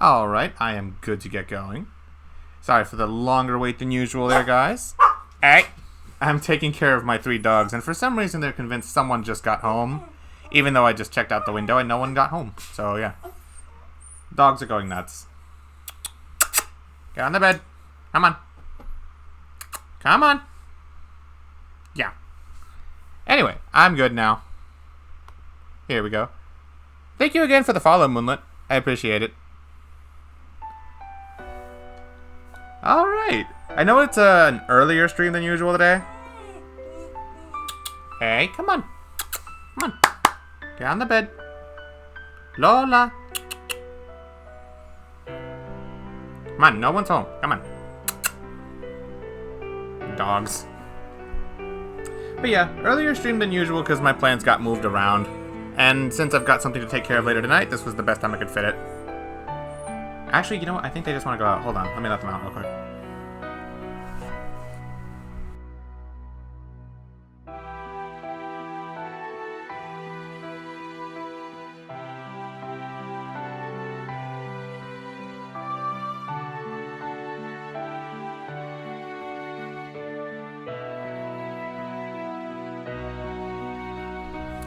Alright, I am good to get going. Sorry for the longer wait than usual there, guys. Hey! I'm taking care of my 3 dogs, and for some reason they're convinced someone just got home, even though I just checked out the window and no one got home. So, yeah. Dogs are going nuts. Get on the bed. Come on. Come on. Yeah. Anyway, I'm good now. Here we go. Thank you again for the follow, Moonlit. I appreciate it. Alright. I know it's an earlier stream than usual today. Hey, come on. Come on. Get on the bed. Lola. Come on, no one's home. Come on. Dogs. But yeah, earlier stream than usual because my plans got moved around. And since I've got something to take care of later tonight, this was the best time I could fit it. Actually, you know what? I think they just want to go out. Hold on. Let me let them out real quick.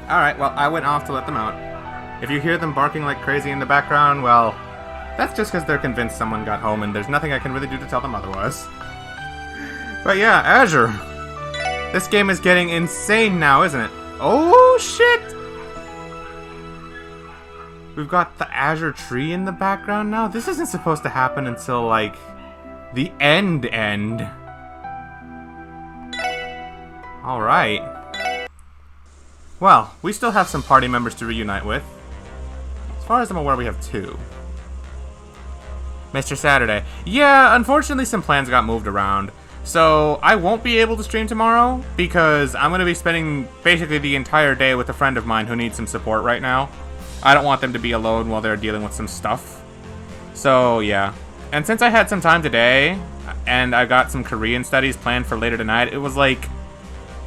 Alright, well, I went off to let them out. If you hear them barking like crazy in the background, well, that's just because they're convinced someone got home and there's nothing I can really do to tell them otherwise. But yeah, Azure. This game is getting insane now, isn't it? Oh, shit! We've got the Azure tree in the background now? This isn't supposed to happen until, like, the end. Alright. Well, we still have some party members to reunite with. As far as I'm aware, we have 2. Mr. Saturday. Yeah, unfortunately some plans got moved around. So, I won't be able to stream tomorrow because I'm going to be spending basically the entire day with a friend of mine who needs some support right now. I don't want them to be alone while they're dealing with some stuff. So, yeah. And since I had some time today, and I got some Korean studies planned for later tonight, it was like...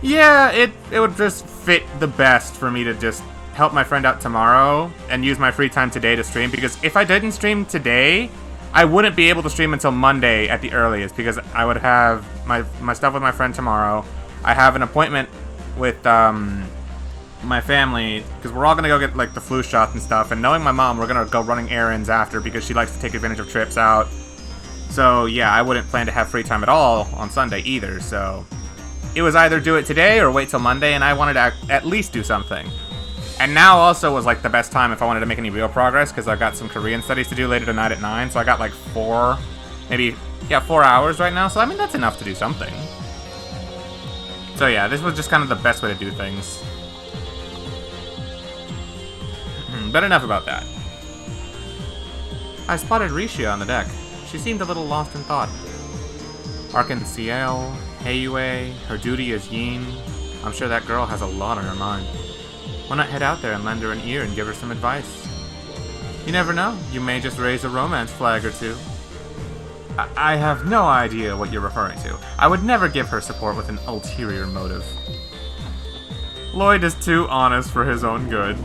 yeah, it would just fit the best for me to just help my friend out tomorrow and use my free time today to stream, because if I didn't stream today, I wouldn't be able to stream until Monday at the earliest, because I would have my stuff with my friend tomorrow. I have an appointment with my family, because we're all going to go get like the flu shots and stuff, and knowing my mom, we're going to go running errands after because she likes to take advantage of trips out. So yeah, I wouldn't plan to have free time at all on Sunday either, so... it was either do it today or wait till Monday, and I wanted to at least do something. And now also was like the best time if I wanted to make any real progress, because I've got some Korean studies to do later tonight at 9, so I got like 4 hours right now, so I mean that's enough to do something. So yeah, this was just kind of the best way to do things. But enough about that. I spotted Rishia on the deck. She seemed a little lost in thought. Arkansas, Heiyue, her duty as Yin. I'm sure that girl has a lot on her mind. Why not head out there and lend her an ear and give her some advice? You never know, you may just raise a romance flag or 2. I have no idea what you're referring to. I would never give her support with an ulterior motive. Lloyd is too honest for his own good.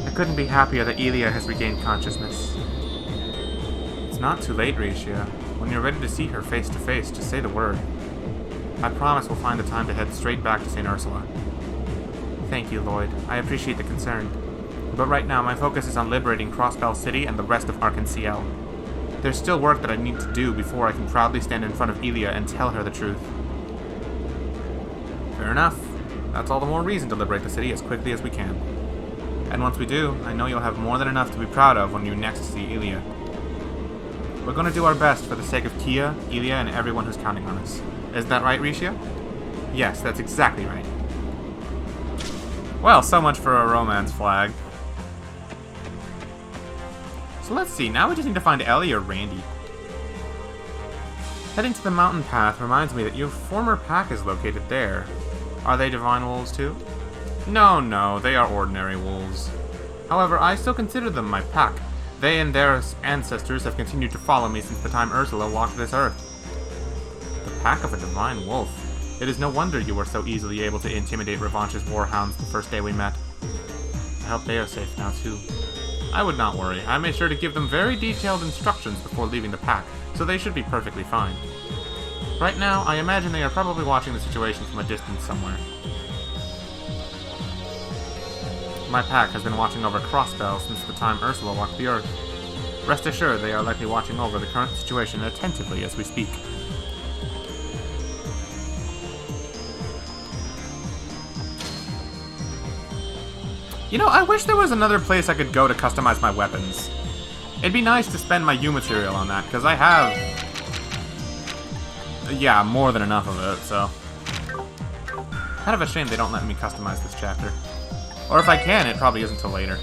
I couldn't be happier that Elia has regained consciousness. It's not too late, Rishia. When you're ready to see her face to face, just say the word. I promise we'll find the time to head straight back to St. Ursula. Thank you, Lloyd. I appreciate the concern. But right now, my focus is on liberating Crossbell City and the rest of Arkansas. There's still work that I need to do before I can proudly stand in front of Elia and tell her the truth. Fair enough. That's all the more reason to liberate the city as quickly as we can. And once we do, I know you'll have more than enough to be proud of when you next see Elia. We're going to do our best for the sake of Kia, Elia, and everyone who's counting on us. Isn't that right, Rishia? Yes, that's exactly right. Well, so much for a romance flag. So let's see, now we just need to find Ellie or Randy. Heading to the mountain path reminds me that your former pack is located there. Are they divine wolves too? No, they are ordinary wolves. However, I still consider them my pack. They and their ancestors have continued to follow me since the time Ursula walked this earth. The pack of a divine wolf. It is no wonder you were so easily able to intimidate Revanche's warhounds the first day we met. I hope they are safe now, too. I would not worry. I made sure to give them very detailed instructions before leaving the pack, so they should be perfectly fine. Right now, I imagine they are probably watching the situation from a distance somewhere. My pack has been watching over Crois since the time Ursula walked the Earth. Rest assured, they are likely watching over the current situation attentively as we speak. You know, I wish there was another place I could go to customize my weapons. It'd be nice to spend my U material on that, because I have... yeah, more than enough of it, so... kind of a shame they don't let me customize this chapter. Or if I can, it probably isn't until later.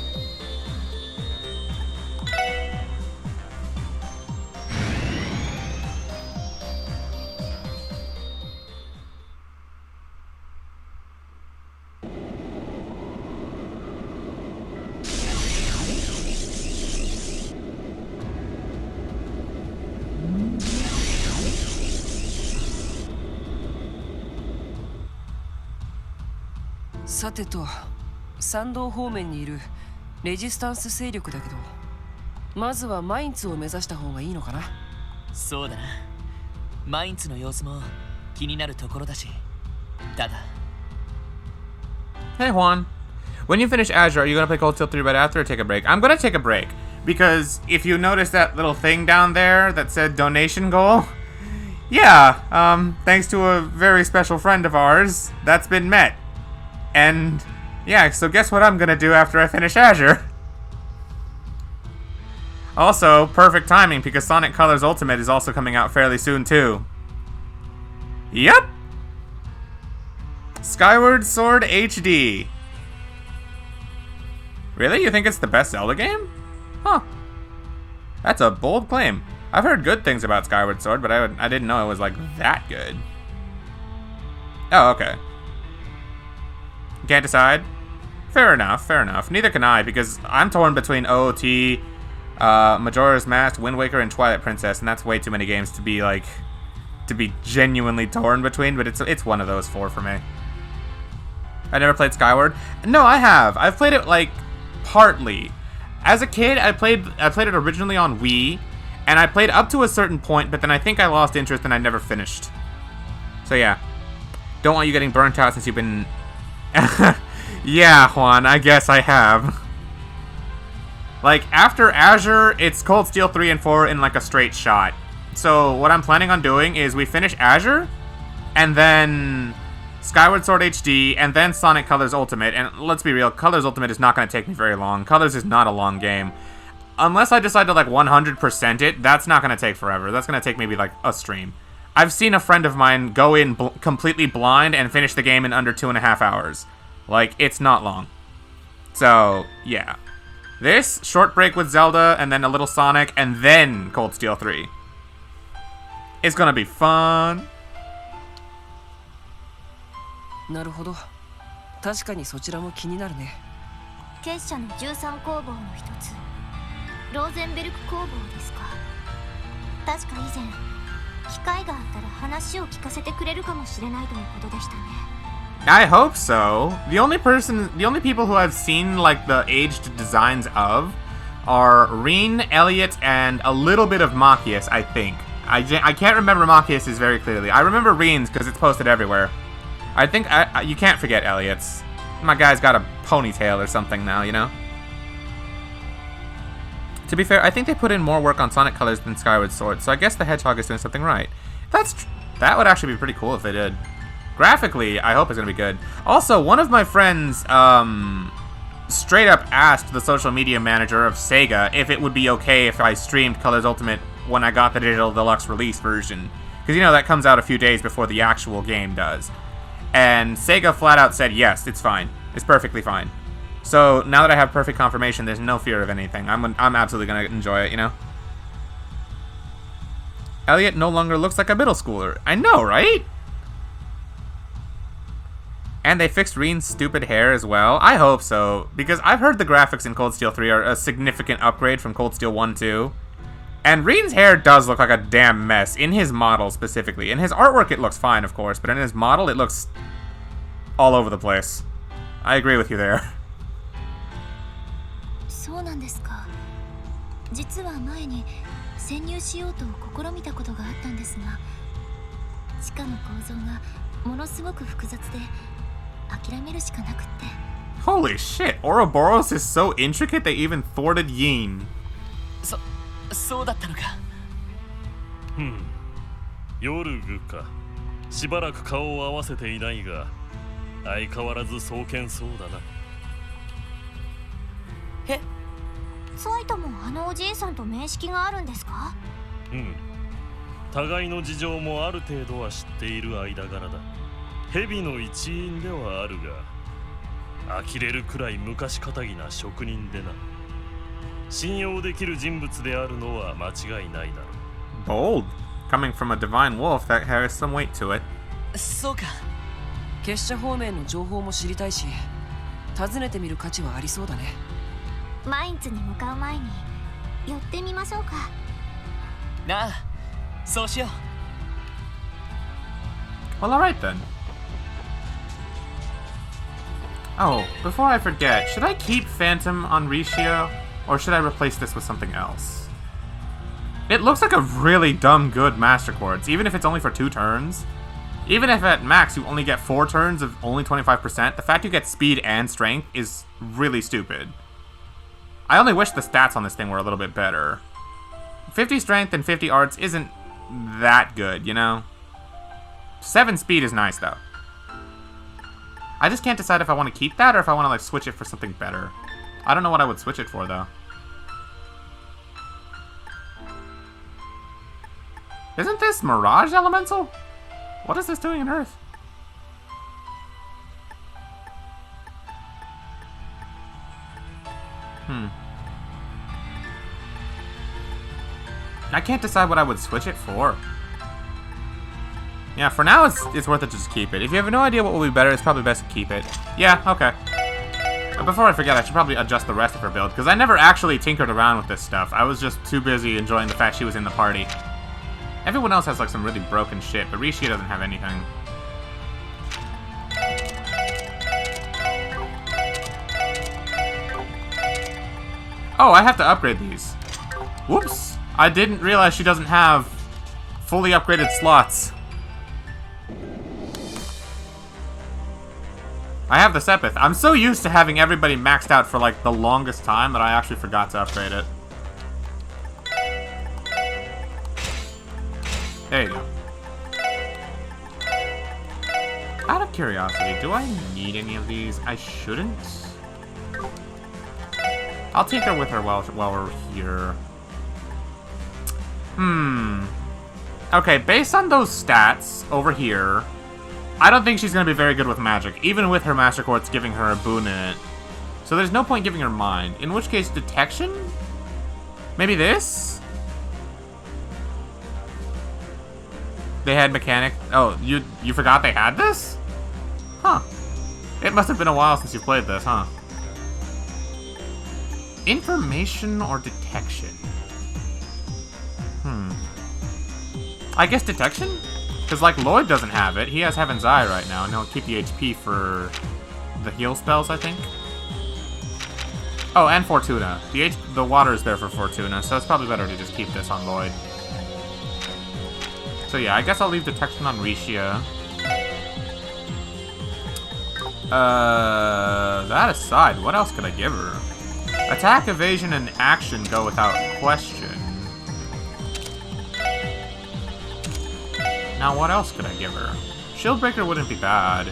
さてと、参道方面にいるレジスタンス勢力だけど、まずはマインツを目指した方がいいのかな。そうだな。マインツの様子も気になるところだし。ただ。Hey Juan, when you finish Azure, are you gonna play Cold Steel 3 right after or take a break? I'm gonna take a break because if you notice that little thing down there that said donation goal, yeah, thanks to a very special friend of ours, that's been met. And, yeah, so guess what I'm gonna do after I finish Azure? Also, perfect timing, because Sonic Colors Ultimate is also coming out fairly soon, too. Yep! Skyward Sword HD. Really? You think it's the best Zelda game? Huh. That's a bold claim. I've heard good things about Skyward Sword, but I didn't know it was, like, that good. Oh, okay. Can't decide? Fair enough, fair enough. Neither can I, because I'm torn between OOT, Majora's Mask, Wind Waker, and Twilight Princess, and that's way too many games to be, like, to be genuinely torn between, but it's one of those four for me. I never played Skyward. No, I have. I've played it, like, partly. As a kid, I played it originally on Wii, and I played up to a certain point, but then I think I lost interest and I never finished. So yeah. Don't want you getting burnt out since you've been... Yeah, Juan, I guess I have. Like, after Azure, it's Cold Steel 3 and 4 in, like, a straight shot. So, what I'm planning on doing is we finish Azure, and then Skyward Sword HD, and then Sonic Colors Ultimate. And let's be real, Colors Ultimate is not going to take me very long. Colors is not a long game. Unless I decide to, like, 100% it, that's not going to take forever. That's going to take maybe, like, a stream. I've seen a friend of mine go in completely blind and finish the game in under 2.5 hours. Like, it's not long. So, yeah. This, short break with Zelda, and then a little Sonic, and then Cold Steel 3. It's gonna be fun. なるほど。確かにそちらも気になるね。結社の13工房の一つ、ローゼンベルク工房ですか。確か以前、機会があったら話を聞かせてくれるかもしれないとのことでしたね。I hope so. The only people who I've seen, like, the aged designs of are Reen, Elliot, and a little bit of Machias, I think. I can't remember Machias' very clearly. I remember Reen's because it's posted everywhere. I think you can't forget Elliot's. My guy's got a ponytail or something now, you know? To be fair, I think they put in more work on Sonic Colors than Skyward Sword, so I guess the Hedgehog is doing something right. That would actually be pretty cool if they did. Graphically, I hope it's going to be good. Also, one of my friends straight up asked the social media manager of Sega if it would be okay if I streamed Colors Ultimate when I got the Digital Deluxe release version. Because, you know, that comes out a few days before the actual game does. And Sega flat out said, yes, it's fine. It's perfectly fine. So, now that I have perfect confirmation, there's no fear of anything. I'm absolutely going to enjoy it, you know? Elliot no longer looks like a middle schooler. I know, right? And they fixed Reen's stupid hair as well. I hope so, because I've heard the graphics in Cold Steel 3 are a significant upgrade from Cold Steel 1 2. And Reen's hair does look like a damn mess, in his model specifically. In his artwork it looks fine, of course, but in his model it looks all over the place. I agree with you there. そうなんですか。実は前に潜入しようと試みたことがあったんですが、地下の構造がものすごく複雑で諦めるしかなくって。 Holy shit, Ouroboros is so intricate they even thwarted Yin. そうだったのか。ヨルグか。しばらく顔を合わせていないが、相変わらず壮健そうだな。え、サイトもあのおじいさんと面識があるんですか？互いの事情もある程度は知っている間柄だ。蛇の一員ではあるが、呆れるくらい昔かたぎな職人でな。信用できる人物であるのは間違いないだろう。 Bold. Coming from a divine wolf, that has some weight to it. そうか。結社方面の情報も知りたいし、訪ねてみる価値はありそうだね。マインツに向かう前に寄ってみましょうか。なあ、そうしよう。 Well, alright then. Oh, before I forget, should I keep Phantom on Rishia, or should I replace this with something else? It looks like a really dumb good Master Quartz, even if it's only for 2 turns. Even if at max you only get 4 turns of only 25%, the fact you get speed and strength is really stupid. I only wish the stats on this thing were a little bit better. 50 strength and 50 arts isn't that good, you know? 7 speed is nice, though. I just can't decide if I want to keep that or if I want to, like, switch it for something better. I don't know what I would switch it for, though. Isn't this Mirage Elemental? What is this doing in Earth? I can't decide what I would switch it for. Yeah, for now it's worth it to just keep it. If you have no idea what will be better, it's probably best to keep it. Yeah, okay. But before I forget, I should probably adjust the rest of her build, because I never actually tinkered around with this stuff. I was just too busy enjoying the fact she was in the party. Everyone else has like some really broken shit, but Rishi doesn't have anything. Oh, I have to upgrade these. Whoops. I didn't realize she doesn't have fully upgraded slots. I have the Sepith. I'm so used to having everybody maxed out for like the longest time that I actually forgot to upgrade it. There you go. Out of curiosity, do I need any of these? I shouldn't. I'll tinker with her while we're here. Okay, based on those stats over here, I don't think she's going to be very good with magic, even with her Master Quartz giving her a boon in it. So there's no point giving her mind. In which case, detection? Maybe this? They had mechanic. Oh, you forgot they had this? Huh. It must have been a while since you played this, huh? Information or detection? I guess detection? Because, like, Lloyd doesn't have it. He has Heaven's Eye right now, and he'll keep the HP for the heal spells, I think. Oh, and Fortuna. The water is there for Fortuna, so it's probably better to just keep this on Lloyd. So yeah, I guess I'll leave detection on Rishia. That aside, what else could I give her? Attack, evasion, and action go without question. Now, what else could I give her? Shieldbreaker wouldn't be bad.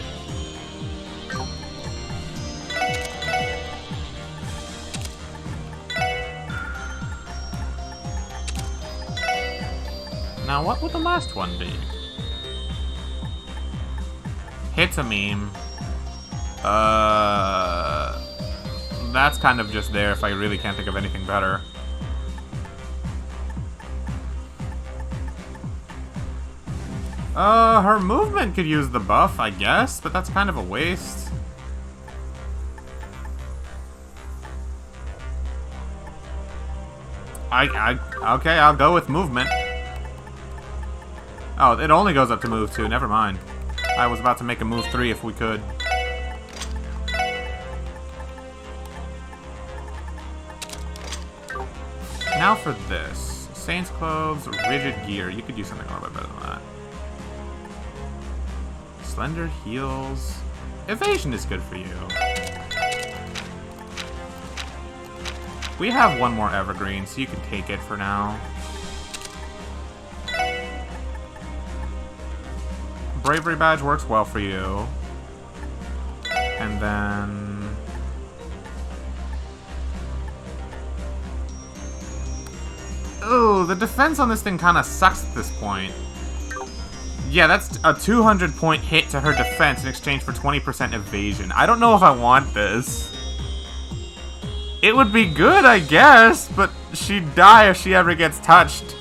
Now, what would the last one be? Hits a meme. That's kind of just there if I really can't think of anything better. Her movement could use the buff, I guess, but that's kind of a waste. Okay, I'll go with movement. Oh, it only goes up to move 2, never mind. I was about to make a move 3 if we could. Now for this. Saints clothes, rigid gear. You could use something a little bit better than that. Slender heels. Evasion is good for you. We have one more evergreen, so you can take it for now. Bravery badge works well for you. And then... ooh, the defense on this thing kind of sucks at this point. Yeah, that's a 200-point hit to her defense in exchange for 20% evasion. I don't know if I want this. It would be good, I guess, but she'd die if she ever gets touched.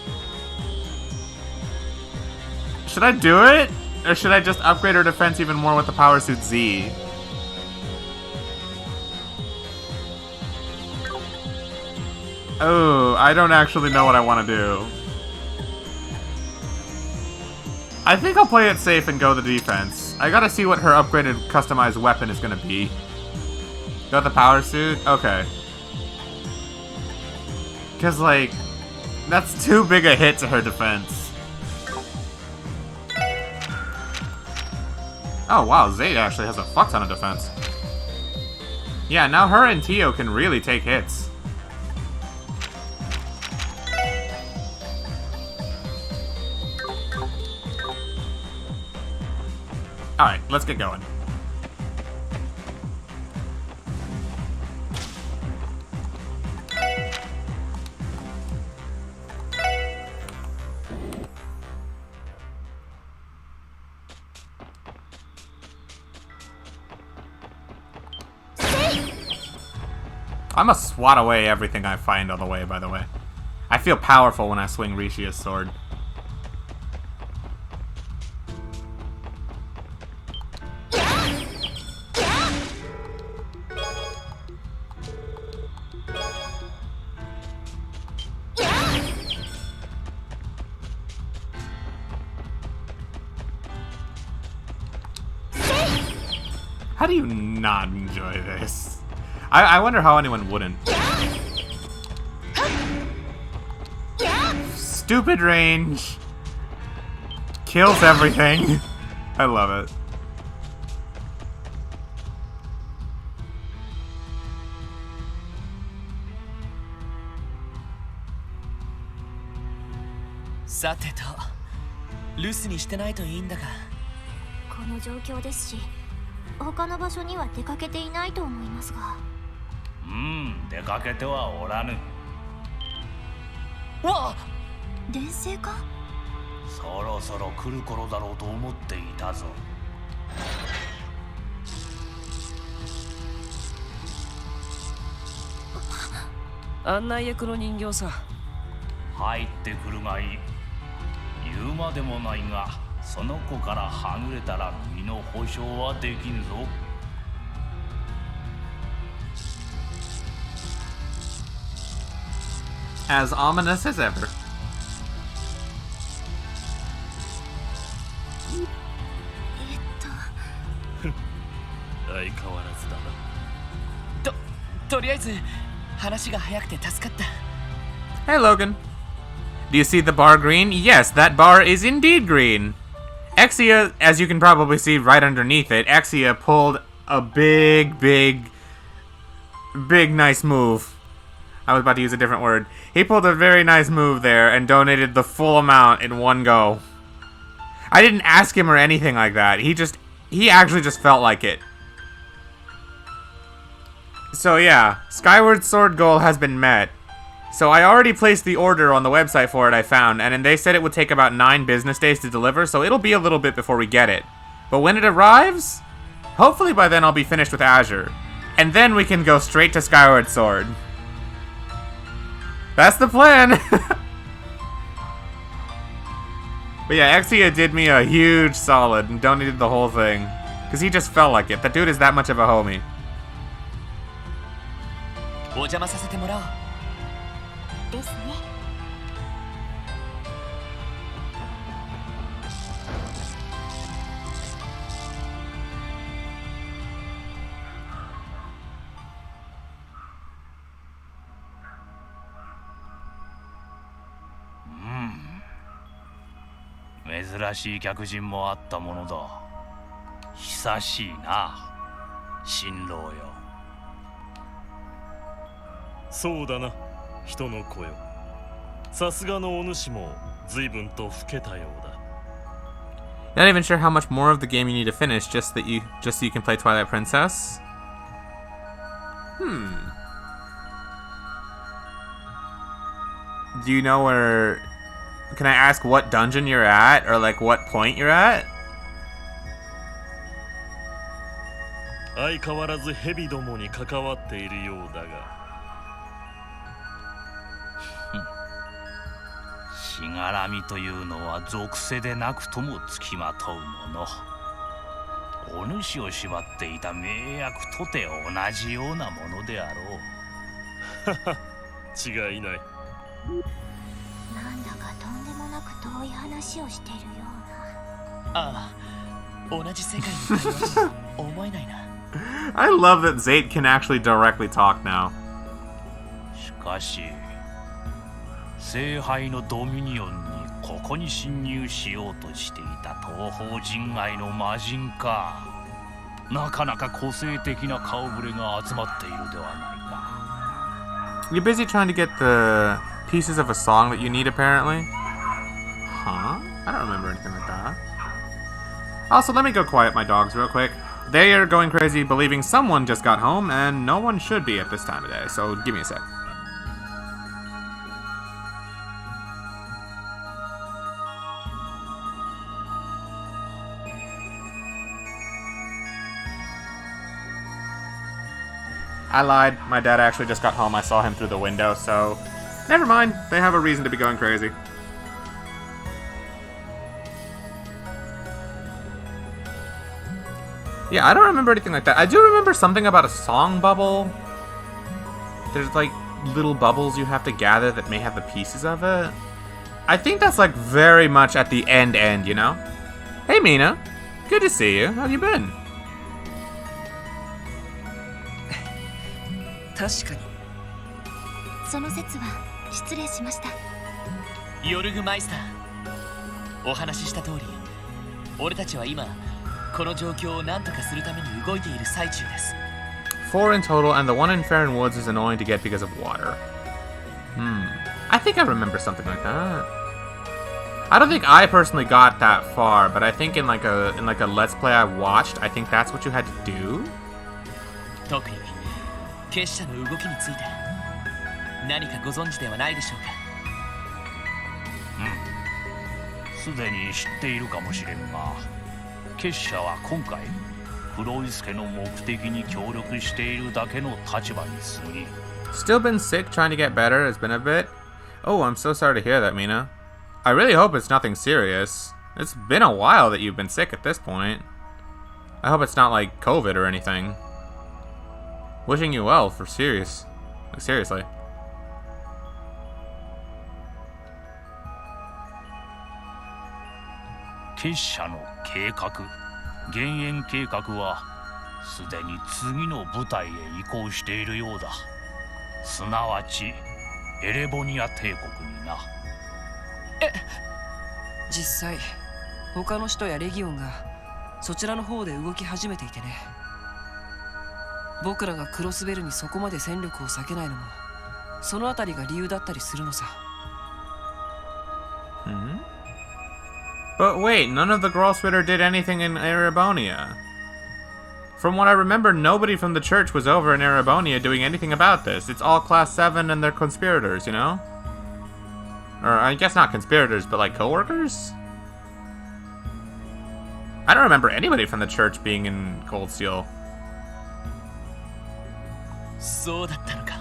Should I do it? Or should I just upgrade her defense even more with the Power Suit Z? Oh, I don't actually know what I want to do. I think I'll play it safe and go the defense. I gotta see what her upgraded customized weapon is gonna be. Got the Power Suit? Okay. Because, like, that's too big a hit to her defense. Oh, wow, Zayt actually has a fuck ton of defense. Yeah, now her and Tio can really take hits. Alright, let's get going. I'm gonna swat away everything I find on the way, by the way. I feel powerful when I swing Rishia's sword. How do you not enjoy this? I wonder how anyone wouldn't. Stupid range. Kills everything. I love it. Sateto, 留守にしてないといいんだが。この状況ですし、他の場所には出かけていないと思いますが。出かけてはおらぬ。わあ、連星か？そろそろ来る頃だろうと思っていたぞ。案内役の人形さ。入ってくるがいい。言うまでもないが、その子からはぐれたら身の保証はできぬぞ。As ominous as ever. 相変わらずだな。とりあえず話が早くて助かった。Hey, Logan. Do you see the bar green? Yes, that bar is indeed green. Exia, as you can probably see right underneath it, Exia pulled a big nice move. I was about to use a different word. He pulled a very nice move there and donated the full amount in one go. I didn't ask him or anything like that. He actually just felt like it. So yeah, Skyward Sword goal has been met. So I already placed the order on the website for it I found, and they said it would take about 9 business days to deliver, so it'll be a little bit before we get it. But when it arrives, hopefully by then I'll be finished with Azure. And then we can go straight to Skyward Sword. That's the plan! But yeah, Exia did me a huge solid and donated the whole thing. Because he just felt like it. That dude is that much of a homie. お邪魔させてもらおう。ですね。珍しい客人もあったものだ。久しいな、新郎よ。そうだな、人の子よ。さすがのお主も随分と老けたようだ。 Not even sure how much more of the game you need to finish just so you can play Twilight Princess? Do you know where... Can I ask what dungeon you're at? Or like what point you're at? 相変わらず蛇どもに関わっているようだが。しがらみというのは属性でなくともつきまとうもの。お主を縛っていた名役とて同じようなものであろう。違いない。なんだかとんでもなく遠い話をしているような。ああ、同じ世界に会話とは思えないな。I love that Zate can actually directly talk now. しかし聖杯のドミニオンにここに侵入しようとしていた東方人外の魔人か。なかなか個性的な顔ぶれが集まっているではないか。 You're busy trying to get the pieces of a song that you need, apparently? Huh? I don't remember anything like that. Also, let me go quiet my dogs real quick. They are going crazy believing someone just got home, and no one should be at this time of day, so give me a sec. I lied. My dad actually just got home. I saw him through the window, so... Never mind. They have a reason to be going crazy. Yeah, I don't remember anything like that. I do remember something about a song bubble. There's, like, little bubbles you have to gather that may have the pieces of it. I think that's, like, very much at the end, you know? Hey, Mina. Good to see you. How you been? 確かに。その説は失礼しました。ヨルグマイスター、お話しした通り、俺たちは今この状況を何とかするために動いている最中です。 4 in total, and the one in Farron Woods is annoying to get because of water. I think I remember something like that. I don't think I personally got that far, but I think in like a Let's Play I watched, I think that's what you had to do. 特に結社の動きについて何かご存知ではないでしょうか。すでに知っているかもしれんが、結社は今回黒井助の目的に協力しているだけの立場に過ぎ。 Still been sick, trying to get better. It's been a bit. Oh, I'm so sorry to hear that, Mina. I really hope it's nothing serious. It's been a while that you've been sick at this point. I hope it's not like COVID or anything. Wishing you well for seriously. 結社の計画、減塩計画はすでに次の部隊へ移行しているようだ。すなわちエレボニア帝国にな。実際他の使徒やレギオンがそちらの方で動き始めていてね。僕らがクロスベルにそこまで戦力を割けないのもそのあたりが理由だったりするのさ。But wait, none of the Grosritter did anything in Erebonia. From what I remember, nobody from the church was over in Erebonia doing anything about this. It's all Class 7 and they're conspirators, you know? Or I guess not conspirators, but like co-workers? I don't remember anybody from the church being in Cold Steel. そうだったのか。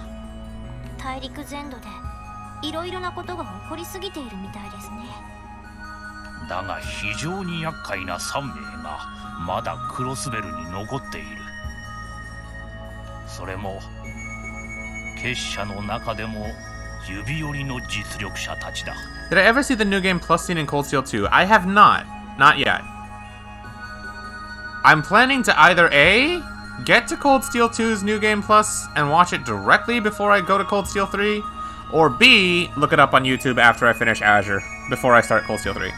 大陸全土でいろいろなことが起こりすぎているみたいですね。だが非常に厄介な3名がまだクロスベルに残っている。それも結社の中でも指折りの実力者たちだ。 Did I ever see the New Game Plus scene in Cold Steel 2? I have not. Not yet. I'm planning to either A, get to Cold Steel 2's New Game Plus and watch it directly before I go to Cold Steel 3, or B, look it up on YouTube after I finish Azure before I start Cold Steel 3.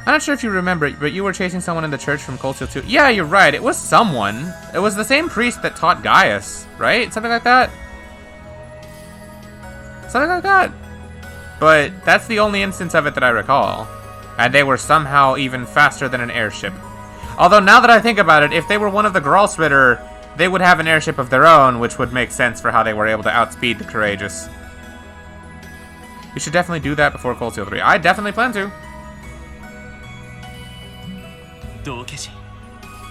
I'm not sure if you remember, but you were chasing someone in the church from Cold Steel 2. Yeah, you're right. It was someone. It was the same priest that taught Gaius, right? Something like that? Something like that. But that's the only instance of it that I recall. And they were somehow even faster than an airship. Although now that I think about it, if they were one of the Gralsritter, they would have an airship of their own, which would make sense for how they were able to outspeed the Courageous. You should definitely do that before Cold Steel 3. I definitely plan to. 道化人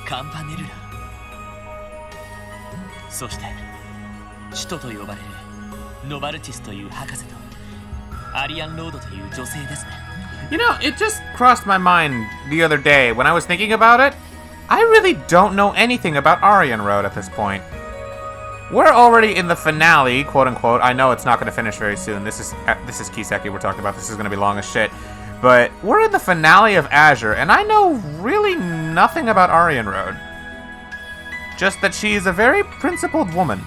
カンパネルラ、そして使徒と呼ばれるノバルティスという博士とアリアンロードという女性ですね。 You know, it just crossed my mind the other day when I was thinking about it. I really don't know anything about Aryan Road at this point. We're already in the finale, quote unquote. I know it's not going to finish very soon. This is Kiseki we're talking about. This is going to be long as shit. But we're in the finale of Azure, and I know really nothing about Aryan Road. Just that she's a very principled woman.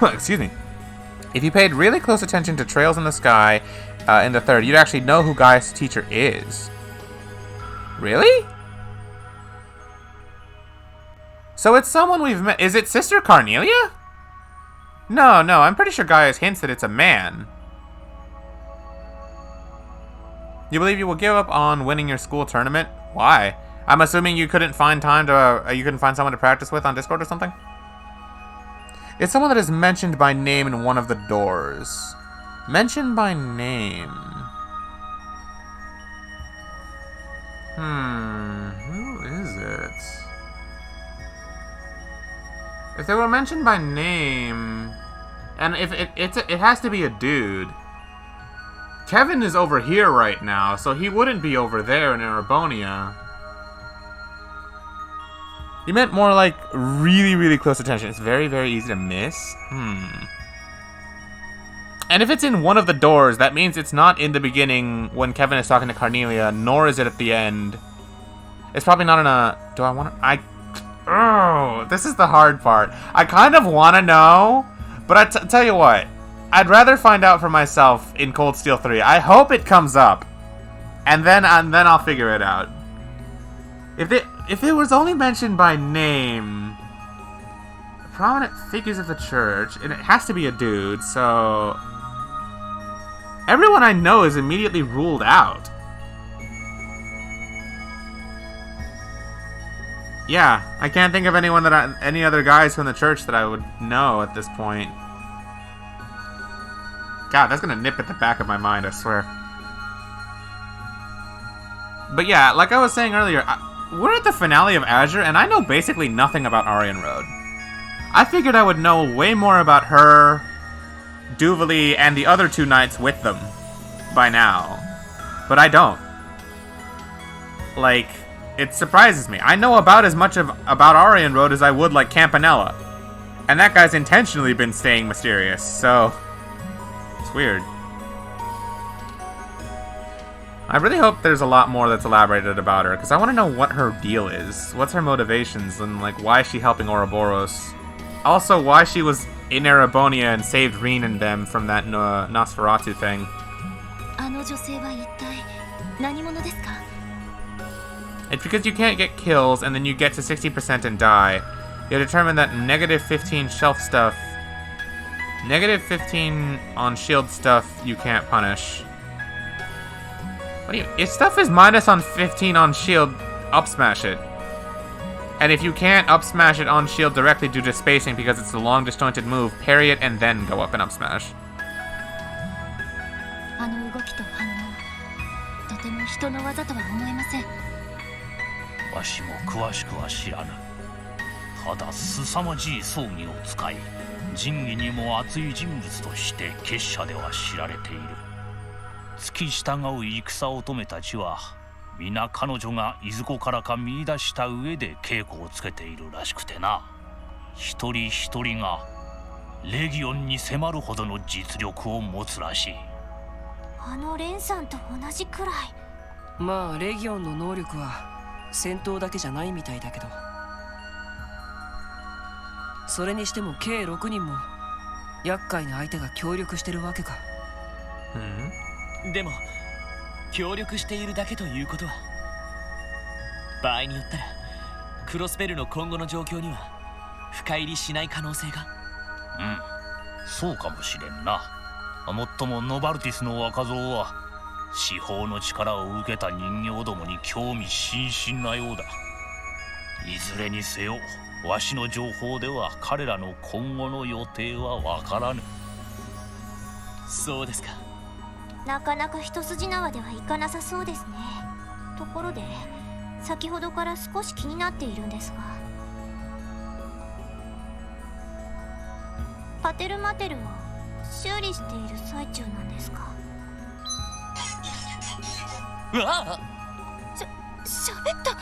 Excuse me. If you paid really close attention to Trails in the Sky in the third, you'd actually know who Gaius' teacher is. Really? So it's someone we've met. Is it Sister Carnelia? No, I'm pretty sure Gaius hints that it's a man. You believe you will give up on winning your school tournament? Why? I'm assuming you couldn't find time to, you couldn't find someone to practice with on Discord or something? It's someone that is mentioned by name in one of the doors. Mentioned by name. Who is it? If they were mentioned by name, and if it has to be a dude. Kevin is over here right now, so he wouldn't be over there in Erebonia. You meant more like really, really close attention. It's very, very easy to miss. And if it's in one of the doors, that means it's not in the beginning when Kevin is talking to Carnelia, nor is it at the end. It's probably not in a... Do I want to... Oh, this is the hard part. I kind of want to know, but I tell you what. I'd rather find out for myself in Cold Steel 3. I hope it comes up. And then I'll figure it out. If it was only mentioned by name, prominent figures of the church, and it has to be a dude, so everyone I know is immediately ruled out. Yeah, I can't think of anyone any other guys from the church that I would know at this point. God, that's gonna nip at the back of my mind, I swear. But yeah, like I was saying earlier, we're at the finale of Azure, and I know basically nothing about Aryan Road. I figured I would know way more about her, Duvali, and the other two knights with them by now. But I don't. Like, it surprises me. I know about as much about Aryan Road as I would like Campanella. And that guy's intentionally been staying mysterious, so... It's weird. I really hope there's a lot more that's elaborated about her, because I want to know what her deal is. What's her motivations, and like why is she helping Ouroboros? Also, why she was in Erebonia and saved Reen and them from that Nosferatu thing. It's because you can't get kills, and then you get to 60% and die. You determine that negative 15 shelf stuff... Negative 15 on shield stuff you can't punish. What do you... If stuff is minus on 15 on shield, up smash it. And if you can't up smash it on shield directly due to spacing because it's a long disjointed move, parry it and then go up and up smash.皆彼女がいずこからか見出した上で稽古をつけているらしくてな。一人一人がレギオンに迫るほどの実力を持つらしい。あのレンさんと同じくらい。まあレギオンの能力は戦闘だけじゃないみたいだけど、それにしても計6人も厄介な相手が協力してるわけか。でも協力しているだけということは、場合によったらクロスベルの今後の状況には深入りしない可能性が。そうかもしれんな。もっともノバルティスの若造は司法の力を受けた人形どもに興味津々なようだ。いずれにせよわしの情報では彼らの今後の予定はわからぬ。そうですか。なかなか一筋縄ではいかなさそうですね。ところで先ほどから少し気になっているんですが、パテルマテルを修理している最中なんですか？うわ喋った。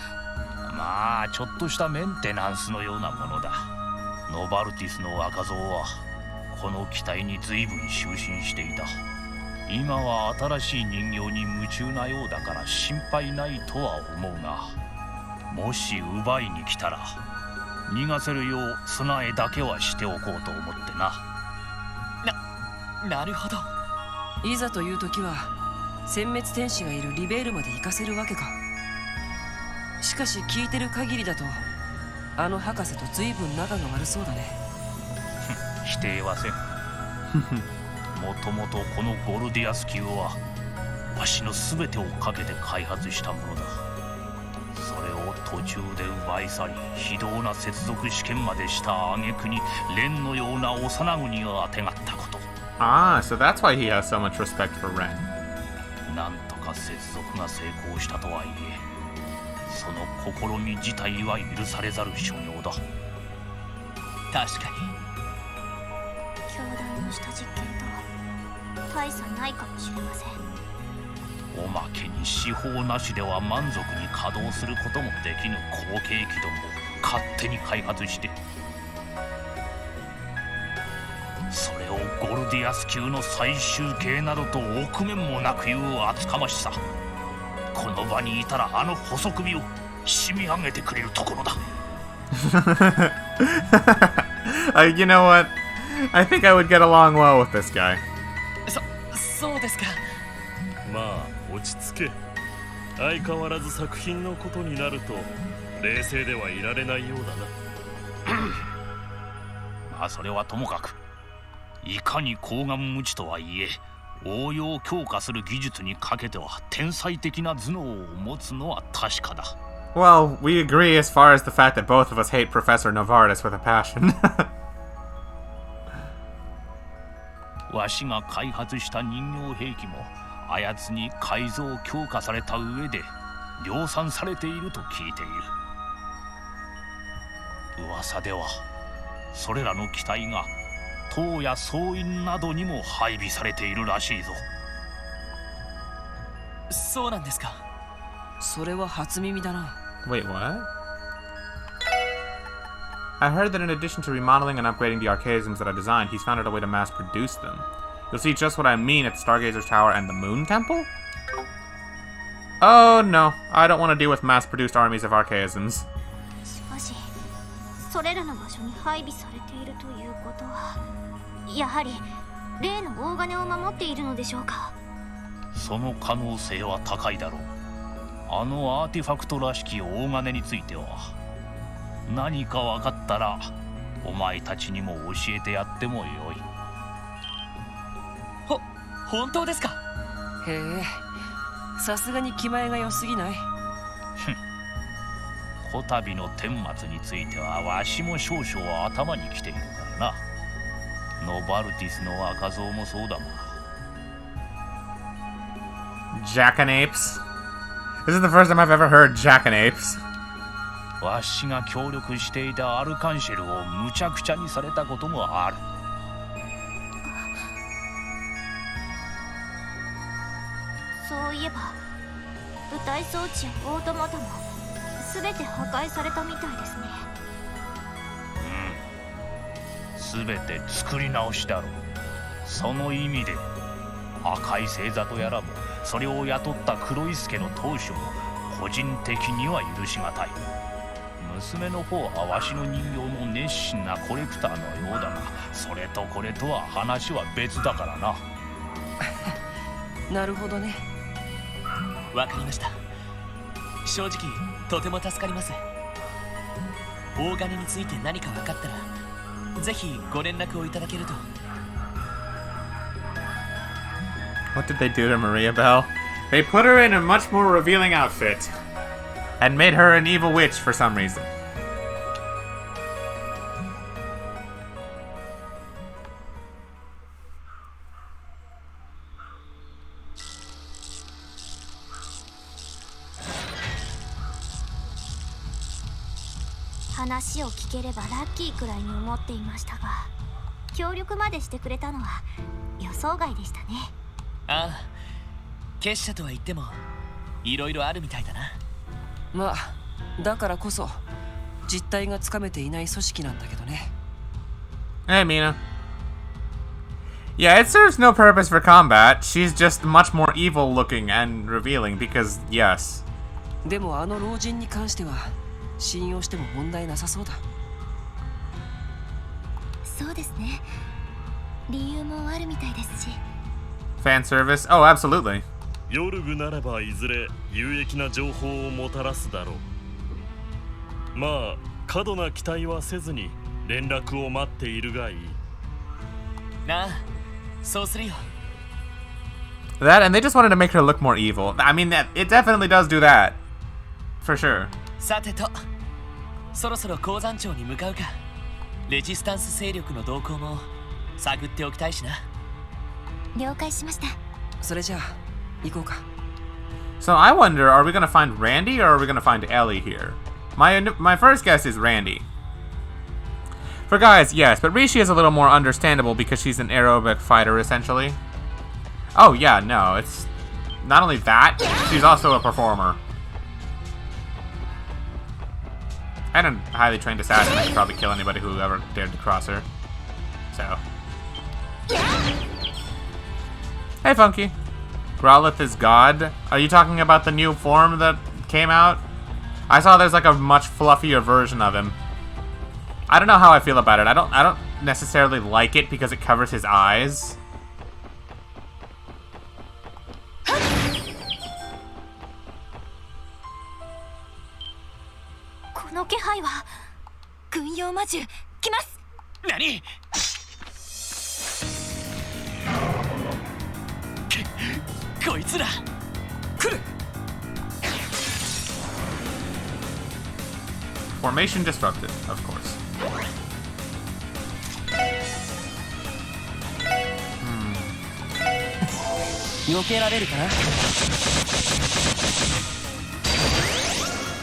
まあちょっとしたメンテナンスのようなものだ。ノバルティスの若造はこの機体に随分就寝していた。今は新しい人形に夢中なようだから心配ないとは思うが、もし奪いに来たら逃がせるよう備えだけはしておこうと思ってな。なるほど。いざという時は殲滅天使がいるリベールまで行かせるわけか。しかし聞いてる限りだとあの博士と随分仲が悪そうだね。否定はせん。もともとこのゴルディアス級はわしの全てをかけて開発したものだ。それを途中で奪い去り、非道な接続試験までした挙句にレンのような幼子にあてがったこと。Ah, so that's why he has so much respect for Ren. なんとか接続が成功したとはいえ、その試み自体は許されざる所業だ。確かに。教団のした実験と大差ないかもしれません。おまけに司法なしでは満足に稼働することもできぬ後継機どもを勝手に開発して、それをゴルディアス級の最終形などと臆面もなく言う厚かましさ。この場にいたらあの細首を締め上げてくれるところだ。You know what? I think I would get along well with this guy. そうですか。まあ落ち着け。相変わらず作品のことになると冷静ではいられないようだな。まあそれはともかく、いかに高顔無知とはいえ応用強化する技術にかけては天才的な頭脳を持つのは確かだ。Well, we agree as far as the fact that both of us hate Professor Novartis with a passion. わしが開発した人形兵器もあやつに改造強化された上で量産されていると聞いている。噂ではそれらの機体が塔や総員などにも配備されているらしいぞ。そうなんですか。それは初耳だな。Wait, what? I heard that in addition to remodeling and upgrading the archaisms that I designed, he's found out a way to mass produce them. You'll see just what I mean at the Stargazer's Tower and the Moon Temple? Oh no, I don't want to deal with mass-produced armies of archaisms. しかしそれらの場所に配備されているということは、やはり例の大金を守っているのでしょうか。その可能性は高いだろう。あのアーティファクトらしき大金については何か分かったらお前たちにも教えてやってもよい。本当ですか。へえ、さすがに気前が良すぎない？こたびの顛末についてはわしも少々頭にきているからな。ノバルティスの若造もそうだもん。Jackanapes? This is the first time I've ever heard jackanapes. わしが協力していたアルカンシェルをむちゃくちゃにされたこともある。そういえば舞台装置やオートマタも全て破壊されたみたいですね。すべて作り直しだろう。その意味で破壊星座とやらもそれを雇った黒井助の当主も個人的には許しがたい。娘の方はわしの人形の熱心なコレクターのようだが、それとこれとは話は別だからな。なるほどね。わかりました。正直とても助かります。大金について何か分かったらぜひご連絡をいただけると。 What did they do to Maria Bell? They put her in a much more revealing outfit and made her an evil witch for some reason. "話を聞ければラッキーくらいに思っていましたが、協力までしてくれたのは予想外でしたね。ああ、結社とは言ってもいろいろあるみたいだな。まあだからこそ実態がつかめていない組織なんだけどね。 Hey, Mina. Yeah, it serves no purpose for combat. She's just much more evil looking and revealing because, yes. でもあの老人に関しては信用しても問題なさそうだ。そうですね。理由もあるみたいですし。 Fan service? Oh, absolutely. ヨルグならばいずれ有益な情報をもたらすだろう。まあ過度な期待はせずに連絡を待っているがいい。なあ、そうするよ。 That, and they just wanted to make her look more evil. I mean, that it definitely does do that. For sure. さてと、そろそろ鉱山町に向かうか。レジスタンス勢力の動向も探っておきたいしな。了解しました。それじゃあ行こうか。 So I wonder, are we gonna find Randy or are we gonna find Ellie here? My first guess is Randy. For guys, yes, but Rishi is a little more understandable because she's an aerobic fighter, essentially. Oh yeah, no, it's not only that, she's also a performer. And a highly trained assassin that could probably kill anybody who ever dared to cross her. So. Hey, Funky. Growlith is God. Are you talking about the new form that came out? I saw there's like a much fluffier version of him. I don't know how I feel about it. I don't necessarily like it because it covers his eyes. Nani? Koitsura. Kuru. Formation disrupted, of course.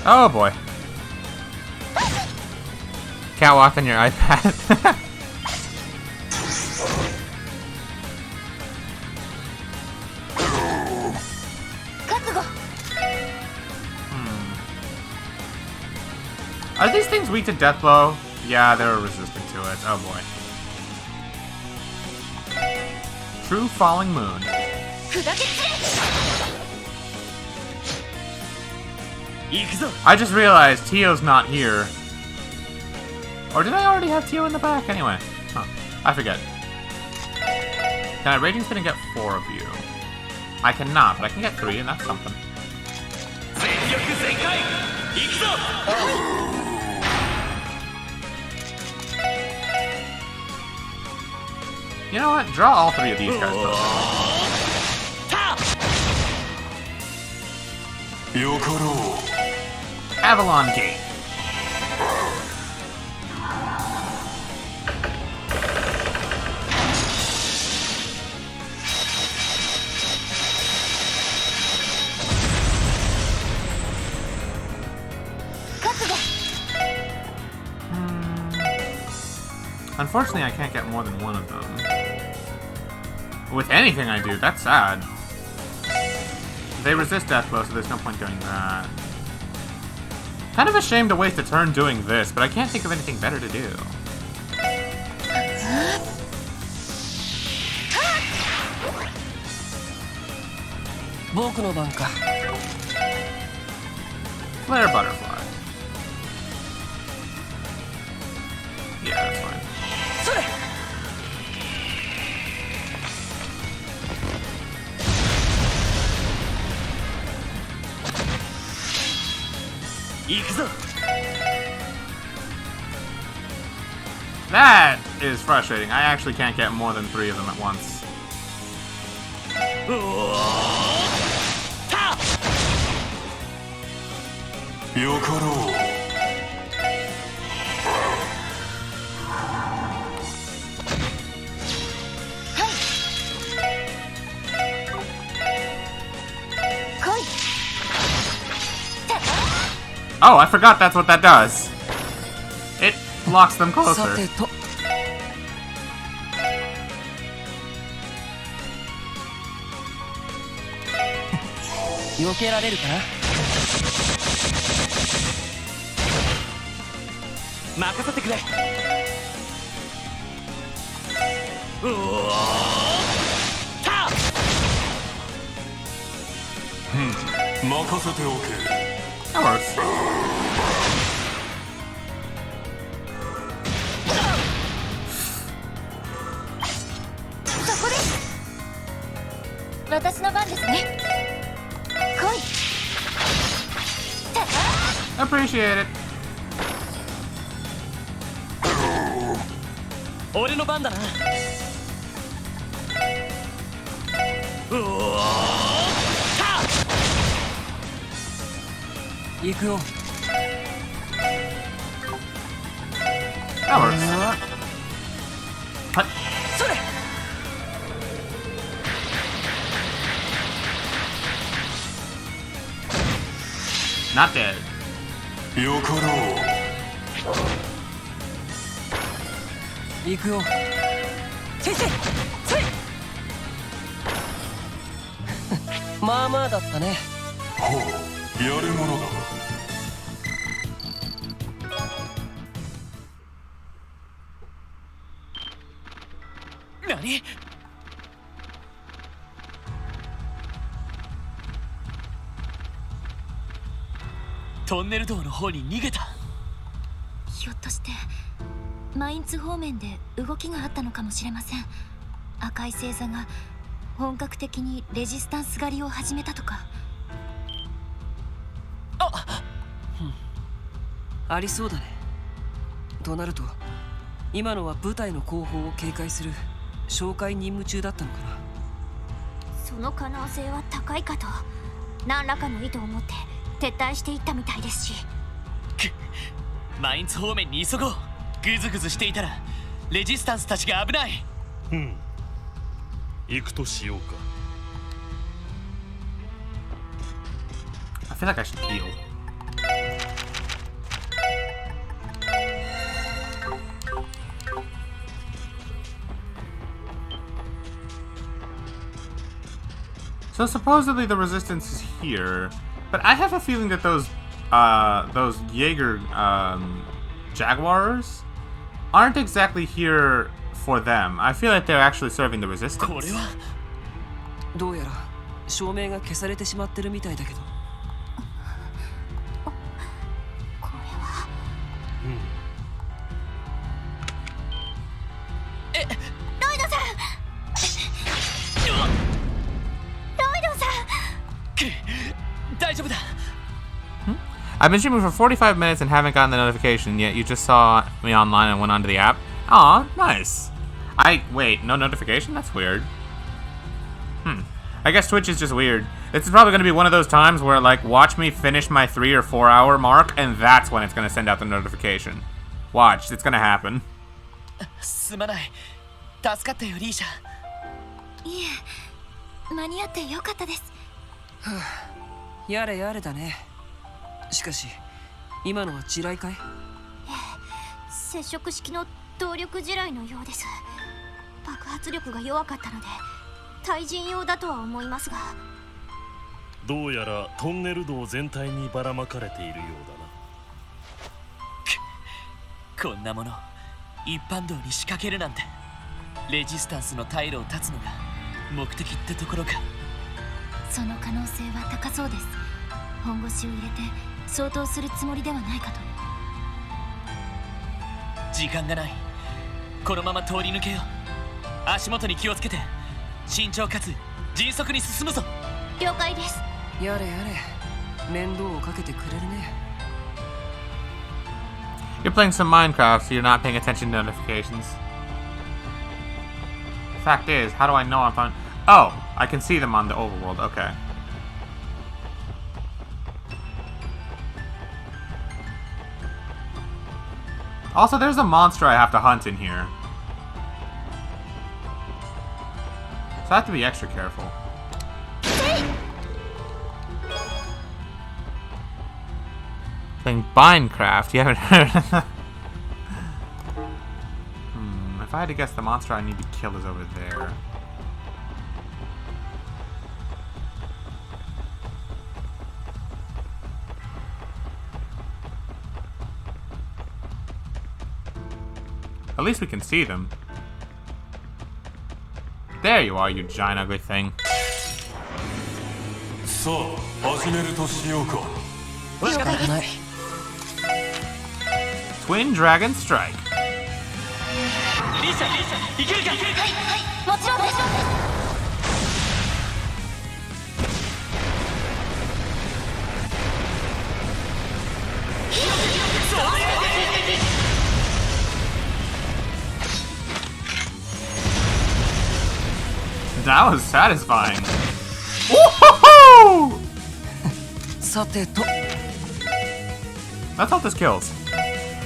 Oh boy. Catwalk on your iPad. Are these things weak to death blow? Yeah, they're resistant to it. Oh boy. True Falling Moon. I just realized Tio's not here. Or did I already have Tio in the back? Anyway. Huh. I forget. Can I Raging Spin and get 4 of you? I cannot, but I can get 3 and that's something. You know what? Draw all 3 of these guys first. Avalon Gate. Unfortunately, I can't get more than one of them. With anything I do, that's sad. They resist death blow, so there's no point doing that. Kind of a shame to waste a turn doing this, but I can't think of anything better to do. Flare Butterfly. Yeah, that's fine. 行くぞ。 That is frustrating. I actually can't get more than 3 of them at once. よかろう。Oh, I forgot that's what that does. It locks them さ closer. てと避けられるかな。任せてくれ。任せておけ。 That works. そこです。私の番ですね。来い。 Appreciate it. 俺の番だな。行くよ。 That works. Hut. それ。 Not dead. よかろう。行くよ。先生、それ。まあまあだったね。ほう、やるものだ。何？トンネル道の方に逃げた。ひょっとしてマインツ方面で動きがあったのかもしれません。赤い星座が本格的にレジスタンス狩りを始めたとか。ありそうだね。となると今のは部隊の後方を警戒する哨戒任務中だったのかな。その可能性は高いかと。何らかの意図を持って撤退していったみたいですし。マインツ方面に急ごう。グズグズしていたらレジスタンスたちが危ない。行くとしようか。 I feel like I should heal. So supposedly the resistance is here, but I have a feeling that those Jaeger Jaguars aren't exactly here for them. I feel like they're actually serving the こ resistance. れはどうやら照明が消されてしまってるみたいだけど。これはロイドさん、ロイドさん。大丈夫だ。 I've been streaming for 45 minutes and haven't gotten the notification yet. You just saw me online and went onto the app. Aw, nice. Wait, no notification? That's weird. I guess Twitch is just weird. This is probably going to be one of those times where, like, watch me finish my 3 or 4 hour mark, and that's when it's going to send out the notification. Watch, it's going to happen. すまない。助かったよリーシャ。いえ、間に合ってよかったです。やれやれだね。しかし今のは地雷かい？接触式の動力地雷のようです。爆発力が弱かったので対人用だとは思いますが。どうやらトンネル道全体にばらまかれているようだな。こんなもの一般道に仕掛けるなんて。レジスタンスの退路を断つのが目的ってところか。その可能性は高そうです。本腰を入れて相当するつもりではないかと。時間がない。このまま通り抜けよう。足元に気をつけて慎重かつ迅速に進むぞ。了解です。やれやれ、面倒をかけてくれるね。You're playing some Minecraft, so you're not paying attention to notifications. Fact is, how do I know I'm on? Oh, I can see them on the overworld. Okay. Also, there's a monster I have to hunt in here. So I have to be extra careful. Playing Minecraft, you haven't heard. If I had to guess, the monster I need to kill is over there. At least we can see them. There you are, you giant ugly thing. Twin Dragon Strike. That was satisfying. Woohoo! Let's hope this kills.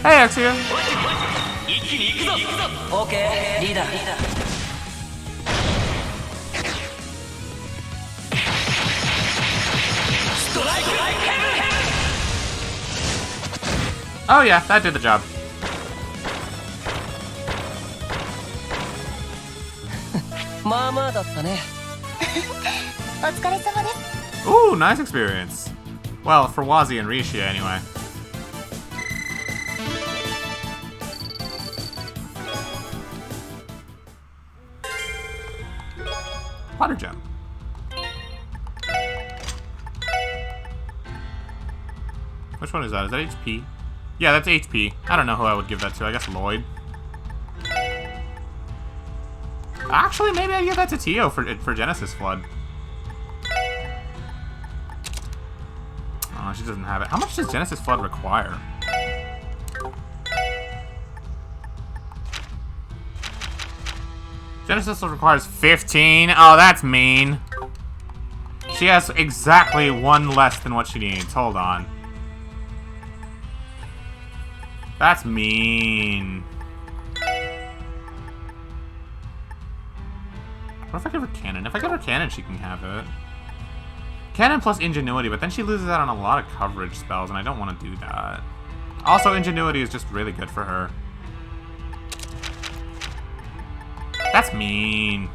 Hey, Axia. Okay, leader. Oh yeah, that did the job. Ooh, nice experience. Well, for Wazy and Risha, anyway. Water gem. Which one is that? Is that HP? Yeah, that's HP. I don't know who I would give that to. I guess Lloyd. Actually, maybe I'd give that to Tio for Genesis Flood. Oh, she doesn't have it. How much does Genesis Flood require? Genesis Flood requires 15. Oh, that's mean. She has exactly one less than what she needs. Hold on. That's mean. What if I give her Cannon? If I give her Cannon, she can have it. Cannon plus Ingenuity, but then she loses out on a lot of coverage spells, and I don't want to do that. Also, Ingenuity is just really good for her. That's mean.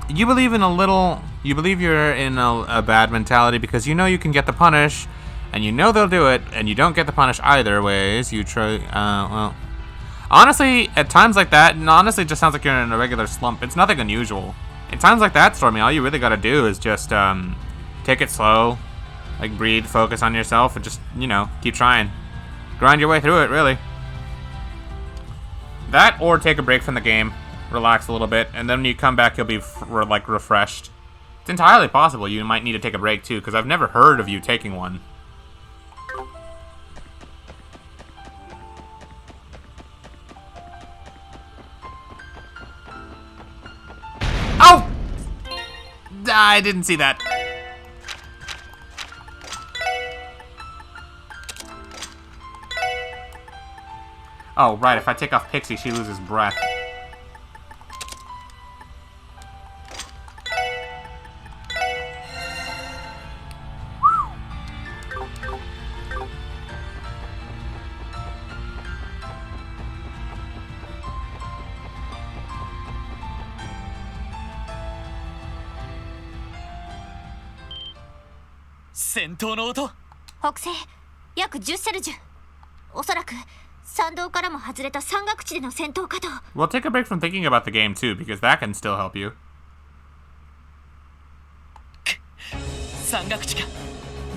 You believe in a little... You believe you're in a bad mentality because you know you can get the punish, and you know they'll do it, and you don't get the punish either ways. You try... well... Honestly, at times like that, and honestly it just sounds like you're in a regular slump. It's nothing unusual. In times like that, Stormy, all you really gotta do is just, take it slow. Like, breathe, focus on yourself, and just, you know, keep trying. Grind your way through it, really. That, or take a break from the game. Relax a little bit, and then when you come back, you'll be, like, refreshed. It's entirely possible you might need to take a break, too, because I've never heard of you taking one. Oh! I didn't see that. Oh, right, if I take off Pixie, she loses breath.北西約10セルジュ。おそらく山道からも外れた山岳地での戦闘かと。 Well, take a break from thinking about the game too, because that can still help you. 山岳地か。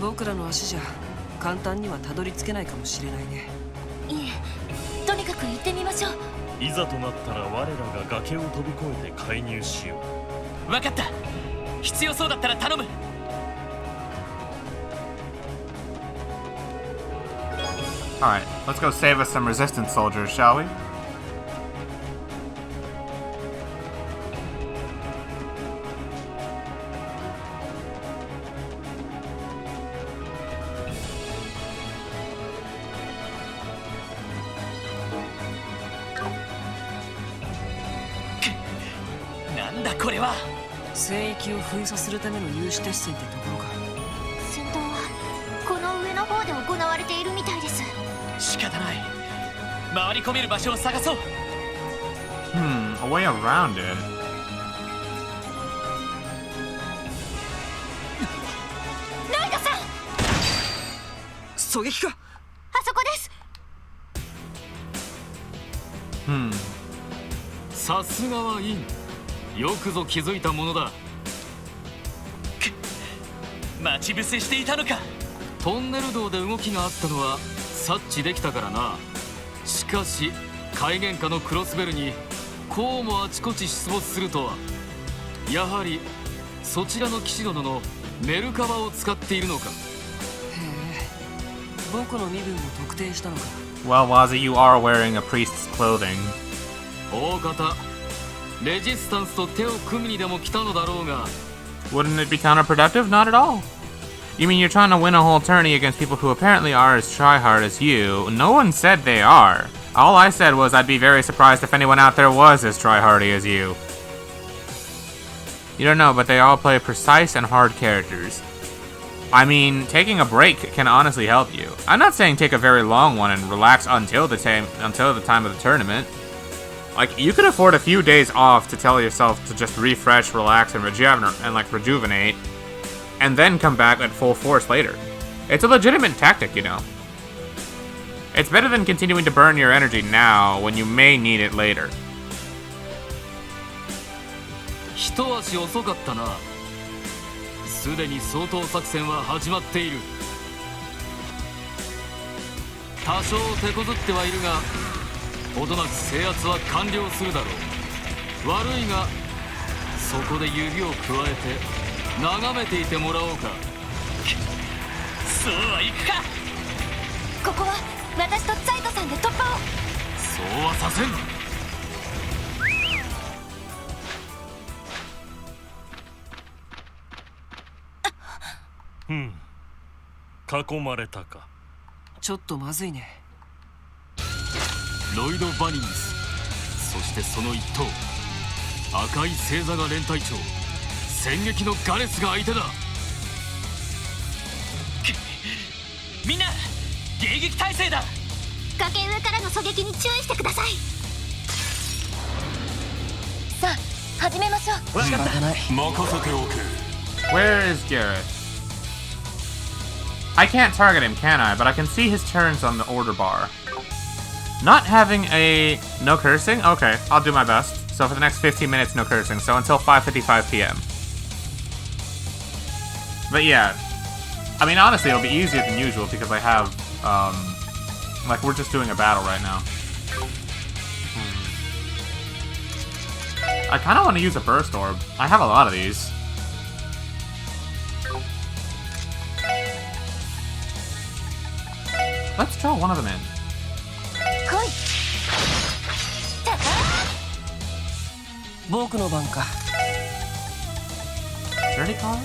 僕らの足じゃ簡単にはたどり着けないかもしれないね。いえ、とにかく行ってみましょう。いざとなったら我らが崖を飛び越えて介入しよう。分かった。必要そうだったら頼む。 Alright, let's go save us some resistance soldiers, shall we? What? 聖域を封鎖するための有刺鉄線ってところか。戦闘はこの上の方で行われているみたいです。仕方ない。回り込める場所を探そう。A way around it. ナイトさん。狙撃か。あそこです。さすがはイン。よくぞ気づいたものだ。待ち伏せしていたのか。トンネル道で動きがあったのは察知できたからな。しかし海原下のクロスベルにこうもあちこち出没するとは。やはりそちらの騎士殿のメルカバを使っているのか。へえ、僕の身分を特定したのか。 Well, Wazy, you are wearing a priest's clothing. 大方レジスタンスと手を組みにでも来たのだろうが。 Wouldn't it be counterproductive? Not at all. You mean you're trying to win a whole tourney against people who apparently are as tryhard as you? No one said they are. All I said was I'd be very surprised if anyone out there was as tryhardy as you. You don't know, but they all play precise and hard characters. I mean, taking a break can honestly help you. I'm not saying take a very long one and relax until the time of the tournament. Like, you could afford a few days off to tell yourself to just refresh, relax, and rejuvenate, and then come back at full force later. It's a legitimate tactic, you know. It's better than continuing to burn your energy now when you may need it later. 一足遅かったな。すでに掃討作戦は始まっている。多少手こずってはいるが、ほどなく制圧は完了するだろう。悪いが、そこで指を加えて眺めていてもらおうか。そうはいくか。ここは私とサイトさんで突破を。そうはさせん。囲まれたか。ちょっとまずいね。ロイド・バニンス、そしてその一頭赤い星座が連隊長、戦撃のガレスが相手だ。みんな迎撃態勢だ。崖上からの狙撃に注意してください。さあ始めましょう。仕方ない。任せておけ。 Where is Garrett? I can't target him, can I? But I can see his turns on the order bar. Not having a... no cursing? Okay, I'll do my best. So for the next 15 minutes, no cursing. So until 5:55 p.m. But yeah. I mean, honestly, it'll be easier than usual because I have, like, we're just doing a battle right now. I kind of want to use a burst orb. I have a lot of these. Let's draw one of them in. 来い。僕の番か。 Dirty card?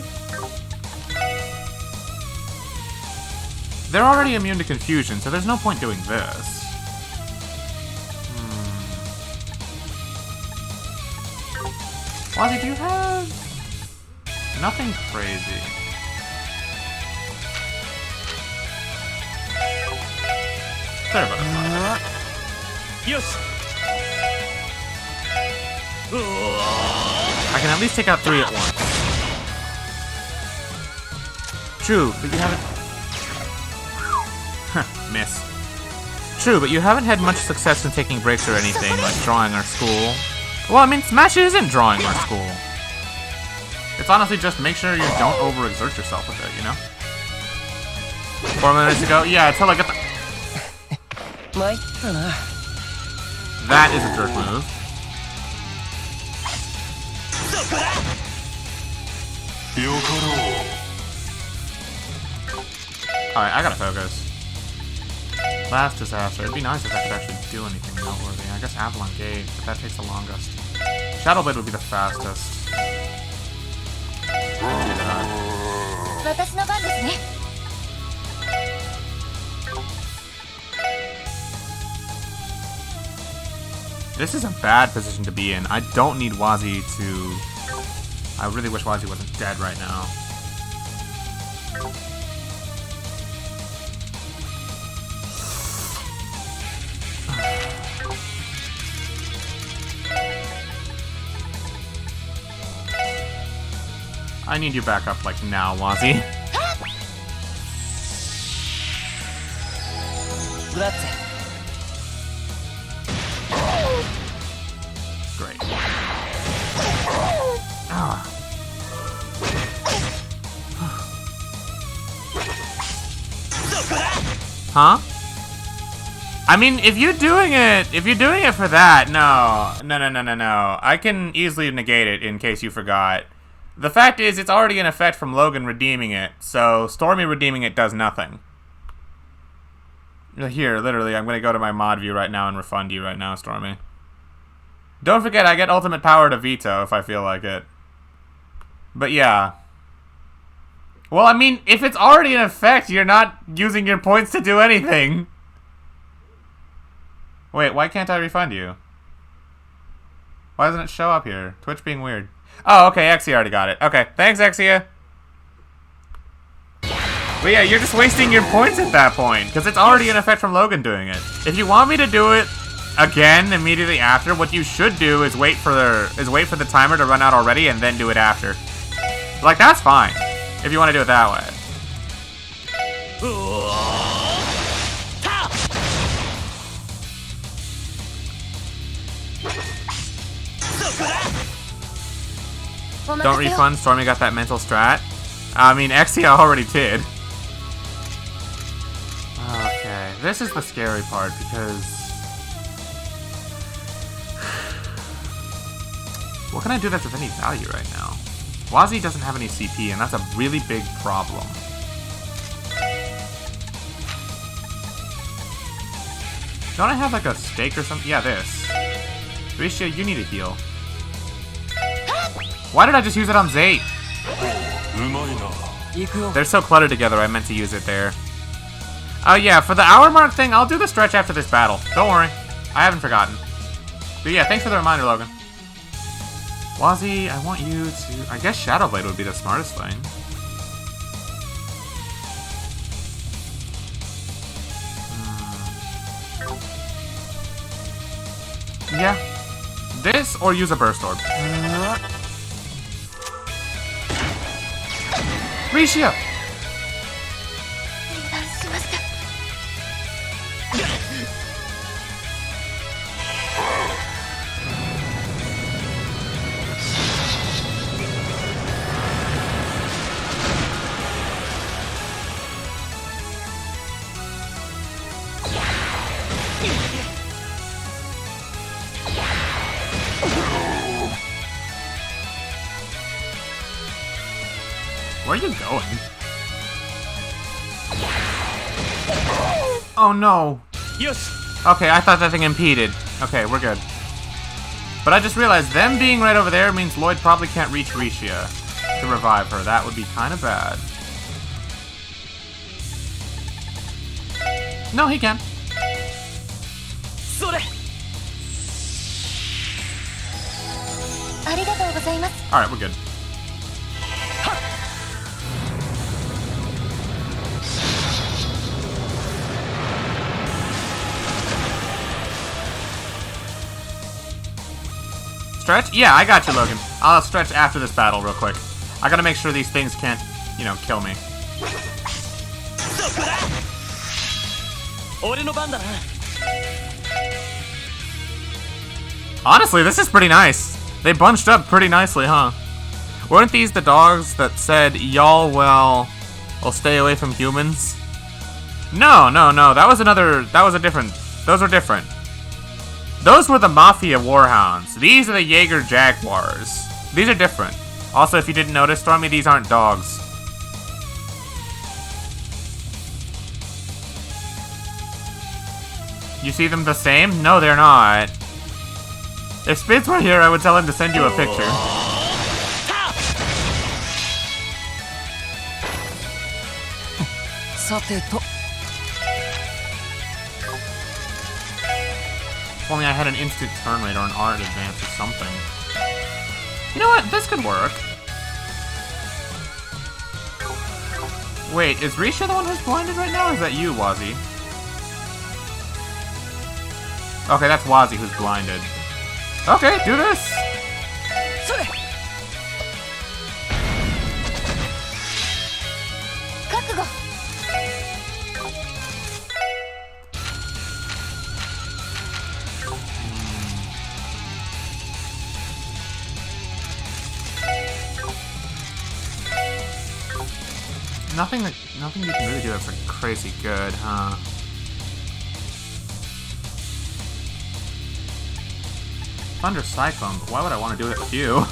They're already immune to confusion, so there's no point doing this. Wazy, do you have... nothing crazy. Sorry about that. Yes. I can at least take out 3 at once. True, but you haven't... miss. True, but you haven't had much success in taking breaks or anything, like drawing our school. Well, I mean, Smash isn't drawing our school. It's honestly just make sure you don't overexert yourself with it, you know? 4 minutes ago? Yeah, until I get the... 参ったな。 That is a jerk move. Alright, I gotta focus. Last disaster. It'd be nice if I could actually do anything noteworthy. I guess Avalon Gate, but that takes the longest. Shadowblade would be the fastest. Do that. 私の番ですね。 This is a bad position to be in. I don't need Wazy to... I really wish Wazy wasn't dead right now. I need you back up like now, Wazy. Great. Ah. Huh? I mean, if you're doing it for that, no. I can easily negate it in case you forgot. The fact is, it's already in effect from Logan redeeming it, so Stormy redeeming it does nothing. Here, literally, I'm gonna go to my mod view right now and refund you right now, Stormy. Don't forget, I get ultimate power to veto if I feel like it. But yeah. Well, I mean, if it's already in effect, you're not using your points to do anything. Wait, why can't I refund you? Why doesn't it show up here? Twitch being weird. Oh, okay, Exia already got it. Okay, thanks, Exia. But yeah, you're just wasting your points at that point, because it's already in effect from Logan doing it. If you want me to do it again immediately after, what you should do is wait for the timer to run out already and then do it after. Like, that's fine, if you want to do it that way. Don't refund, Stormy got that mental strat. I mean, Exia already did. Okay, this is the scary part because... what can I do that's of any value right now? Wazy doesn't have any CP, and that's a really big problem. Don't I have like a stake or something? Yeah, this. Risha, you need a heal. Why did I just use it on Zate? They're so cluttered together, I meant to use it there. Oh yeah, for the hour mark thing, I'll do the stretch after this battle. Don't worry. I haven't forgotten. But yeah, thanks for the reminder, Logan. Wazy, I want you to... I guess Shadowblade would be the smartest thing. Yeah. This, or use a Burst Orb. Risha! Where are you going? Oh no. Yes. Okay, I thought that thing impeded. Okay, we're good. But I just realized them being right over there means Lloyd probably can't reach Risha to revive her. That would be kind of bad. No, he can. Alright, we're good. Stretch? Yeah, I got you, Logan. I'll stretch after this battle real quick. I gotta make sure these things can't, you know, kill me. Honestly, this is pretty nice. They bunched up pretty nicely, huh? Weren't these the dogs that said, y'all, well, will stay away from humans? No. That was a different... Those were different. Those were the Mafia Warhounds. These are the Jaeger Jaguars. These are different. Also, if you didn't notice, Stormy, these aren't dogs. You see them the same? No, they're not. If Spitz were here, I would tell him to send you a picture. If only I had an instant turn rate or an art advance or something. You know what? This could work. Wait, is Risha the one who's blinded right now, or is that you, Wazy? Okay, that's Wazy who's blinded. Okay, do this! Nothing you can really do that's like crazy good, huh? Thunder Cyclone, but why would I want to do it with you?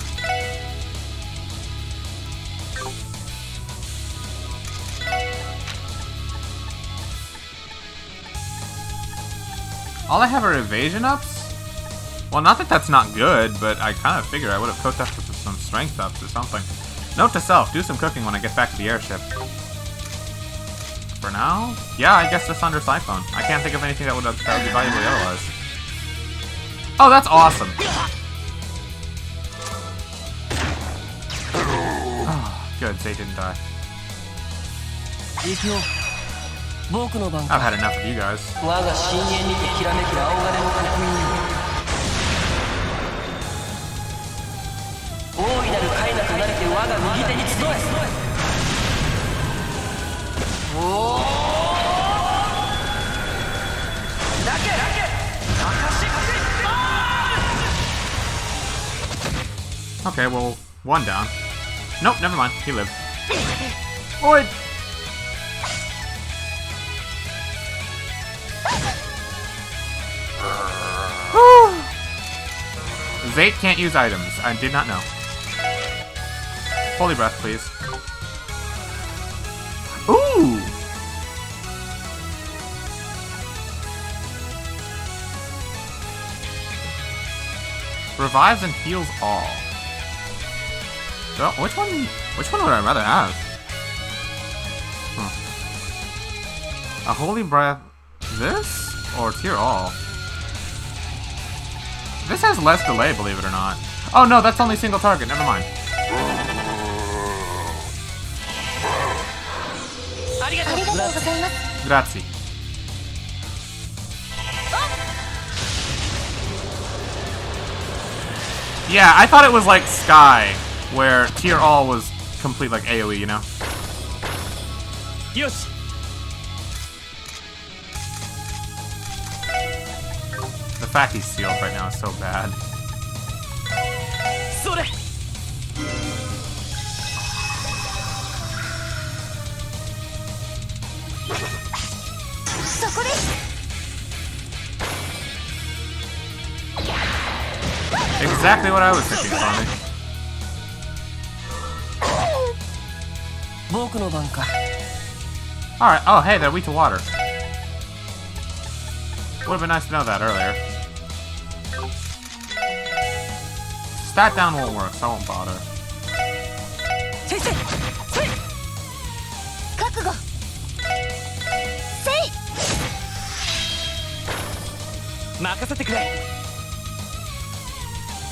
All I have are evasion ups? Well, not that that's not good, but I kind of figured I would have cooked up with some strength ups or something. Note to self, do some cooking when I get back to the airship. For now? Yeah, I guess the Thunder Cyclone. I can't think of anything that would be valuable otherwise. Oh, that's awesome! Oh, good, they didn't die. I've had enough of you guys. Okay, well, one down. Nope, never mind. He lived. Oi! Zate can't use items. I did not know. Holy breath, please. Ooh! Revives and heals all. So, which one would I rather have? A holy breath. This or tear all? This has less delay, believe it or not. Oh no, that's only single target. Never mind. Grazie. Yeah, I thought it was like Sky, where tier all was complete like AoE, you know? Yoshi. The fact he's sealed right now is so bad. Exactly what I was thinking, Tommy. Alright, oh hey, they're weak to water. Would've been nice to know that earlier. Stat down won't work, so I won't bother.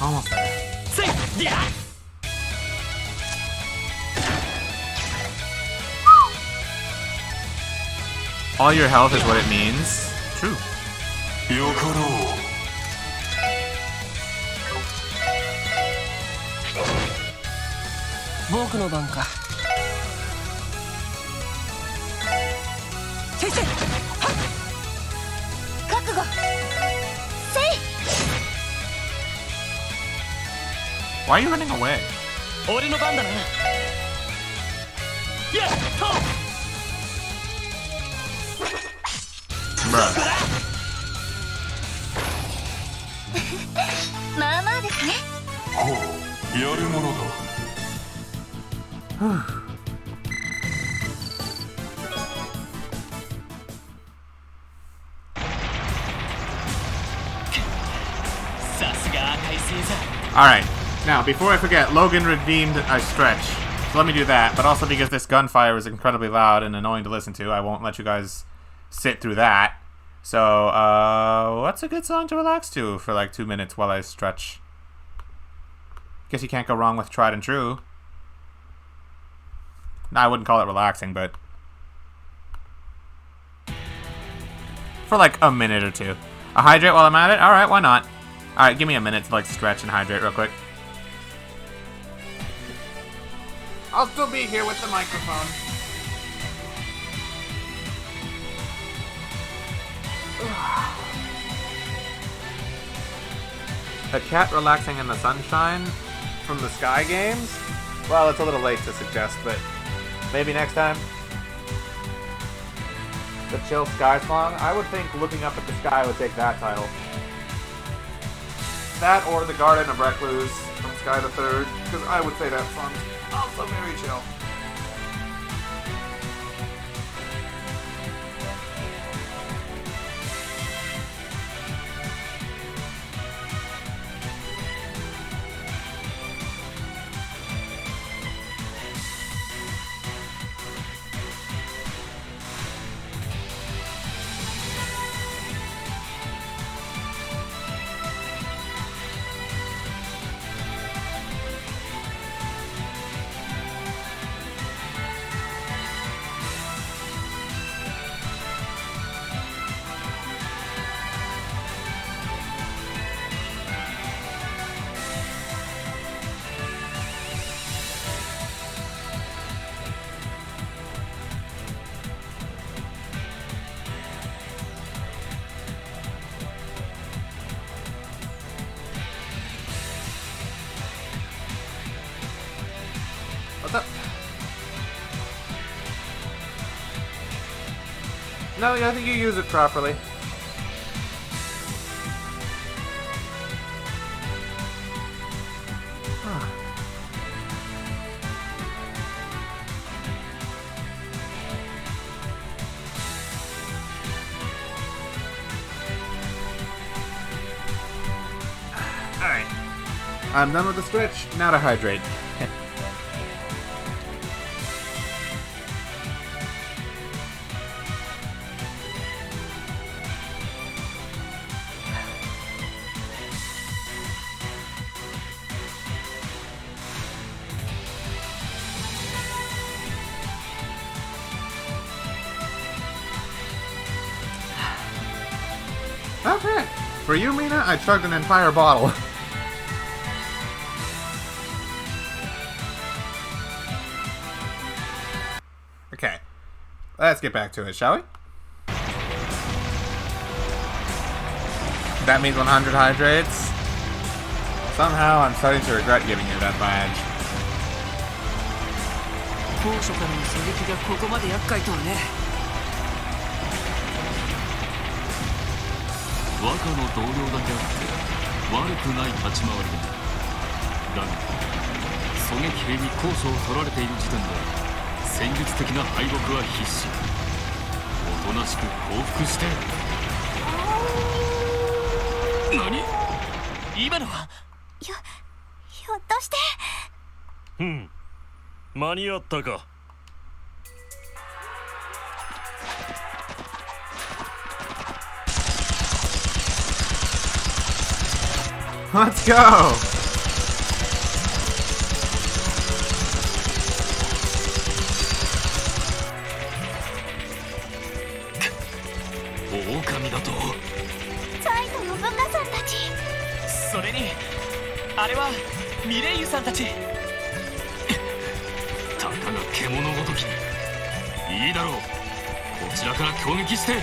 Almost there. All your health is what it means. True. Why are you running away? Bruh. Alright, now before I forget, Logan redeemed a stretch. So let me do that, but also because this gunfire is incredibly loud and annoying to listen to, I won't let you guys sit through that. So, what's a good song to relax to for like 2 minutes while I stretch? Guess you can't go wrong with Tried and True. I wouldn't call it relaxing, but for like a minute or two. A hydrate while I'm at it? Alright, why not? Alright, give me a minute to like stretch and hydrate real quick. I'll still be here with the microphone. A cat relaxing in the sunshine from the Sky games? Well, it's a little late to suggest, but maybe next time. The Chill Sky song? I would think Looking Up at the Sky would take that title. That or The Garden of Recluse from Sky the Third, because I would say that song's also very chill. What's up? No, I think you use it properly. Alright. I'm done with the stretch. Now to hydrate. Okay. For you, Mina, I chugged an entire bottle. Okay. Let's get back to it, shall we? That means 100 hydrates. Somehow I'm starting to regret giving you that badge. 高所からの狙撃がここまで厄介とはね。若の同僚だけあって悪くない立ち回りだ。だが狙撃兵に高所を取られている時点で戦術的な敗北は必至。おとなしく降伏して。何？今のはひょっとして間に合ったか。Let's go! 狼だと。サイとノブンガさんたち。それにあれはミレイユさんたち。たかが獣ごときに。いいだろう。こちらから攻撃して。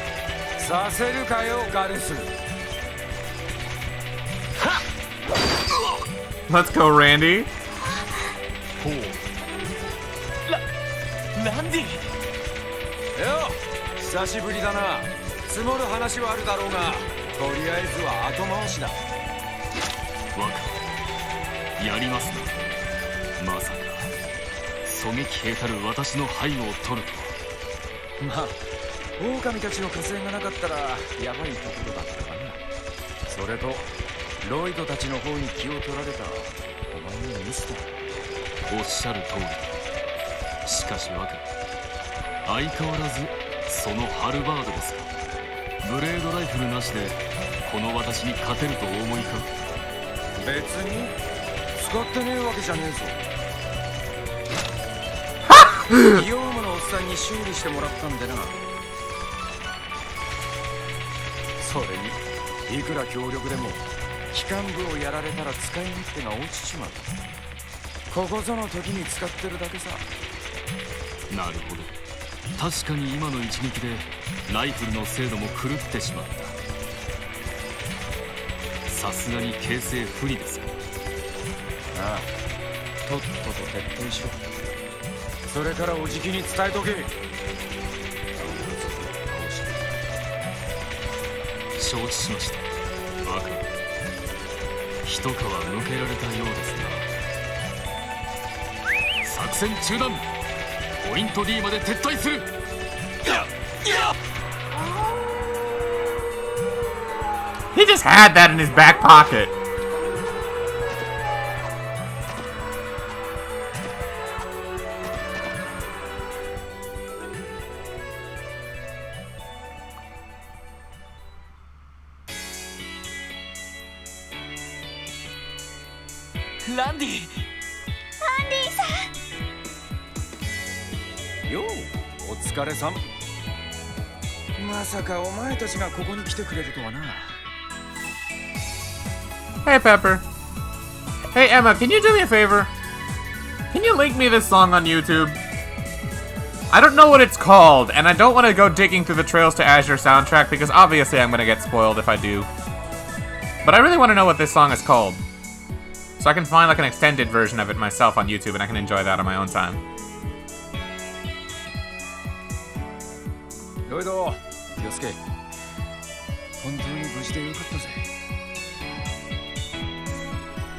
させるかよガルス。Let's go, Randy. ランディ。よ、久しぶりだな。積もる話はあるだろうが、とりあえずは後回しだ。若やりますね。まさか狙撃兵たる私の背後を取ると。まあ狼たちの加勢がなかったらやばいところだったかな。それとロイドたちの方に気を取られたお前のミスだ。おっしゃる通り。しかし若、相変わらずそのハルバードですか。ブレードライフルなしでこの私に勝てるとお思いか。別に使ってねえわけじゃねえぞ。ギオームのおっさんに修理してもらったんでな。それにいくら強力でも機関部をやられたら使い勝手が落ちちまう。ここぞの時に使ってるだけさ。なるほど。確かに今の一撃でライフルの精度も狂ってしまった。さすがに形勢不利ですか。ああ、とっとと撤退しろ。それからおじきに伝えとけ。承知しました。若、一皮向けられたようですが、作戦中断。ポイント D まで撤退する。He just had that in his back pocket.ランディよう、お疲れさん。まさかお前たちがここに来てくれるとはな。Hey, Pepper. Hey, Emma, can you do me a favor? Can you link me this song on YouTube? I don't know what it's called, and I don't want to go digging through the Trails to Azure soundtrack because obviously I'm going to get spoiled if I do. But I really want to know what this song is called. So I can find like an extended version of it myself on YouTube and I can enjoy that on my own time. ロイド、ヨスケ、本当に無事でよかったぜ。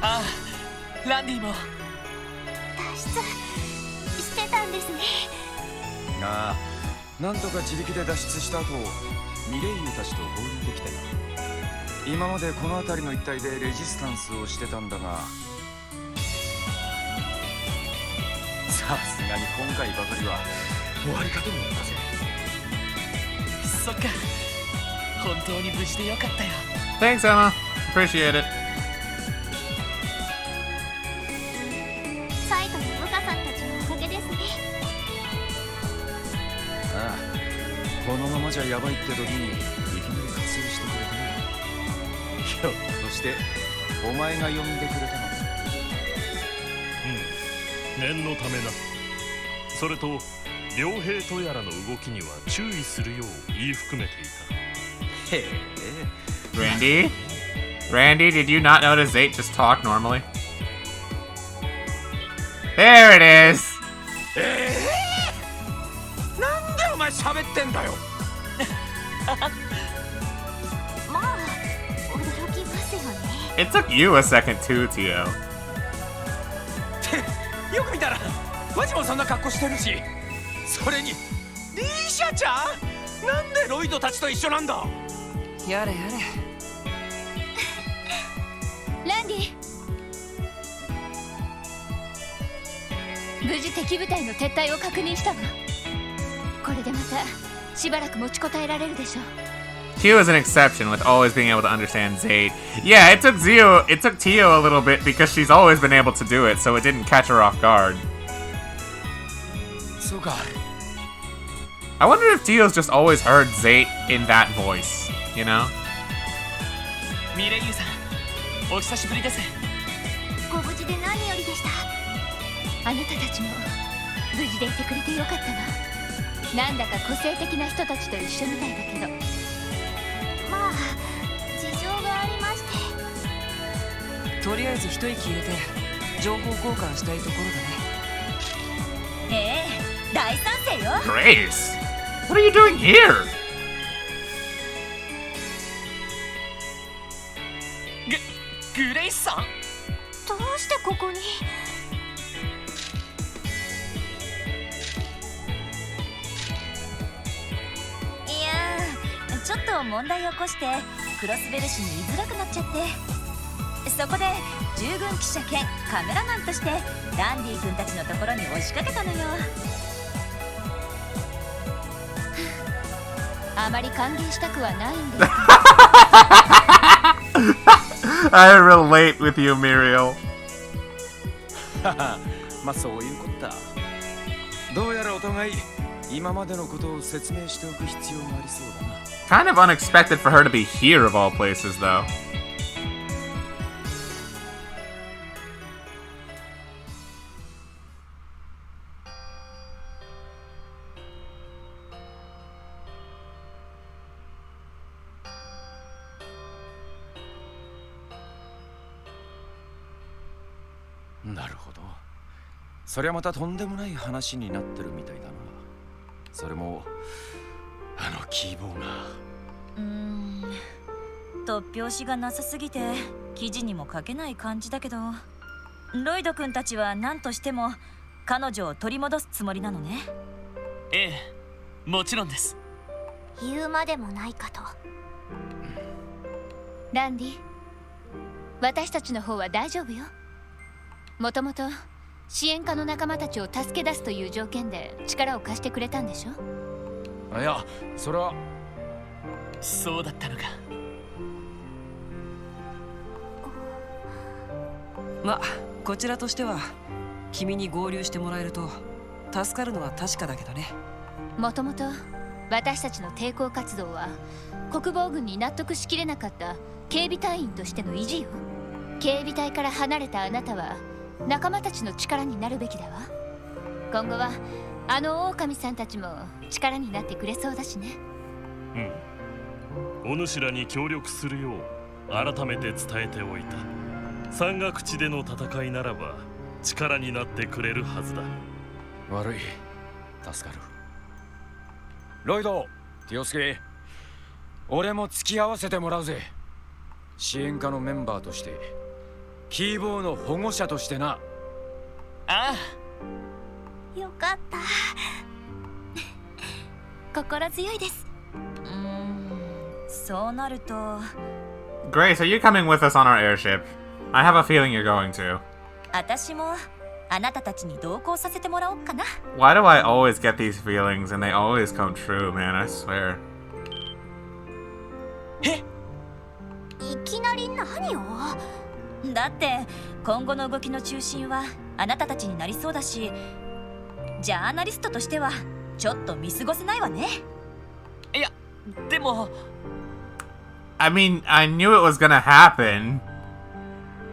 ああ、ランディも脱出してたんですね。ああ、なんとか自力で脱出した後、ミレイユたちと合流できてな。今までこの辺りの一帯でレジスタンスをしてたんだが、さすがに今回ばかりは終わりかと思ったぜ。そっか、本当に無事でよかったよ。 Thanks, Emma. Appreciate it. サイトの部下さんたちのおかげですね。ああ、このままじゃやばいって時にいきなり活用してくれたな。ひょっとしてお前が呼んでくれたのか。念のためな。それと両兵とやらの動きには注意するよう言い含めていた。へえ。Randy? Randy, did you not notice Zate just talk normally? There it is! なんでお前喋ってんだよ。まあ驚きますよね。 It took you a second too, Tio. よく見たらワジもそんな格好してるし、それにリーシャちゃん、なんでロイドたちと一緒なんだ。やれやれ。ランディ、無事敵部隊の撤退を確認したわ。これでまたしばらく持ちこたえられるでしょう。 Tio is an exception with always being able to understand Zate. Yeah, it took Tio a little bit because she's always been able to do it, so it didn't catch her off guard. そうか。I wonder if Tio's just always heard Zate in that voice, you know? ミレイユさん、お久しぶりです。ご無事で何よりでした。あなたたちも無事でいてくれてよかったわ。なんだか個性的な人たちと一緒みたいだけど。まあ事情がありまして。とりあえず一息入れて情報交換したいところだね。ええ、大賛成よ。 Grace! What are you doing here? グレイスさん、どうしてここに。ちょっと問題を起こしてクロスベル市に居づらくなっちゃって、そこで従軍記者兼カメラマンとしてランディ君たちのところに押しかけたのよ。あまり歓迎したくはないんですけど。I relate with you, Muriel. まあそういうことだ。どうやらお互い今までのことを説明しておく必要がありそうだな。Kind of unexpected for her to be here of all places, though. なるほど。そりゃまたとんでもない話になってるみたいだな。それもあのキーボーが。突拍子がなさすぎて記事にも書けない感じだけど、ロイド君たちは何としても彼女を取り戻すつもりなのね。ええ、もちろんです。言うまでもないかと。ランディ、私たちの方は大丈夫よ。もともと支援家の仲間たちを助け出すという条件で力を貸してくれたんでしょ。いや、それはそうだったのか。ま、こちらとしては君に合流してもらえると助かるのは確かだけどね。もともと私たちの抵抗活動は国防軍に納得しきれなかった警備隊員としての意地よ。警備隊から離れたあなたは仲間たちの力になるべきだわ。今後はあの狼さんたちも力になってくれそうだしね。お主らに協力するよう改めて伝えておいた。山岳地での戦いならば力になってくれるはずだ。悪い、助かる。ロイド、ティオスケ、俺も付き合わせてもらうぜ。支援課のメンバーとして、キーボーの保護者としてな。あよかった。心強いです。そうなると Grace, are you coming with us on our airship? I have a feeling you're going to. 私もあなたたちに同行させてもらおうかな。 Why do I always get these feelings and they always come true, man? I swear. いきなり何を？だって今後の動きの中心はあなたたちになりそうだし、ジャーナリストとしてはちょっと見過ごせないわね。いや、でも I mean, I knew it was gonna happen.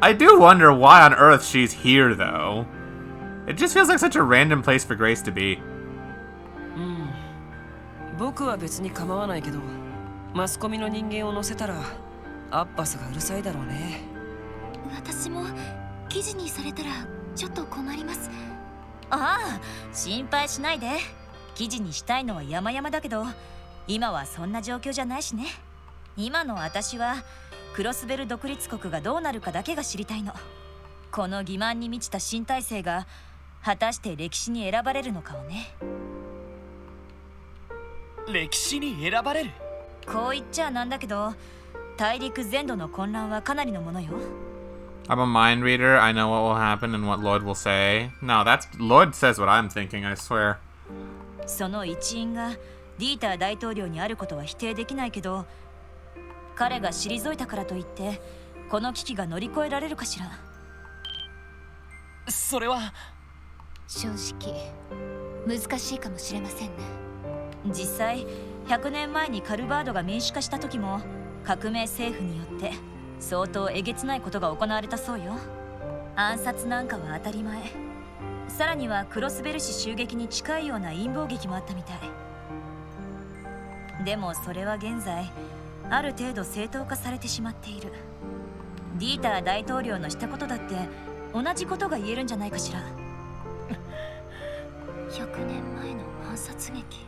I do wonder why on earth she's here, though. It just feels like such a random place for Grace to be. 僕は別に構わないけど、マスコミの人間を乗せたらアッバスがうるさいだろうね。私も記事にされたらちょっと困ります。ああ、心配しないで。記事にしたいのは山々だけど、今はそんな状況じゃないしね。今の私はクロスベル独立国がどうなるかだけが知りたいの。この欺瞞に満ちた新体制が果たして歴史に選ばれるのかをね。歴史に選ばれる？こう言っちゃなんだけど、大陸全土の混乱はかなりのものよ。I'm a mind reader. I know what will happen and what Lloyd will say. No, that's Lloyd says what I'm thinking, I swear. その一因がディーター大統領にあることは否定できないけど、彼が退いたからといってこの危機が乗り越えられるかしら。それは正直難しいかもしれませんね。実際100年前にカルバードが民主化した時も革命政府によって相当えげつないことが行われたそうよ。暗殺なんかは当たり前。さらにはクロスベル市襲撃に近いような陰謀劇もあったみたい。でもそれは現在ある程度正当化されてしまっている。ディーター大統領のしたことだって同じことが言えるんじゃないかしら。100年前の暗殺劇。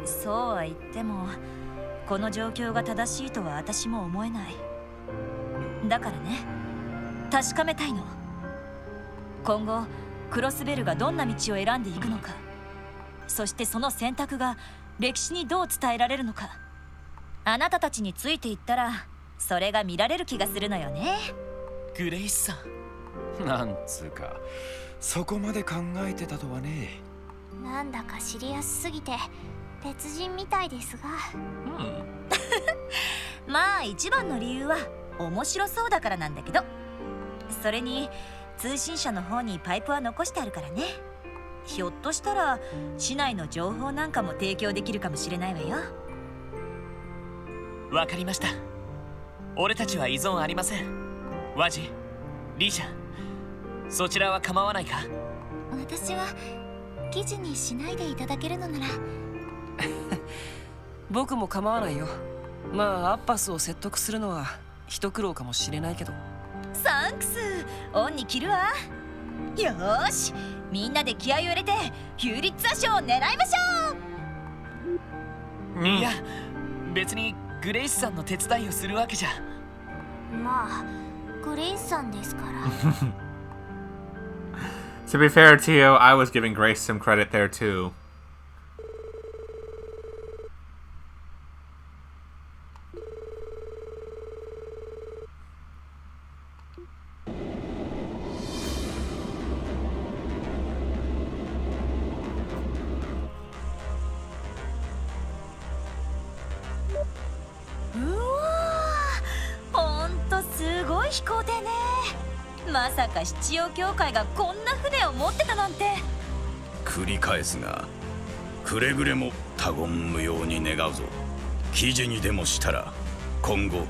そうは言ってもこの状況が正しいとは私も思えない。だからね、確かめたいの。今後クロスベルがどんな道を選んでいくのか、そしてその選択が歴史にどう伝えられるのか。あなたたちについていったらそれが見られる気がするのよね。グレイスさん、なんつうかそこまで考えてたとはね。なんだか知りやすすぎて別人みたいですが。まあ一番の理由は面白そうだからなんだけど、それに通信社の方にパイプは残してあるからね。ひょっとしたら市内の情報なんかも提供できるかもしれないわよ。わかりました。俺たちは依存ありません。ワジ、リーシャ、そちらは構わないか？私は記事にしないでいただけるのなら。僕も構わないよ。まあアッパスを説得するのは一苦労かもしれないけど。サンクス、オンに切るわ。よーし、みんなで気合を入れてヒューリッツァ賞を狙いましょう。いや、別にグレイスさんの手伝いをするわけじゃ。まあグレイスさんですから。To be fair to you, I was giving Grace some credit there too.飛行艇ね。まさか七葉協会がこんな船を持ってたなんて。繰り返すが、くれぐれも他言無用に願うぞ。記事にでもしたら今後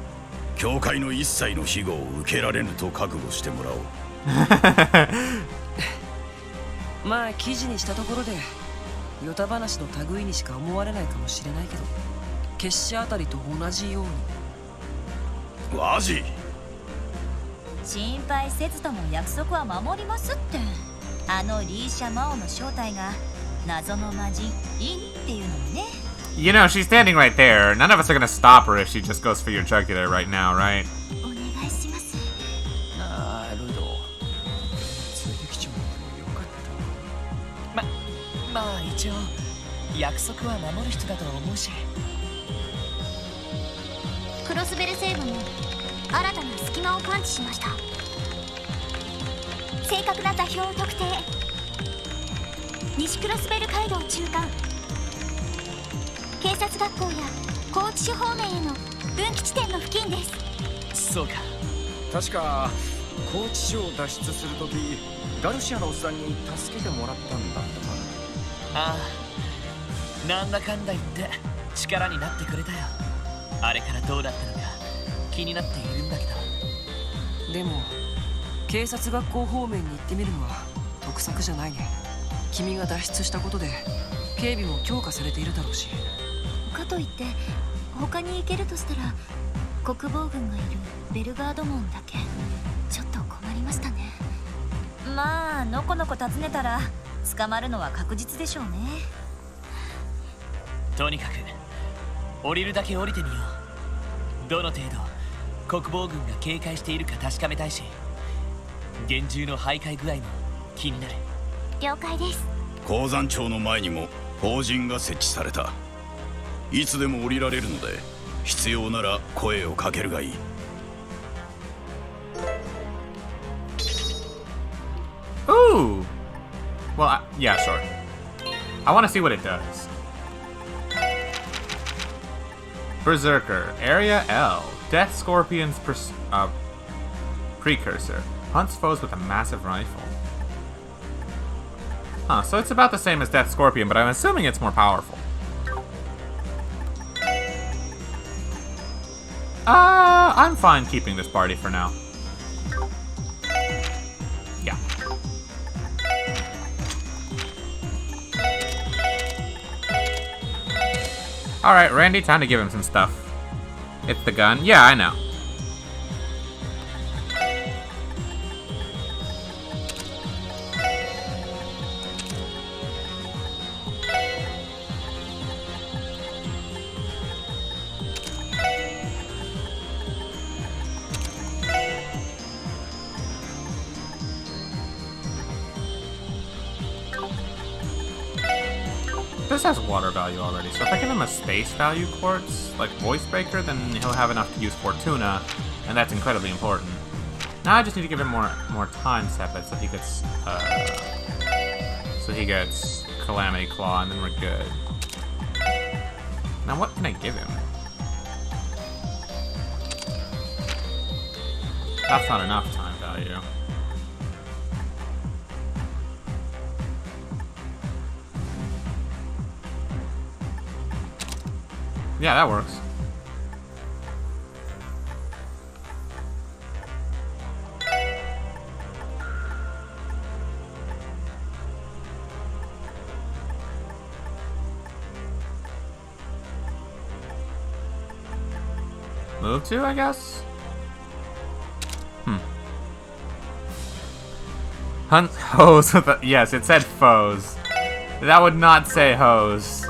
協会の一切の庇護を受けられぬと覚悟してもらおう。まあ記事にしたところでヨタ話の類にしか思われないかもしれないけど、決死あたりと同じように。ワジ、心配せずとも約束は守りますって。あのリーシャ・マオの正体が謎の魔人インっていうのもね。You know, she's standing right there. None of us are gonna stop her if she just goes for your jugular right now, right? お願いします。なあ、ロイド、連れてきちまうのよかった。まあ一応約束は守る人だと思うし。クロスベル成分も新たな隙間を感知しました。正確な座標を特定。西クロスベル街道中間、警察学校や高知市方面への分岐地点の付近です。そうか。確か高知市を脱出するときガルシアのおっさんに助けてもらったんだったかな。ああ、なんだかんだ言って力になってくれたよ。あれからどうなったのか気になっているんだけど。でも警察学校方面に行ってみるのは得策じゃないね。君が脱出したことで警備も強化されているだろうし。かといって他に行けるとしたら国防軍がいるベルガード門だけ。ちょっと困りましたね。まあのこのこ訪ねたら捕まるのは確実でしょうね。とにかく降りるだけ降りてみよう。どの程度国防軍が警戒しているか確かめたいし、厳重の徘徊具合も気になる。了解です。鉱山町の前にも法人が設置された。いつでも降りられるので必要なら声をかけるがいい。Ooh! Well, yeah, sure. I want to see what it does. Berserker, Area L. Death Scorpion's precursor. Hunts foes with a massive rifle. Huh, so it's about the same as Death Scorpion, but I'm assuming it's more powerful. I'm fine keeping this party for now. Yeah. Alright, Randy, time to give him some stuff. It's the gun. Yeah, I know. This has water value already, so if I give him a space value quartz, like voice breaker, then he'll have enough to use Fortuna, and that's incredibly important. Now I just need to give him more time sepet so he gets Calamity Claw, and then we're good. Now what can I give him? That's not enough time value. Yeah, that works. Move to, I guess? Hunt hose with a... Yes, it said foes. That would not say hose.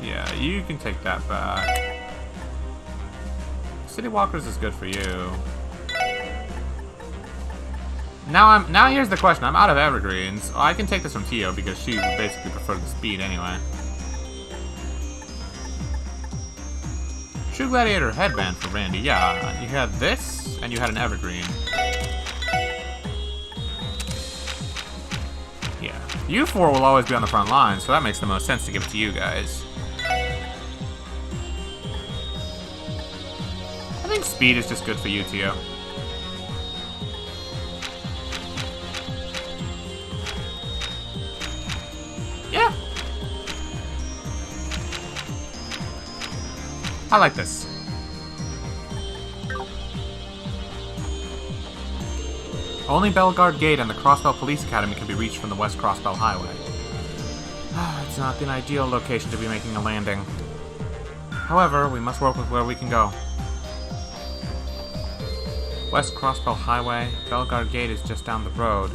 Yeah, you can take that back. City Walkers is good for you. Now here's the question. I'm out of evergreens. Oh, I can take this from Tio because she would basically prefer the speed anyway. True Gladiator headband for Randy. Yeah, you had this and you had an evergreen. Yeah, you four will always be on the front line, so that makes the most sense to give it to you guys. I think speed is just good for you, Tio. Yeah. I like this. Only Bellegarde Gate and the Crossbell Police Academy can be reached from the West Crossbell Highway. It's not an ideal location to be making a landing. However, we must work with where we can go. West Crossbell Highway, Bellegarde Gate is just down the road.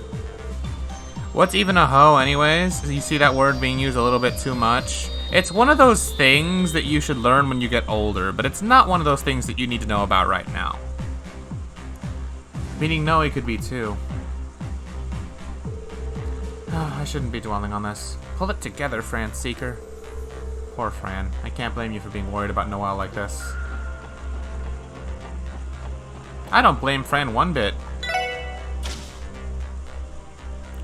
What's even a hoe anyways? You see that word being used a little bit too much? It's one of those things that you should learn when you get older, but it's not one of those things that you need to know about right now. Meaning no, it could be too. Oh, I shouldn't be dwelling on this. Pull it together, Fran Seeker. Poor Fran. I can't blame you for being worried about Noelle like this. I don't blame Fran one bit.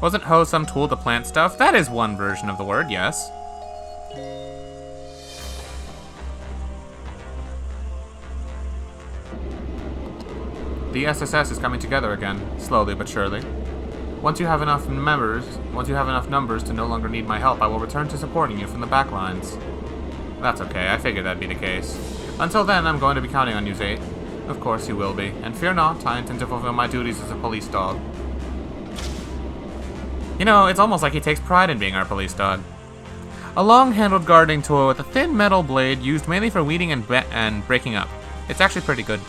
Wasn't hoe some tool to plant stuff? That is one version of the word, yes. The SSS is coming together again, slowly but surely. Once you have enough numbers to no longer need my help, I will return to supporting you from the back lines. That's okay, I figured that'd be the case. Until then, I'm going to be counting on you, Zate. Of course you will be, and fear not, I intend to fulfill my duties as a police dog. You know, it's almost like he takes pride in being our police dog. A long-handled gardening tool with a thin metal blade used mainly for weeding and breaking up. It's actually pretty good.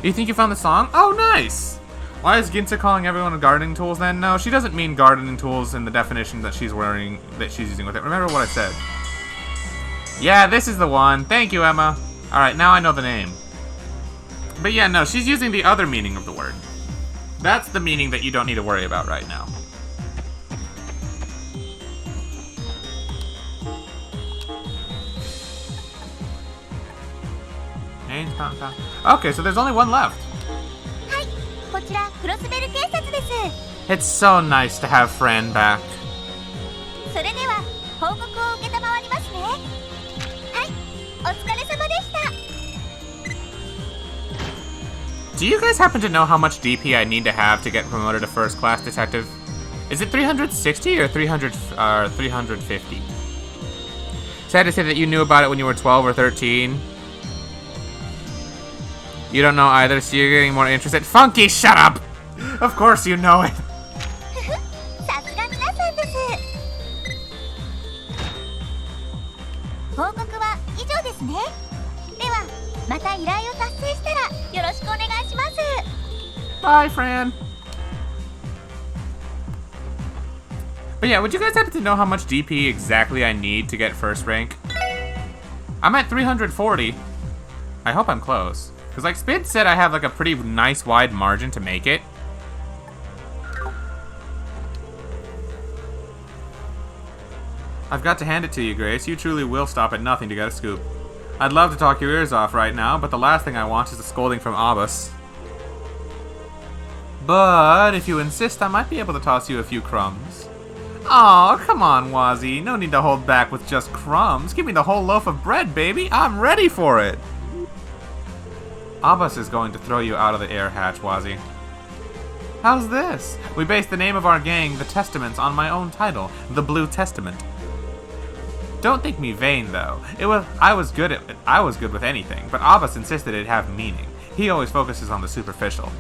You think you found the song? Oh, nice! Why is Ginza calling everyone gardening tools then? No, she doesn't mean gardening tools in the definition that she's using with it. Remember what I said. Yeah, this is the one. Thank you, Emma. Alright, now I know the name. But yeah, no, she's using the other meaning of the word. That's the meaning that you don't need to worry about right now. Okay, so there's only one left. It's so nice to have Fran back. Do you guys happen to know how much DP I need to have to get promoted to first class detective? Is it 360 or 350? Sad to say that you knew about it when you were 12 or 13. You don't know either, so you're getting more interested. Funky, shut up! Of course you know it. Bye, Fran. But yeah, would you guys happen to know how much DP exactly I need to get first rank? I'm at 340. I hope I'm close. Because like Spid said, I have like a pretty nice wide margin to make it. I've got to hand it to you, Grace. You truly will stop at nothing to get a scoop. I'd love to talk your ears off right now, but the last thing I want is a scolding from Abbas. But if you insist, I might be able to toss you a few crumbs. Aw, come on, Wazy. No need to hold back with just crumbs. Give me the whole loaf of bread, baby. I'm ready for it. Abbas is going to throw you out of the air hatch, Wazy. How's this? We based the name of our gang, the Testaments, on my own title, the Blue Testament. Don't think me vain, though. I was good with anything, but Abbas insisted it have meaning. He always focuses on the superficial.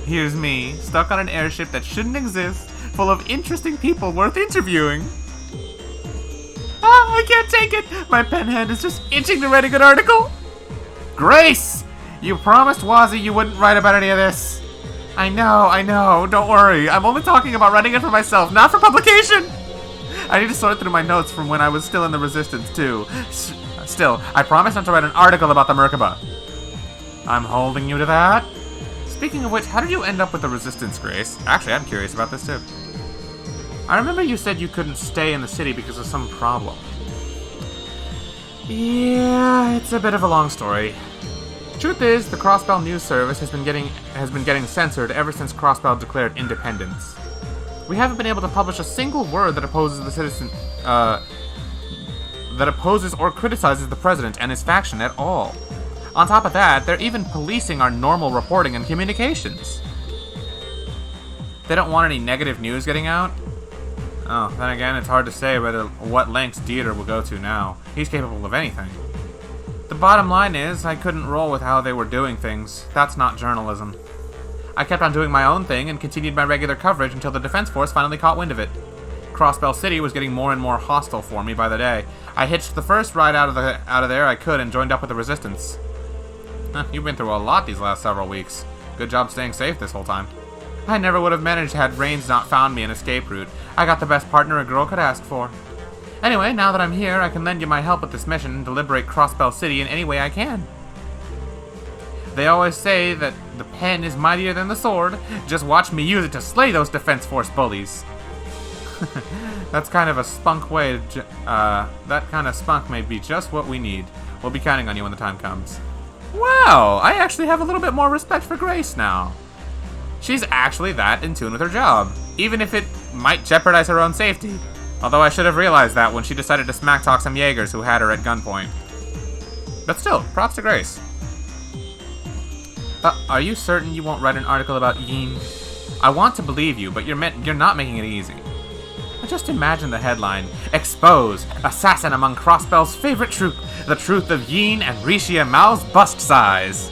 Here's me, stuck on an airship that shouldn't exist, full of interesting people worth interviewing. Ah, I can't take it! My pen hand is just itching to write a good article. Grace! You promised Wazy you wouldn't write about any of this. I know, don't worry. I'm only talking about writing it for myself, not for publication! I need to sort through my notes from when I was still in the Resistance, too. Still, I promise not to write an article about the Merkaba. I'm holding you to that. Speaking of which, how did you end up with the Resistance, Grace? Actually, I'm curious about this, too. I remember you said you couldn't stay in the city because of some problem. Yeah, it's a bit of a long story. Truth is, the Crossbell news service has been getting censored ever since Crossbell declared independence. We haven't been able to publish a single word that opposes the citizen, that opposes or criticizes the president and his faction at all. On top of that, they're even policing our normal reporting and communications. They don't want any negative news getting out? Oh, then again, it's hard to say what lengths Dieter will go to now. He's capable of anything. The bottom line is, I couldn't roll with how they were doing things. That's not journalism. I kept on doing my own thing and continued my regular coverage until the Defense Force finally caught wind of it. Crossbell City was getting more and more hostile for me by the day. I hitched the first ride out of there I could and joined up with the Resistance. You've been through a lot these last several weeks. Good job staying safe this whole time. I never would have managed had Rains not found me an escape route. I got the best partner a girl could ask for. Anyway, now that I'm here, I can lend you my help with this mission to liberate Crossbell City in any way I can. They always say that the pen is mightier than the sword. Just watch me use it to slay those Defense Force bullies. That's kind of a spunk way to, that kind of spunk may be just what we need. We'll be counting on you when the time comes. Wow, I actually have a little bit more respect for Grace now. She's actually that in tune with her job, even if it might jeopardize her own safety. Although I should have realized that when she decided to smack talk some Jaegers who had her at gunpoint. But still, props to Grace. Are you certain you won't write an article about Yin? I want to believe you, but you're not making it easy. Just imagine the headline: Expose, assassin among Crossbell's favorite troop, the truth of Yin and Rishia Mao's bust size.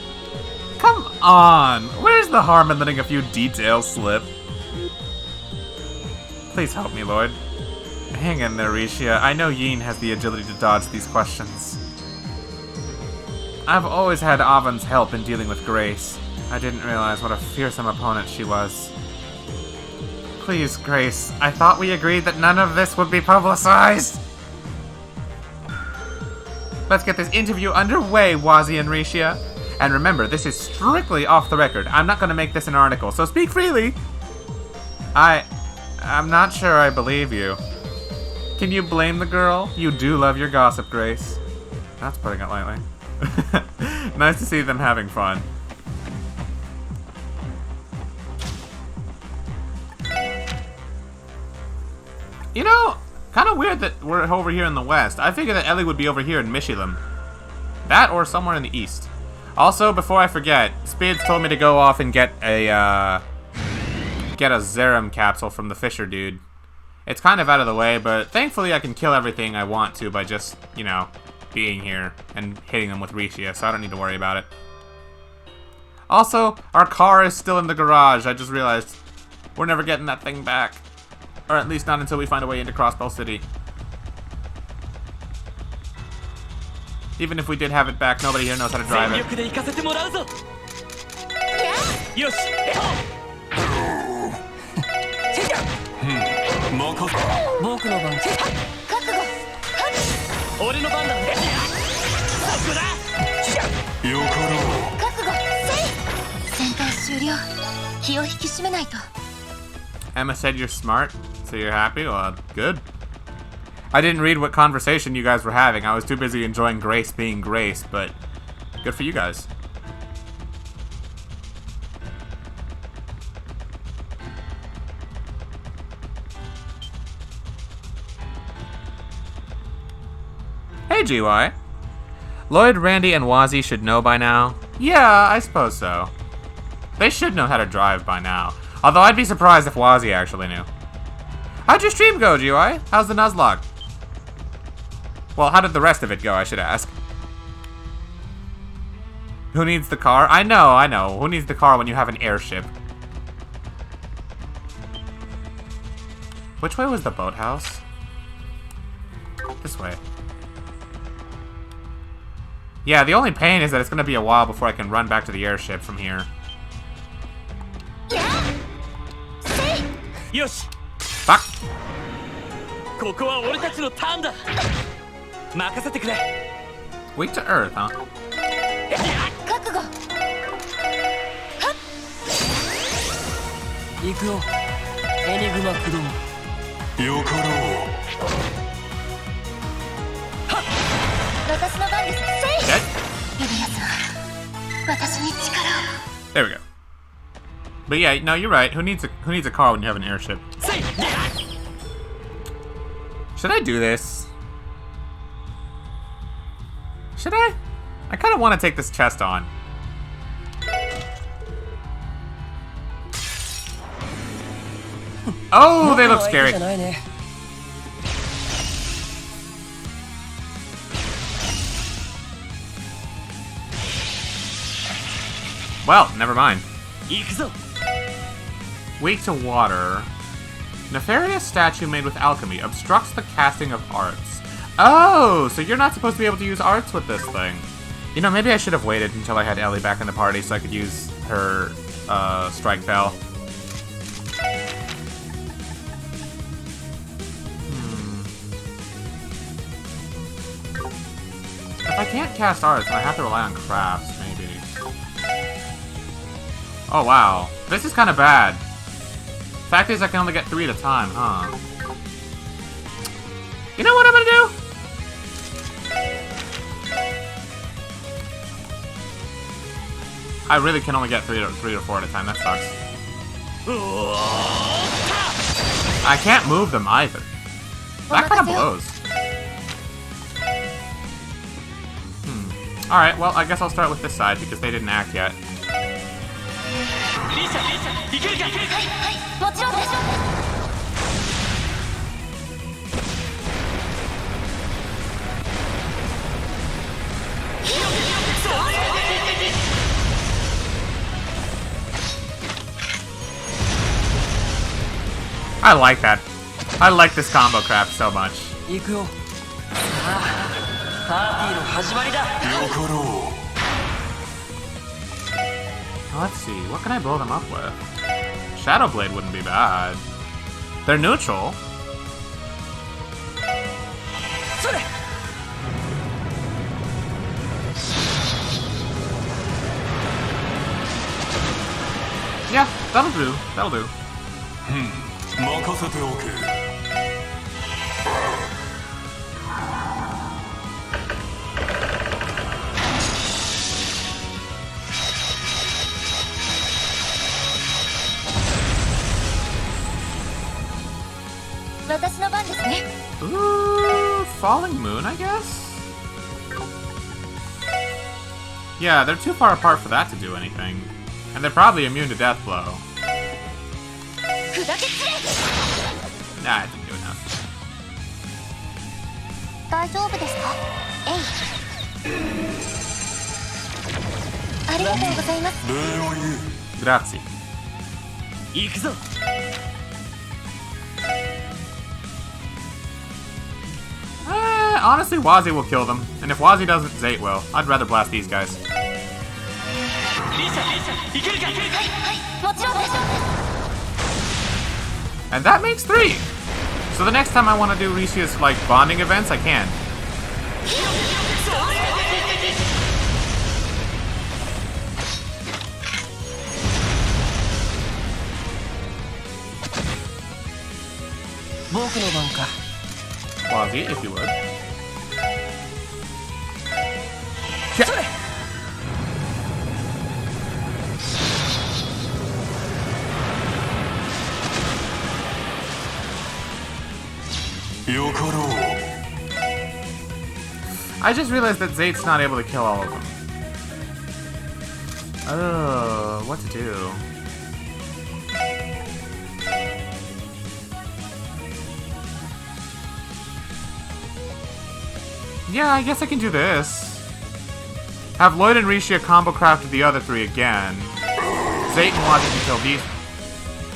Come on, where's the harm in letting a few details slip? Please help me, Lloyd. Hang in there, Rishia. I know Yin has the agility to dodge these questions. I've always had Avon's help in dealing with Grace. I didn't realize what a fearsome opponent she was. Please, Grace, I thought we agreed that none of this would be publicized. Let's get this interview underway, Wazy and Rishia. And remember, this is strictly off the record. I'm not going to make this an article, so speak freely. I'm not sure I believe you. Can you blame the girl? You do love your gossip, Grace. That's putting it lightly. Nice to see them having fun. You know, kind of weird that we're over here in the west. I figured that Ellie would be over here in Mishilam. That or somewhere in the east. Also, before I forget, Spades told me to go off and get a Zerum capsule from the Fisher dude. It's kind of out of the way, but thankfully I can kill everything I want to by just, you know, being here and hitting them with Rishia, so I don't need to worry about it. Also, our car is still in the garage. I just realized we're never getting that thing back. Or at least not until we find a way into Crossbell City. Even if we did have it back, nobody here knows how to drive it. 僕の番。覚悟。俺の番だ。そこだ。よかろう。覚悟せい。戦闘終了。気を引き締めないと。 Emma said you're smart, so you're happy? Well, good. I didn't read what conversation you guys were having. I was too busy enjoying Grace being Grace, but good for you guys. Hey, GY. Lloyd, Randy, and Wazy should know by now. Yeah, I suppose so. They should know how to drive by now. Although I'd be surprised if Wazy actually knew. How'd your stream go, GY? How's the Nuzlocke? Well, how did the rest of it go, I should ask. Who needs the car? I know. Who needs the car when you have an airship? Which way was the boathouse? This way. Yeah, the only pain is that it's gonna be a while before I can run back to the airship from here. Yoshi. Fuck. ここは俺たちのターンだ。任せてくれ。Weak to earth, huh? 覚悟。行くよ。エニグマ駆動。よかろう。私の番です。せい。 Dead? エリアさん、私に力を。 There we go. But yeah, no, you're right. Who needs a car when you have an airship? Should I do this? Should I? I kind of want to take this chest on. Oh, they look scary. Well, never mind. Weak to water. Nefarious statue made with alchemy obstructs the casting of arts. Oh, so you're not supposed to be able to use arts with this thing. You know, maybe I should have waited until I had Ellie back in the party so I could use her strike bell. If I can't cast arts, then I have to rely on crafts, maybe. Oh wow, this is kind of bad. Fact is, I can only get 3 at a time, huh? You know what I'm gonna do? I really can only get 3 or 4 at a time. That sucks. I can't move them either. That kind of blows. Alright, well, I guess I'll start with this side because they didn't act yet. I like that. I like this combo craft so much. Let's see, what can I blow them up with? Shadow Blade wouldn't be bad. They're neutral. Yeah, that'll do. That'll do. 任せておけ。私の番ですね。 Ooh, Falling Moon, I guess? Yeah, they're too far apart for that to do anything. And they're probably immune to Death Blow. Nah, it didn't do enough. 大丈夫ですか？ありがとうございます。 Grazie. 行くぞ。 Honestly, Wazy will kill them. And if Wazy doesn't, Zate will. I'd rather blast these guys. And that makes 3! So the next time I want to do Rishia's like bonding events, I can. Wazy, if you would. Yeah. I just realized that Zate's not able to kill all of them. Oh, what to do? Yeah, I guess I can do this. Have Lloyd and Rishia combo crafted the other three again. Zate and Wazy can kill these.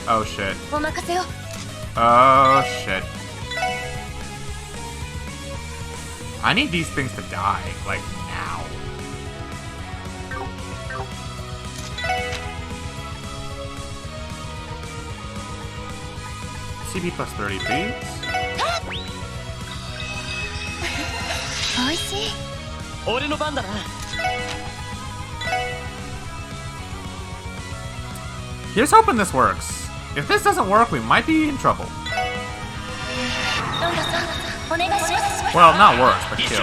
Oh shit. Oh shit. I need these things to die, like now. CP plus 30 beats. Here's hoping this works. If this doesn't work, we might be in trouble. Well, not worse, but kills.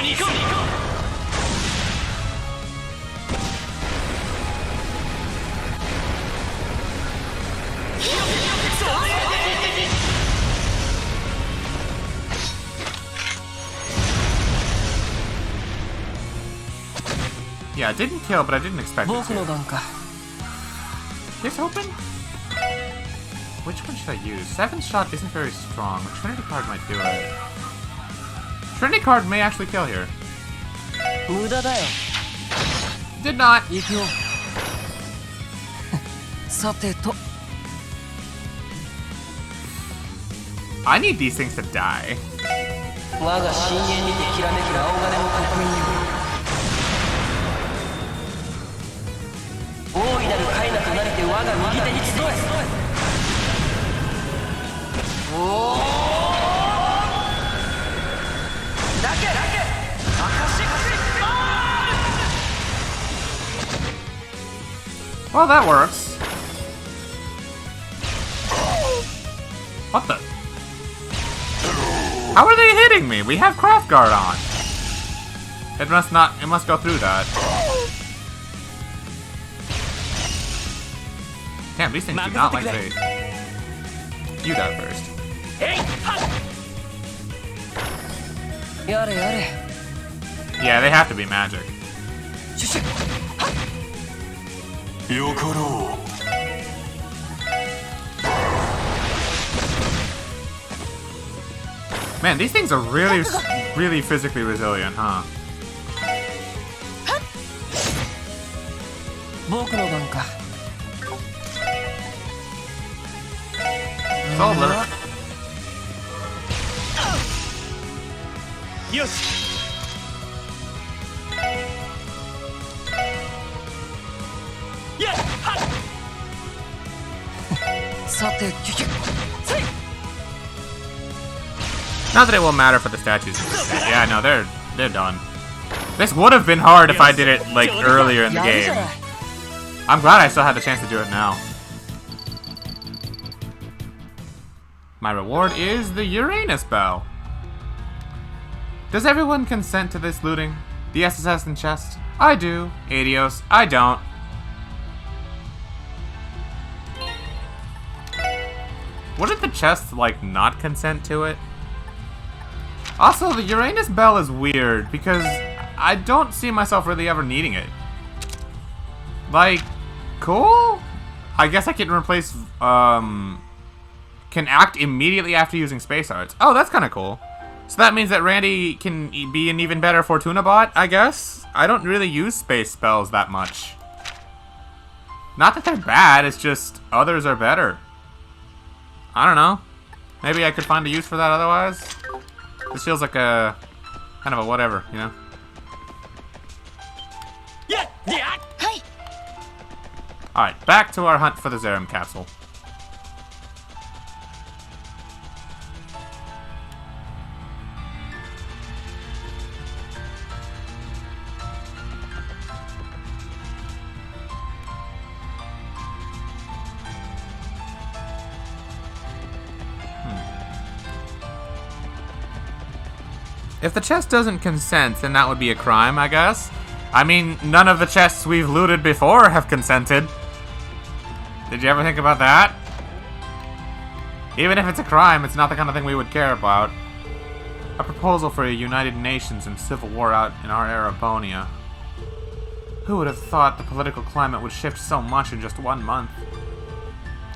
Yeah, it didn't kill, but I didn't expect it to. Here's hoping. Which one should I use? 7th shot isn't very strong. A Trinity card might do it. Trinity card may actually kill here. Did not. I need these things to die. Well, that works. What the? How are they hitting me? We have Craft Guard on. It must not. It must go through that. Damn, these things do not like Fate. You die first. Yeah, they have to be magic. Man, these things are really, really physically resilient, huh? Solar. Not that it won't matter for the statues. Yeah, no, they're done. This would have been hard if I did it like earlier in the game. I'm glad I still had the chance to do it now. My reward is the Uranus Bell. Does everyone consent to this looting? The SSS and chest? I do. Adios, I don't. Wouldn't the chest, like, not consent to it? Also, the Uranus Bell is weird, because I don't see myself really ever needing it. Like, cool? I guess I can replace, can act immediately after using Space Arts. Oh, that's kind of cool. So that means that Randy can be an even better Fortuna bot, I guess? I don't really use space spells that much. Not that they're bad, it's just others are better. I don't know. Maybe I could find a use for that otherwise. This feels like a kind of a whatever, you know? Alright, back to our hunt for the Zerum capsule. If the chest doesn't consent, then that would be a crime, I guess. I mean, none of the chests we've looted before have consented. Did you ever think about that? Even if it's a crime, it's not the kind of thing we would care about. A proposal for a United Nations and civil war out in our Erabonia. Who would have thought the political climate would shift so much in just 1 month?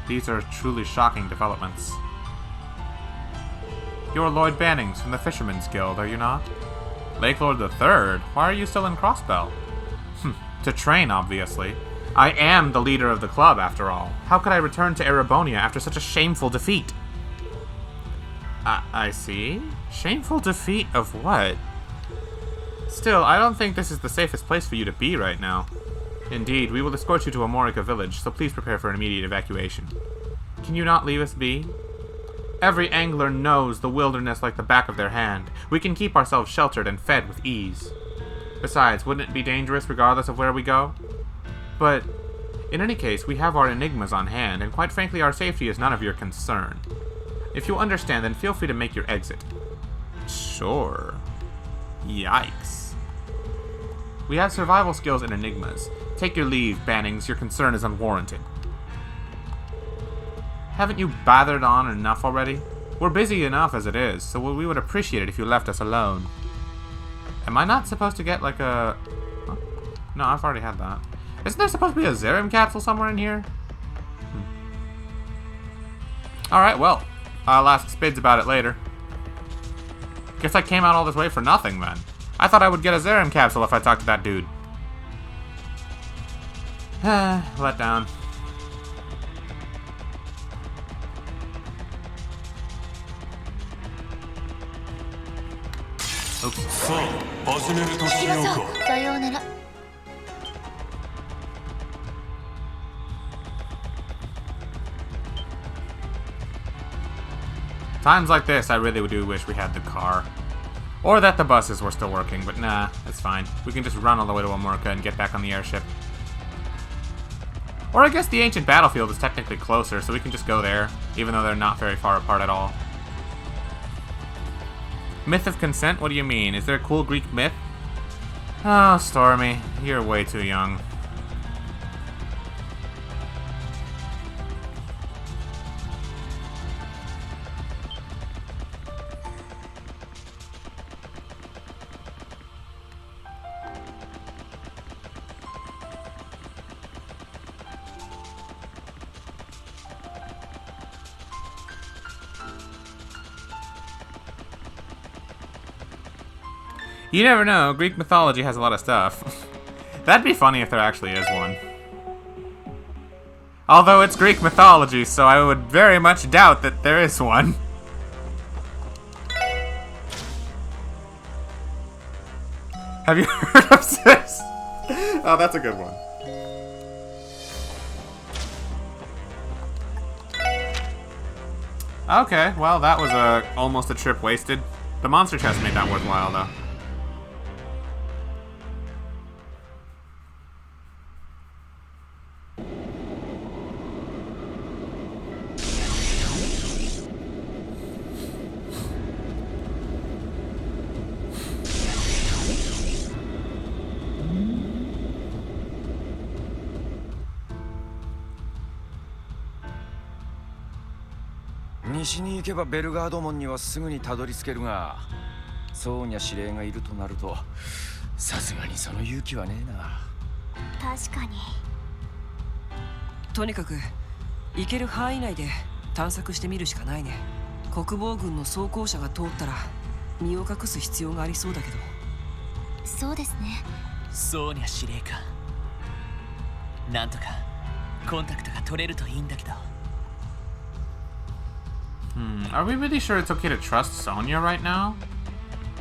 These are truly shocking developments. You're Lloyd Bannings from the Fisherman's Guild, are you not? Lake Lord III? Why are you still in Crossbell? To train, obviously. I am the leader of the club, after all. How could I return to Erabonia after such a shameful defeat? I see. Shameful defeat of what? Still, I don't think this is the safest place for you to be right now. Indeed, we will escort you to Amorica village, so please prepare for an immediate evacuation. Can you not leave us be? Every angler knows the wilderness like the back of their hand. We can keep ourselves sheltered and fed with ease. Besides, wouldn't it be dangerous regardless of where we go? But, in any case, we have our enigmas on hand, and quite frankly, our safety is none of your concern. If you understand, then feel free to make your exit. Sure. Yikes. We have survival skills and enigmas. Take your leave, Bannings. Your concern is unwarranted. Haven't you battered on enough already? We're busy enough as it is, so we would appreciate it if you left us alone. Am I not supposed to get like a... Oh, no, I've already had that. Isn't there supposed to be a Zerum capsule somewhere in here? Alright, well, I'll ask Spids about it later. Guess I came out all this way for nothing then. I thought I would get a Zerum capsule if I talked to that dude. Let down. Oops. さあ、始めるとしようか。さようなら。Times like this, I really do wish we had the car. Or that the buses were still working, but nah, it's fine. We can just run all the way to Amorica and get back on the airship. Or I guess the ancient battlefield is technically closer, so we can just go there, even though they're not very far apart at all. Myth of consent? What do you mean? Is there a cool Greek myth? Oh, Stormy, you're way too young. You never know, Greek mythology has a lot of stuff. That'd be funny if there actually is one. Although it's Greek mythology, so I would very much doubt that there is one. Have you heard of this? Oh, that's a good one. Okay, well that was almost a trip wasted. The monster chest made that worthwhile though. East 西に行けばベルガード門にはすぐにたどり着けるが、ソーニャ司令がいるとなると、さすがにその勇気はねえな。確かに。とにかく行ける範囲内で探索してみるしかないね。国防軍の装甲車が通ったら身を隠す必要がありそうだけど。そうですね。ソーニャ司令か。なんとかコンタクトが取れるといいんだけど。Are we really sure it's okay to trust Sonya right now?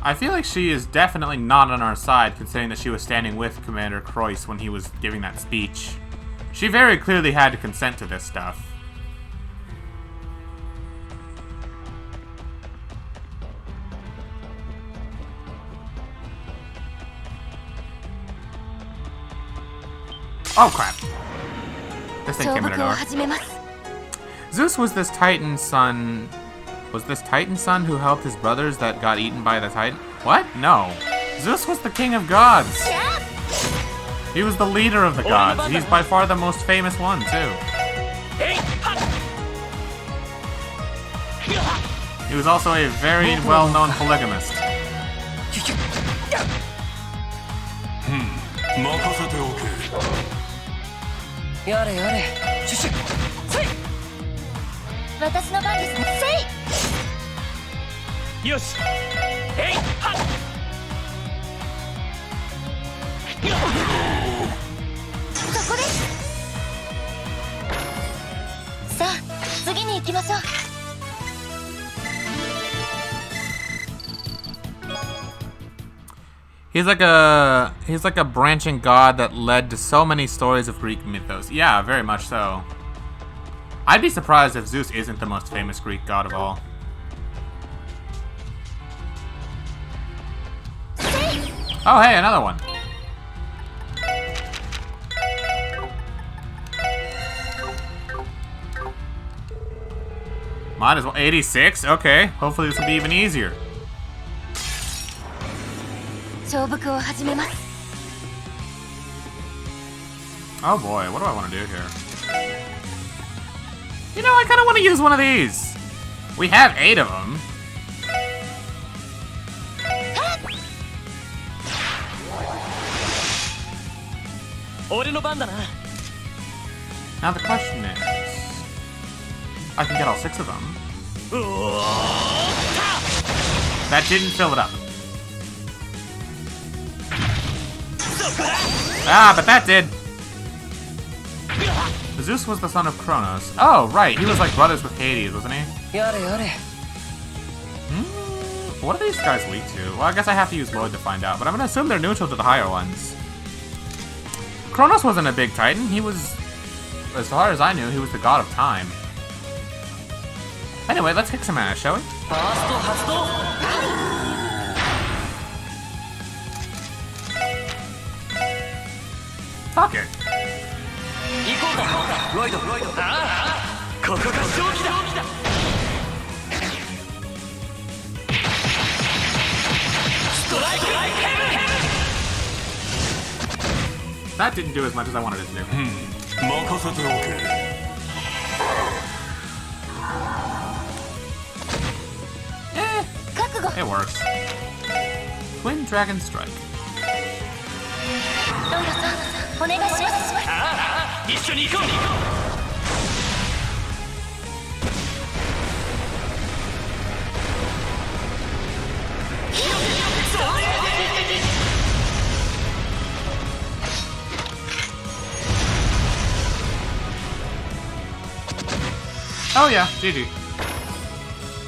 I feel like she is definitely not on our side, considering that she was standing with Commander Crois when he was giving that speech. She very clearly had to consent to this stuff. Oh crap. This thing came in the door. Zeus was this Titan's son Was this Titan's son who helped his brothers that got eaten by the Titan? What? No. Zeus was the king of gods. He was the leader of the gods. He's by far the most famous one, too. He was also a very well-known polygamist. Yare yare. Shushu. Sei. 私の番ですね。せい。よし。えいはっ。そこです。さあ、次に行きましょう。He's like a branching god that led to so many stories of Greek mythos. Yeah, very much so. I'd be surprised if Zeus isn't the most famous Greek god of all. Oh, hey, another one. Might as well. 86? Okay. Hopefully this will be even easier. 勝負を始めます。 Oh boy, what do I want to do here? You know, I kind of want to use one of these. We have 8 of them. Now the question is, I can get all 6 of them. That didn't fill it up. Ah, but that did. Zeus was the son of Cronos. Oh, right. He was like brothers with Hades, wasn't he? Yare yare. What are these guys weak to? Well, I guess I have to use Lloyd to find out, but I'm going to assume they're neutral to the higher ones. Cronos wasn't a big titan. He was, as far as I knew, he was the god of time. Anyway, let's kick some ass, shall we? Fuck it. That didn't do as much as I wanted it to do. It works. Twin Dragon Strike. お願いします。一緒に行こう。 Oh yeah, GG.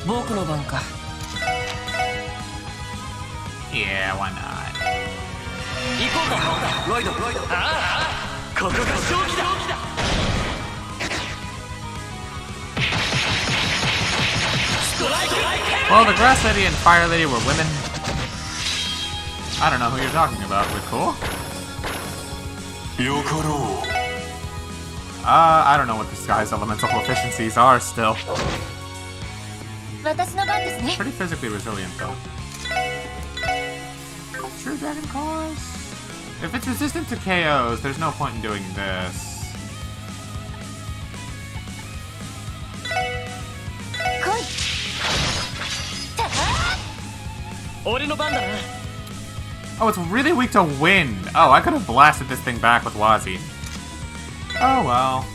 僕の番か。 Yeah, why not? 行こうか。ロイド。ここが勝機だ。 Well, the Grass Lady and Fire Lady were women. I don't know who you're talking about, but cool. I don't know what this guy's elemental proficiencies are still. 私の番ですね。 Pretty physically resilient, though. True Dragon Course? If it's resistant to KOs, there's no point in doing this. 俺の番だな。 Oh, it's really weak to wind. Oh, I could have blasted this thing back with Wazy. Oh well.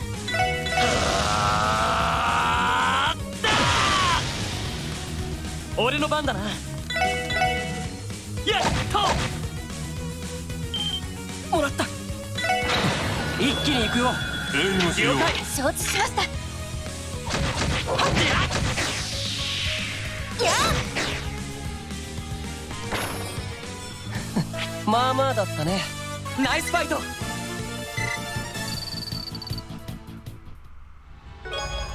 俺の番だな。やっと。もらった。一気に行くよ。了解。承知しました。やっ。 まあまあだったね。ナイスファイト。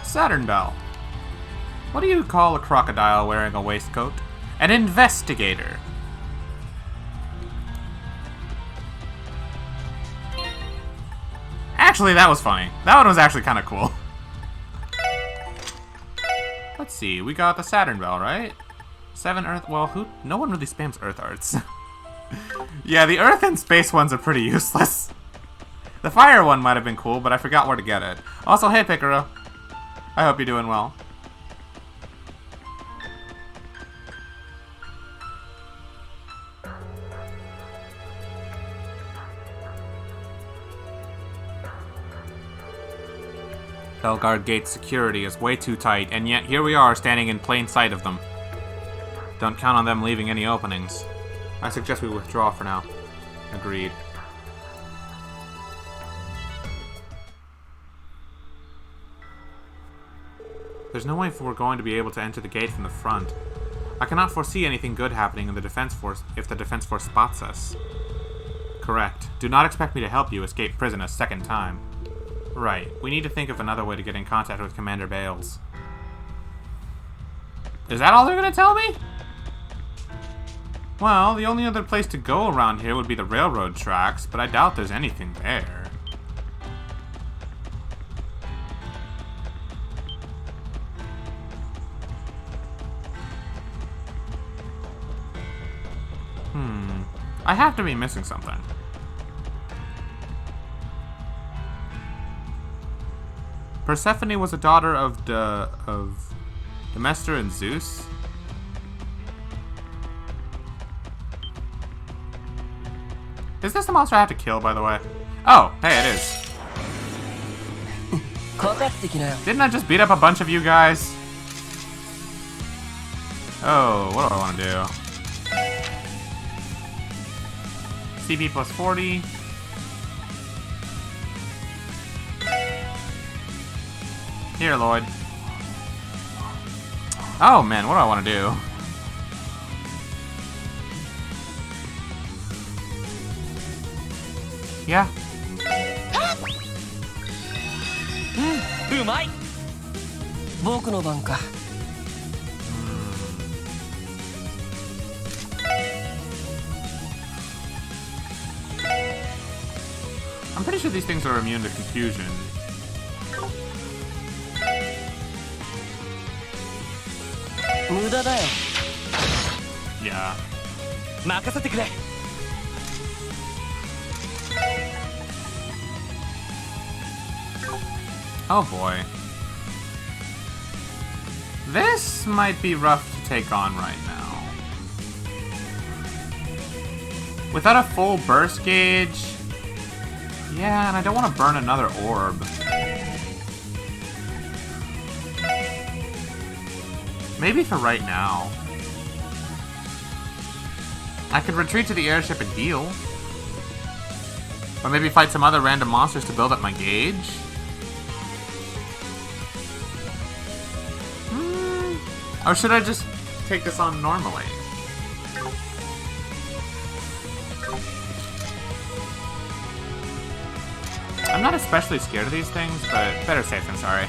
Saturn Bell. What do you call a crocodile wearing a waistcoat? An investigator. Actually, that was funny. That one was actually kind of cool. Let's let's see. We got the Saturn Bell, right? 7 Earth. Well, who? No one really spams Earth arts. Yeah, the Earth and Space ones are pretty useless. The Fire one might have been cool, but I forgot where to get it. Also, hey, Picaro. I hope you're doing well. Helgard Gate security is way too tight, and yet here we are standing in plain sight of them. Don't count on them leaving any openings. I suggest we withdraw for now. Agreed. There's no way we're going to be able to enter the gate from the front. I cannot foresee anything good happening in the defense force if the defense force spots us. Correct. Do not expect me to help you escape prison a second time. Right. We need to think of another way to get in contact with Commander Bales. Is that all they're gonna tell me? Well, the only other place to go around here would be the railroad tracks, but I doubt there's anything there. I have to be missing something. Persephone was a daughter of Demestor and Zeus. Is this the monster I have to kill, by the way? Oh, hey, it is. Didn't I just beat up a bunch of you guys? Oh, what do I want to do? CP plus 40. Here, Lloyd. Oh, man, what do I want to do? Yeah. I'm pretty sure these things are immune to confusion. Yeah. Oh boy. This might be rough to take on right now. Without a full burst gauge... Yeah, and I don't want to burn another orb. Maybe for right now. I could retreat to the airship and heal. Or maybe fight some other random monsters to build up my gauge. Or should I just take this on normally? I'm not especially scared of these things, but better safe than sorry.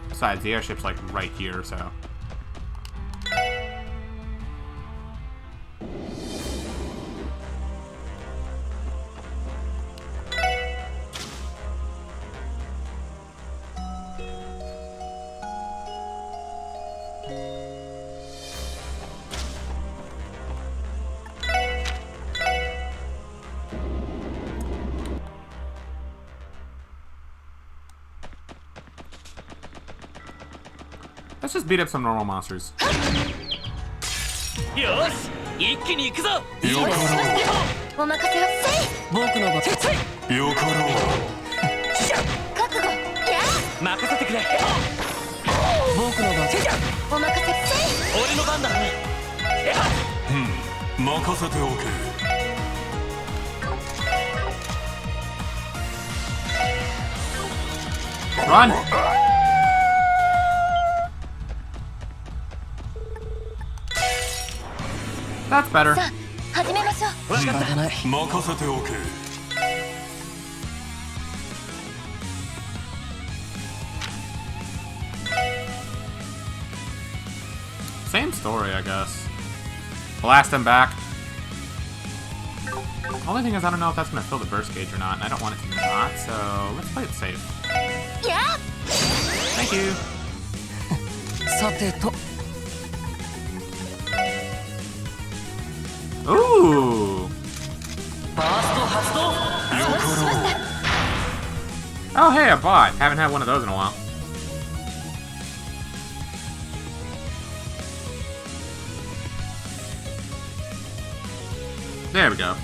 Besides, the airship's like right here, so... Let's just beat up some normal monsters. Run! That's better. Same story, I guess. Blast him back. Only thing is I don't know if that's going to fill the burst gauge or not, and I don't want it to not, so let's play it safe. Yeah. Thank you. さてと Ooh! ファースト発動。 Oh, hey, a bot. Haven't had one of those in a while. There we go.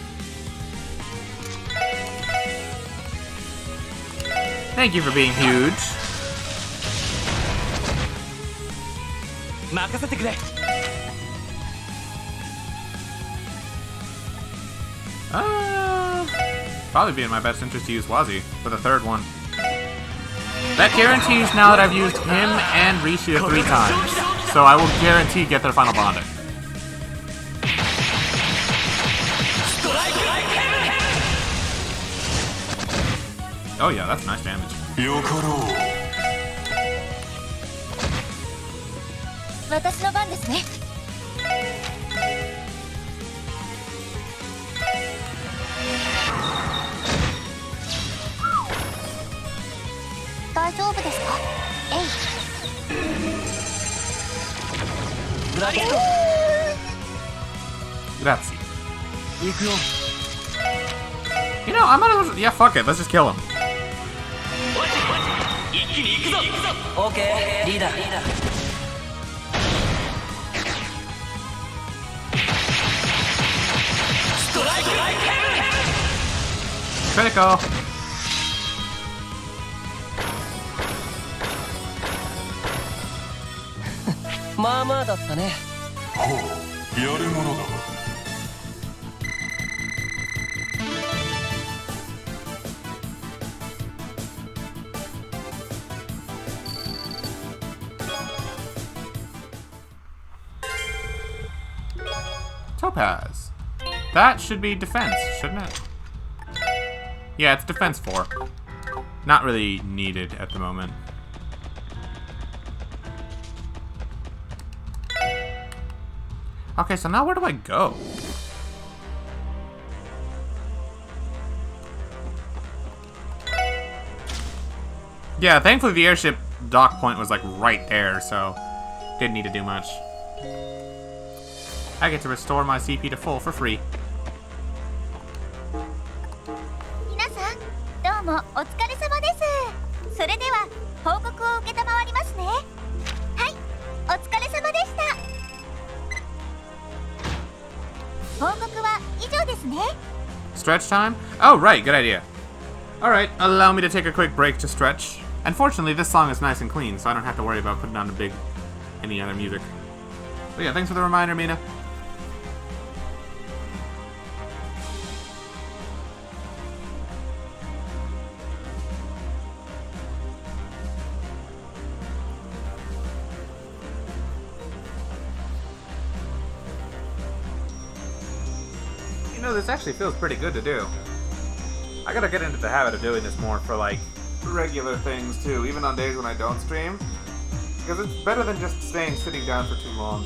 Thank you for being huge. 任せてくれ。Probably be in my best interest to use Wazy for the third one. That guarantees now that I've used him and Risha 3 times, so I will guarantee get their final bonding. Oh yeah, that's nice damage. 私の番ですね。大丈夫ですか？えい。ブラケット。 Grazie. 行くよ。 You know, I'm gonna... Yeah, fuck it. Let's just kill him. 一気に行くぞ。オーケー、リーダー。ストライク。 Critical. まあまあだったね。ほう、やるものだ。Topaz. That should be defense, shouldn't it? Yeah, it's defense 4. Not really needed at the moment. Okay, so now where do I go? Yeah, thankfully the airship dock point was like right there, so didn't need to do much. I get to restore my CP to full for free. 皆さん、どうもお疲れ様です。それでは報告を受けたまわりますね。はい、お疲れ様でした。報告は以上ですね。 Stretch time? Oh, right, good idea. Alright, allow me to take a quick break to stretch. Unfortunately, this song is nice and clean, so I don't have to worry about putting on any other music. But yeah, thanks for the reminder, Mina. You know, this actually feels pretty good to do. I gotta get into the habit of doing this more for, like, regular things, too, even on days when I don't stream. Because it's better than just sitting down for too long.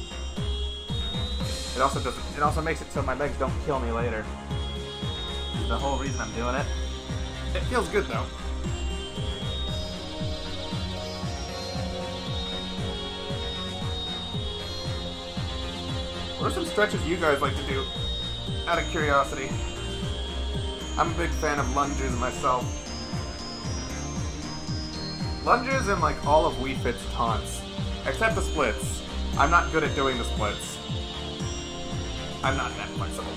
It also makes it so my legs don't kill me later. The whole reason I'm doing it. It feels good, though. What are some stretches you guys like to do? Out of curiosity. I'm a big fan of lunges myself. Lunges and like all of Wii Fit's taunts. Except the splits. I'm not good at doing the splits. I'm not that flexible.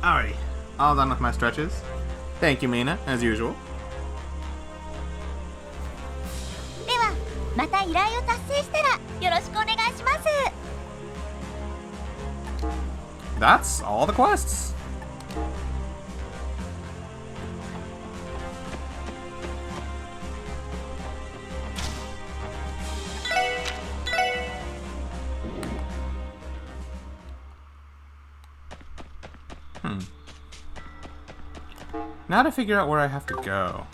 Alrighty, all done with my stretches. Thank you, Mina, as usual. ではまた依頼を達成したらよろしくお願いします。 That's all the quests. Now to figure out where I have to go.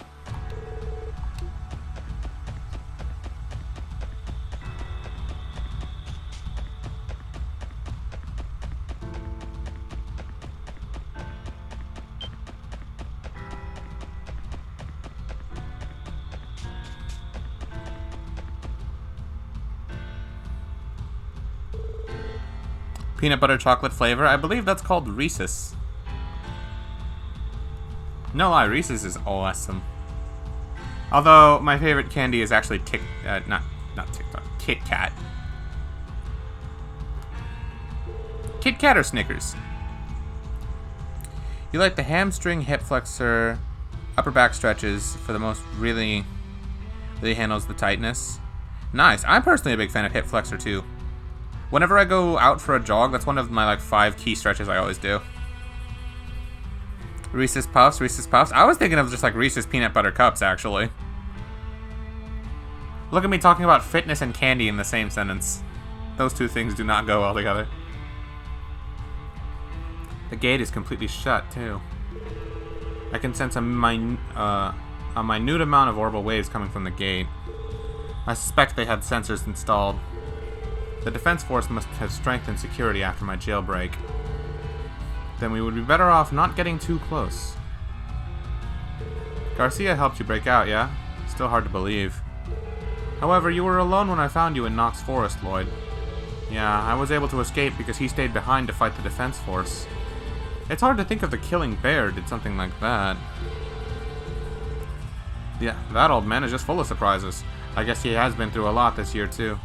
Peanut butter chocolate flavor. I believe that's called Reese's. No lie, Reese's is awesome. Although my favorite candy is actually not TikTok, Kit Kat. Kit Kat or Snickers? You like the hamstring, hip flexor, upper back stretches for the most really handles the tightness. Nice. I'm personally a big fan of hip flexor too. Whenever I go out for a jog, that's one of my 5 key stretches I always do. Reese's Puffs, Reese's Puffs. I was thinking of just Reese's Peanut Butter Cups, actually. Look at me talking about fitness and candy in the same sentence. Those two things do not go well together. The gate is completely shut, too. I can sense a minute amount of orbital waves coming from the gate. I suspect they had sensors installed. The defense force must have strengthened security after my jailbreak. Then we would be better off not getting too close. Garcia helped you break out, yeah? Still hard to believe. However, you were alone when I found you in Knox Forest, Lloyd. Yeah, I was able to escape because he stayed behind to fight the defense force. It's hard to think of the killing bear did something like that. Yeah, that old man is just full of surprises. I guess he has been through a lot this year, too.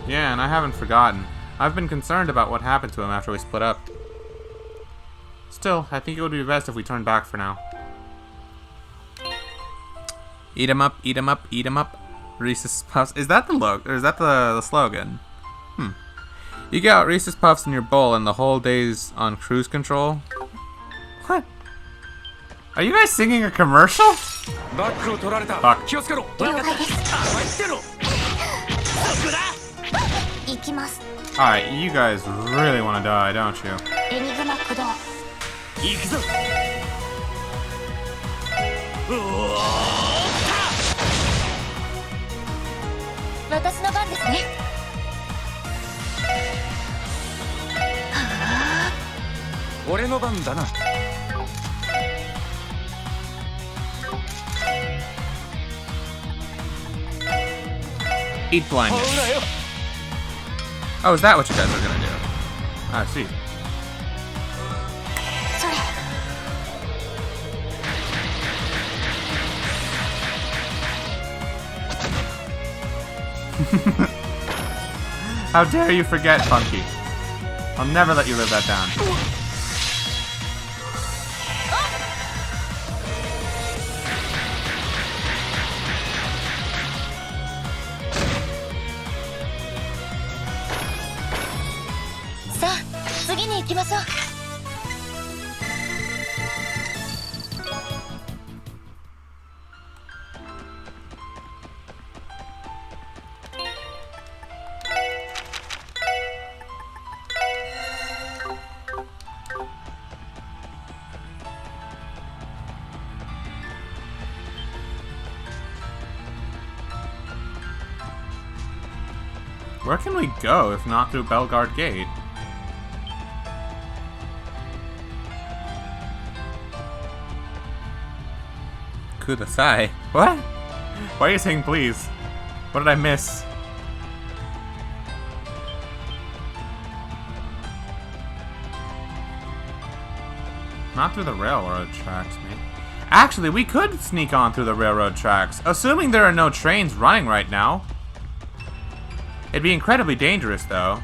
Yeah, and I haven't forgotten. I've been concerned about what happened to him after we split up. Still, I think it would be best if we turn back for now. Eat 'em up, eat 'em up, eat 'em up. Reese's Puffs. Is that the logo? Or is that the slogan? You got Reese's Puffs in your bowl and the whole day's on cruise control? What? Are you guys singing a commercial? Fuck. Alright, you guys really want to die, don't you? 行くぞ。私の番ですね。俺の番だな。Eat blindness. Oh, is that what you guys are gonna do? I see. How dare you forget, Funky? I'll never let you live that down. Where can we go if not through Bellegarde Gate? Kudasai? What? Why are you saying please? What did I miss? Not through the railroad tracks, mate. Actually, we could sneak on through the railroad tracks, assuming there are no trains running right now. It'd be incredibly dangerous, though.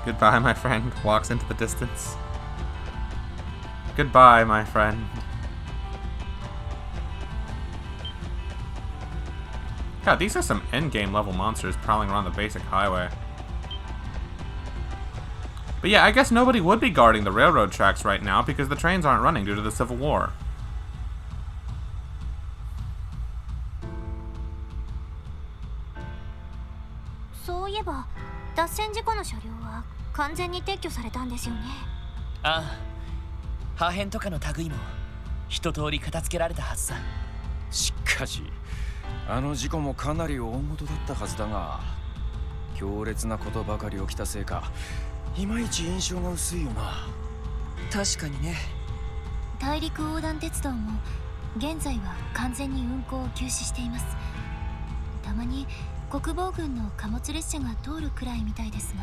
Goodbye, my friend. Walks into the distance. Goodbye, my friend. God, these are some endgame level monsters prowling around the basic highway. But yeah, I guess nobody would be guarding the railroad tracks right now because the trains aren't running due to the Civil War. So, いえば脱線事故の車両は完全に撤去されたんですよね。ああ、破片とかの類も一通り片付けられたはずさ。しかしあの事故もかなり大事だったはずだが、強烈なことばかり起きたせいかいまいち印象が薄いよな。確かにね。大陸横断鉄道も現在は完全に運行を休止しています。たまに国防軍の貨物列車が通るくらいみたいです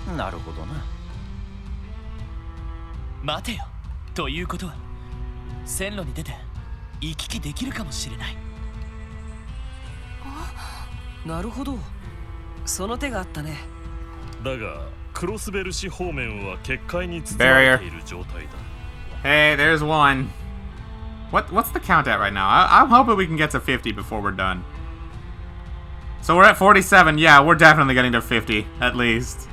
が。なるほどな。待てよ。ということは線路に出て行き来できるかもしれない。なるほど、その手があったね。だがクロスベル市方面は結界に包まれている状態だ。Hey, there's one. What's the count at right now? I'm hoping we can get to 50 before we're done. So we're at 47. Yeah, we're definitely getting to 50 at least.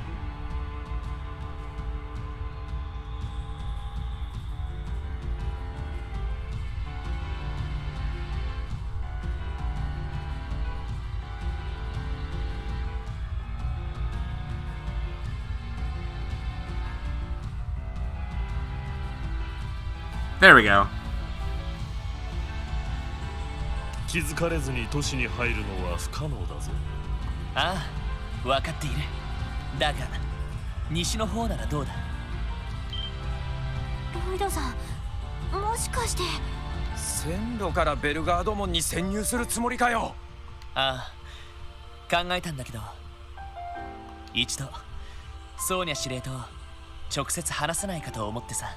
There we go. 気づかれずに都市に入るのは不可能だぞ。ああ、分かっている。だが西の方ならどうだ。ロイドさん、もしかして線路からベルガード門に潜入するつもりかよ。ああ、考えたんだけど一度ソーニャ司令と直接話さないかと思ってさ。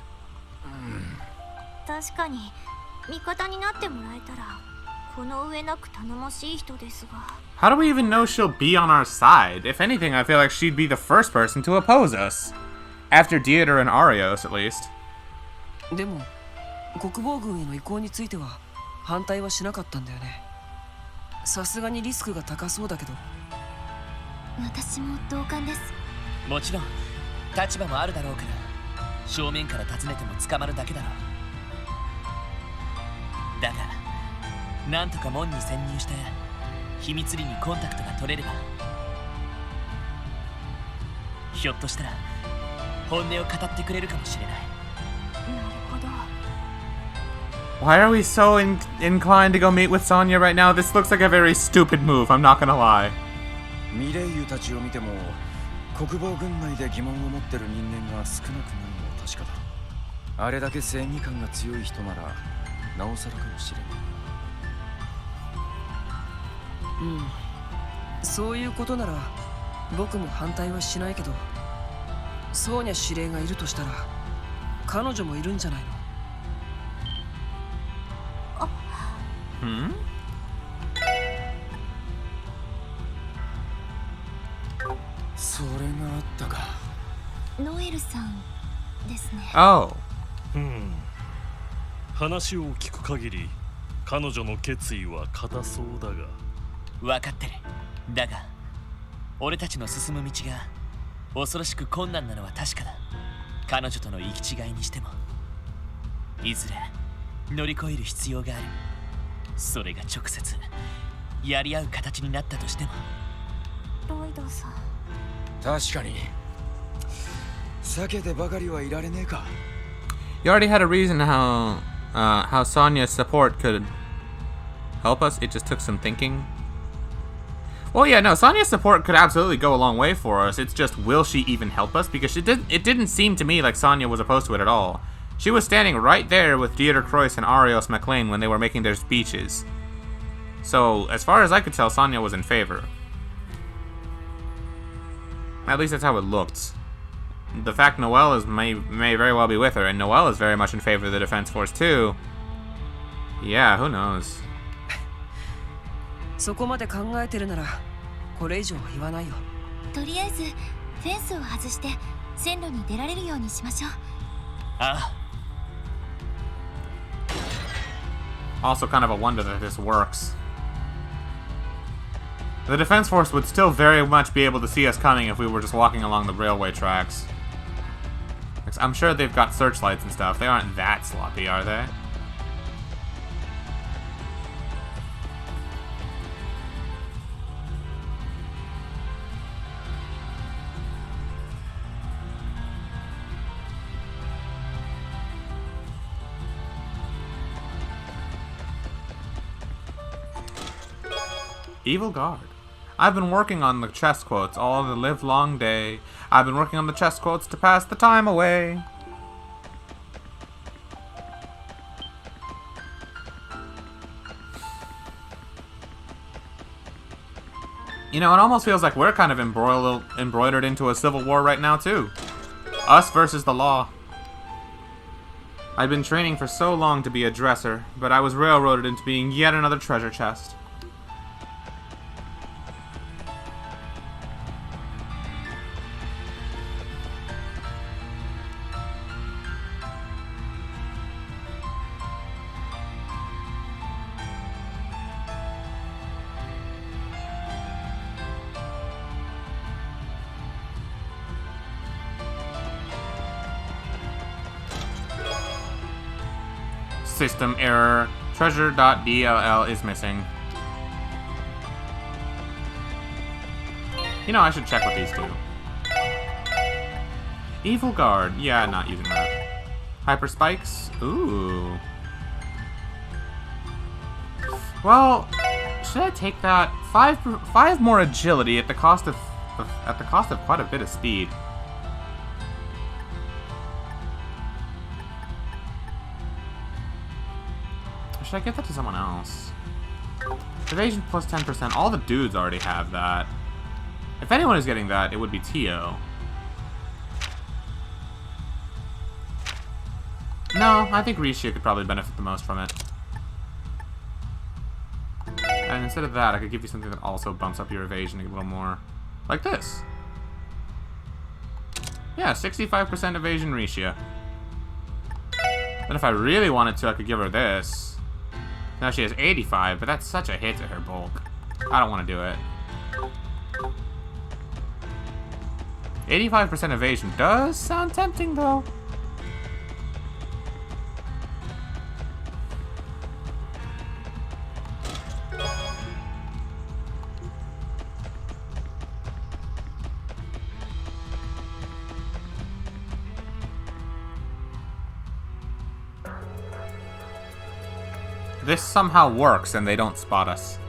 確かに味方になってもらえたらこの上なく頼もしい人ですが。 How do we even know she'll be on our side? If anything, I feel like she'd be the first person to oppose us. After Dieter and Arios, at least. でも国防軍への移行については反対はしなかったんだよね。さすがにリスクが高そうだけど。私も同感です。もちろん立場もあるだろうから正面から訪ねても捕まるだけだろう。だがなんとか門に潜入して秘密裏にコンタクトが取れれば、ひょっとしたら本音を語ってくれるかもしれない。なるほど。 Why are we so inclined to go meet with Sonya right now? This looks like a very stupid move, I'm not gonna lie. ミレイユたちを見ても国防軍内で疑問を持ってる人間が少なくないのは確かだ。あれだけ正義感が強い人ならなおさらかもしれない。うん、そういうことなら僕も反対はしないけど、ソーニャ司令がいるとしたら彼女もいるんじゃないの。それがあったか。ノエルさんですね。Oh. 話を聞く限り彼女の決意は固そうだが。分かってる。だが俺たちの進む道が恐ろしく困難なのは確かだ。彼女との行き違いにしてもいずれ乗り越える必要がある。それが直接やり合う形になったとしても。ロイドさん、確かに避けてばかりはいられねえか。 You already had a reason how Sonya's support could help us. It just took some thinking. Well, yeah, no, Sonya's support could absolutely go a long way for us. It's just, will she even help us? Because it didn't seem to me like Sonya was opposed to it at all. She was standing right there with Dieter Crois and Arios MacLean when they were making their speeches. So, as far as I could tell, Sonya was in favor. At least that's how it looked. The fact Noelle may very well be with her, and Noelle is very much in favor of the Defense Force too. Yeah, who knows? そこまで考えてるならこれ以上は言わないよ。とりあえずフェンスを外して線路に出られるようにしましょう。ああ。 Also kind of a wonder that this works. The defense force would still very much be able to see us coming if we were just walking along the railway tracks. I'm sure they've got searchlights and stuff. They aren't that sloppy, are they? Evil Guard. I've been working on the chess quotes all the livelong day. I've been working on the chess quotes to pass the time away. You know, it almost feels like we're kind of embroidered into a civil war right now, too. Us versus the law. I've been training for so long to be a dresser, but I was railroaded into being yet another treasure chest. System error. Treasure.dll is missing. You know, I should check what these do. Evil Guard. Yeah, not using that. Hyper Spikes. Ooh. Well, should I take that? Five more agility at the cost of quite a bit of speed. Should I give that to someone else? Evasion plus 10%. All the dudes already have that. If anyone is getting that, it would be Tio. No, I think Rishu could probably benefit the most from it. And instead of that, I could give you something that also bumps up your evasion a little more. Like this. Yeah, 65% evasion Rishu. Then if I really wanted to, I could give her this. Now she has 85, but that's such a hit to her bulk. I don't want to do it. 85% evasion does sound tempting, though. This somehow works and they don't spot us.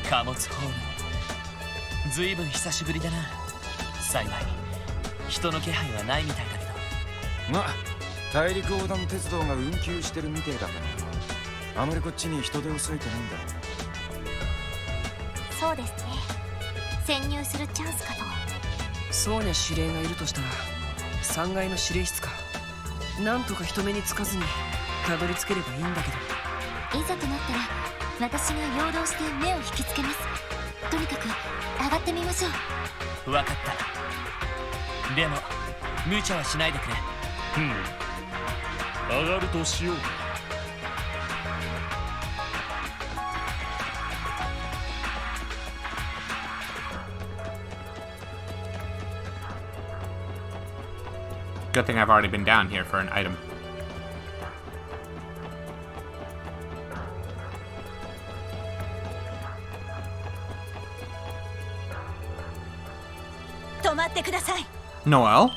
貨物ホーム。ずいぶん久しぶりだな。幸い人の気配はないみたいだけど。まあ大陸横断鉄道が運休してるみてえだからあまりこっちに人手を割いてないんだ。そうですね。潜入するチャンスかと。そうにゃ指令がいるとしたら3階の指令室か。なんとか人目につかずにたどり着ければいいんだけど。いざとなったら私が陽動して目を引きつけます。とにかく上がってみましょう。わかった。でも無茶はしないでくれ。上がるとしよう。Good thing I've already been down here for an item. Noel?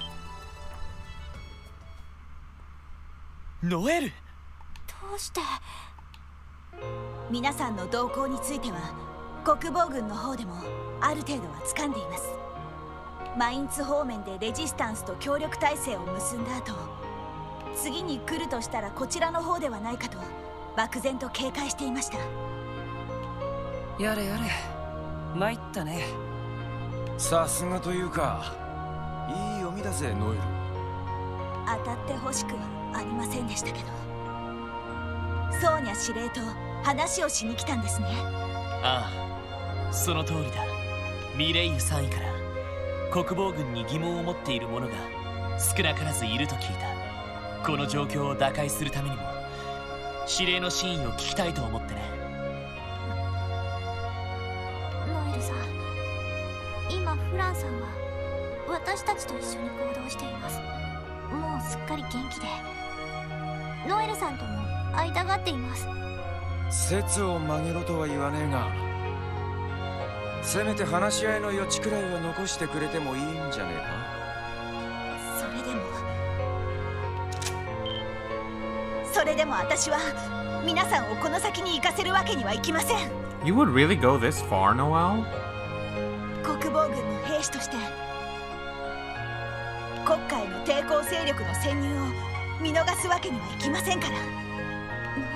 ノエル。どうして？皆さんの動向については国防軍の方でもある程度は掴んでいます。マインツ方面でレジスタンスと協力体制を結んだ後、次に来るとしたらこちらの方ではないかと漠然と警戒していました。やれやれ、参ったね。さすがというか、いい読みだぜノエル。当たってほしくはありませんでしたけど、ソーニャ司令と話をしに来たんですね。ああ、その通りだ。ミレイユ3位から国防軍に疑問を持っている者が少なからずいると聞いた。この状況を打開するためにも司令の真意を聞きたいと思ってね。ノエルさん、今フランさんは私たちと一緒に行動しています。もうすっかり元気で、ノエルさんとも会いたがっています。説を曲げろとは言わねえが、せめて話し合いの余地くらいは残してくれてもいいんじゃねえか。それでも私は皆さんをこの先に行かせるわけにはいきません。 You would really go this far, Noelle? 国防軍の兵士として国家への抵抗勢力の潜入を見逃すわけにはいきませんから。ノ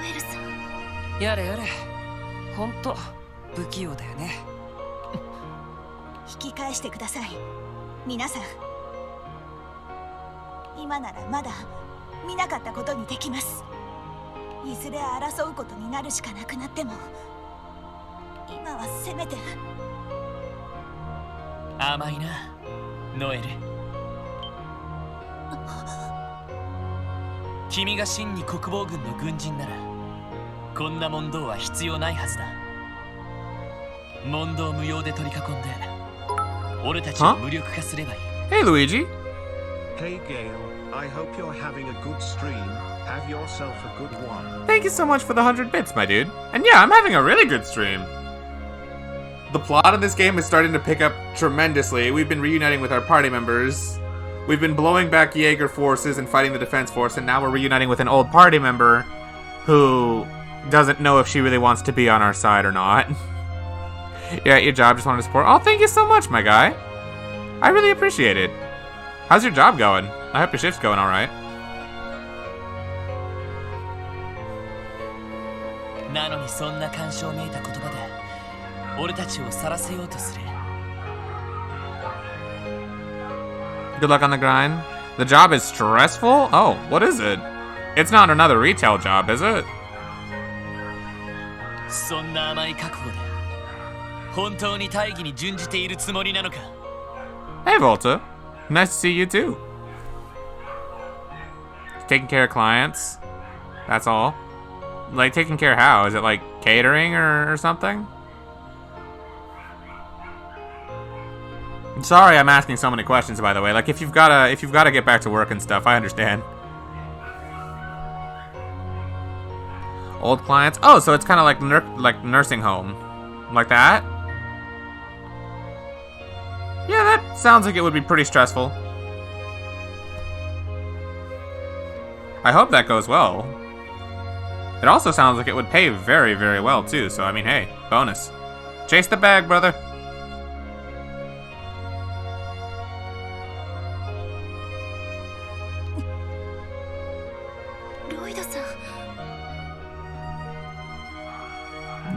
エルさん、やれやれ、ほんと不器用だよね。引き返してください皆さん。今ならまだ見なかったことにできます。いずれ争うことになるしかなくなっても、今はせめて。甘いなノエル。君が真に国防軍の軍人ならこんな問答は必要ないはずだ。問答無用で取り囲んで俺たちを無力化すればいい。 Hey, Luigi. Hey Gale, I hope you're having a good stream. Have yourself a good one. Thank you so much for the 100 bits, my dude. And yeah, I'm having a really good stream. The plot of this game is starting to pick up tremendously. We've been reuniting with our party members. We've been blowing back Jaeger forces and fighting the defense force, and now we're reuniting with an old party member who doesn't know if she really wants to be on our side or not. Yeah, your job, just wanted to support. Oh, thank you so much, my guy. I really appreciate it. How's your job going? I hope your shift's going alright. なのにそんな干渉めいた言葉で俺たちを晒せようとする。 Good luck on the grind. The job is stressful? Oh, what is it? It's not another retail job, is it? そんな甘い覚悟で本当に大義に準じているつもりなのか。 Hey, Volta. Nice to see you too. Taking care of clients. That's all. Like, taking care how? Is it like catering or something? Sorry, I'm asking so many questions, by the way. Like, if you've gotta get back to work and stuff, I understand. Old clients. Oh, so it's kind of like nursing home, like that. Yeah, that sounds like it would be pretty stressful. I hope that goes well. It also sounds like it would pay very, very well, too. So, I mean, hey, bonus. Chase the bag, brother.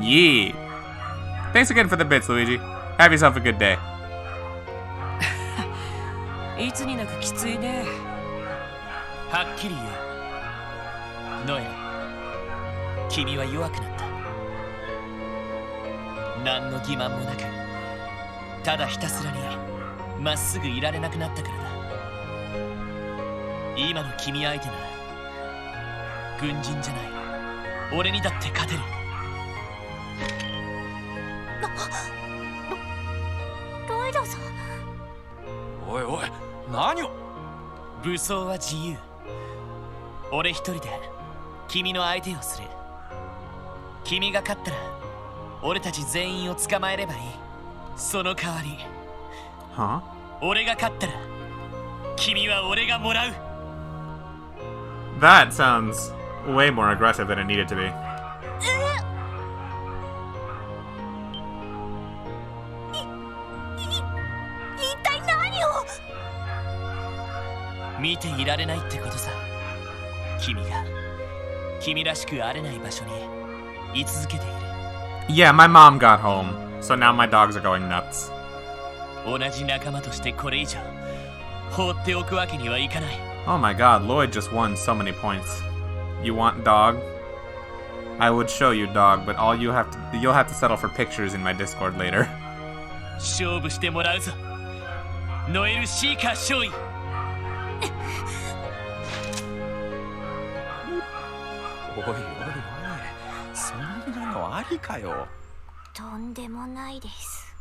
Yeah. Thanks again for the bits, Luigi. Have yourself a good day. いつになくきついね。はっきり言う。ノエル、君は弱くなった。何の欺瞞もなく、ただひたすらにまっすぐいられなくなったからだ。今の君相手なら、軍人じゃない、俺にだって勝てる。ロイドさん。おいおい、何を。武装は自由。俺一人で君の相手をする。君が勝ったら俺たち全員を捕まえればいい。その代わり、俺が勝ったら君は俺がもらう。 That sounds way more aggressive than it needed to be. 一体何を。見ていられないってことさ。君が君らしくあれない場所に居続けている。 Yeah, my mom got home, so now my dogs are going nuts. 同じ仲間としてこれ以上放っておくわけにはいかない。 Oh my god, Lloyd just won so many points. You want dog? I would show you dog, but you'll have to settle for pictures in my Discord later. 勝負してもらうぞ。ノエル・シーカー少尉。おいおいおい、そんなのありかよ。とんでもないです。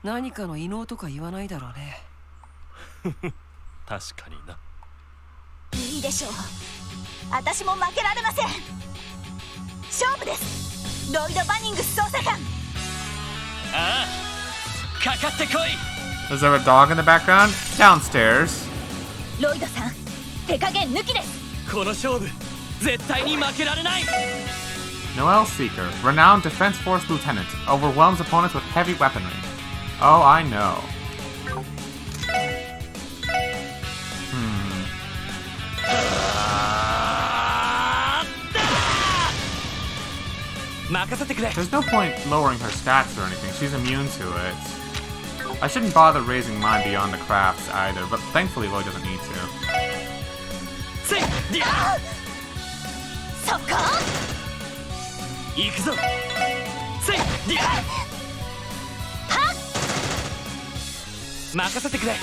何かの異能とか言わないだろうね。確かにな。いいでしょう。私も負けられません。勝負です、ロイド・バニングス捜査官。ああ、かかってこい。 Is there a dog in the background? Downstairs. ロイドさん、手加減抜きです。この勝負絶対に負けられない。 Noel Seeker, renowned Defense Force lieutenant, overwhelms opponents with heavy weaponry. Oh, I know. 任せてくれ。 There's no point lowering her stats or anything. She's immune to it. I shouldn't bother raising mine beyond the crafts either, but thankfully Lloyd doesn't need to. そこ行くぞ。任せてくれ。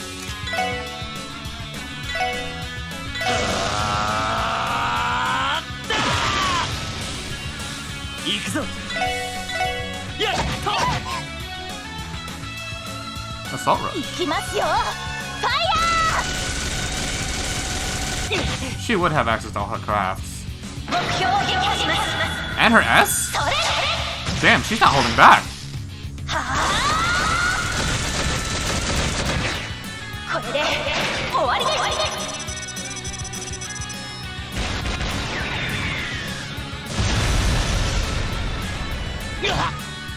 行くぞ。やっと。 Assault Run. 行きますよ。ファイヤー。 She would have access to all her crafts. 目標を撃破します。 And her S? それ。 Damn, she's not holding back. これで終わりです。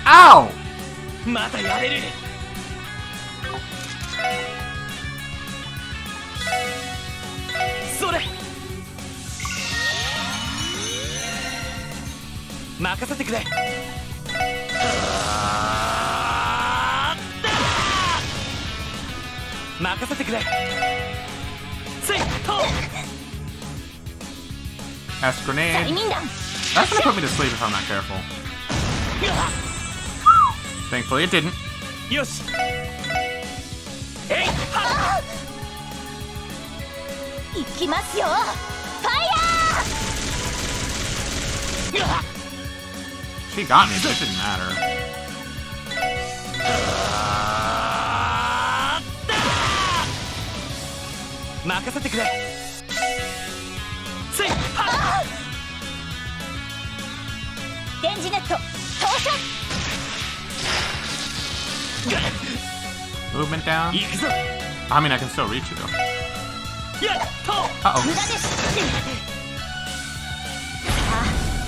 Ow! まだやれる。それ。任せてくれ。任せてくれ。セット。 S grenade. 催眠弾。 That's gonna put me to sleep if I'm not careful. Thankfully it didn't. よし。えいは。行きますよ。ファイヤー。 She got me, but it didn't matter. 任せてくれ。せいは。電磁ネット投射。 Movement down. 行くぞ。 I mean, I can still reach you though. やっと。 Uh-oh. 無駄です。さあ、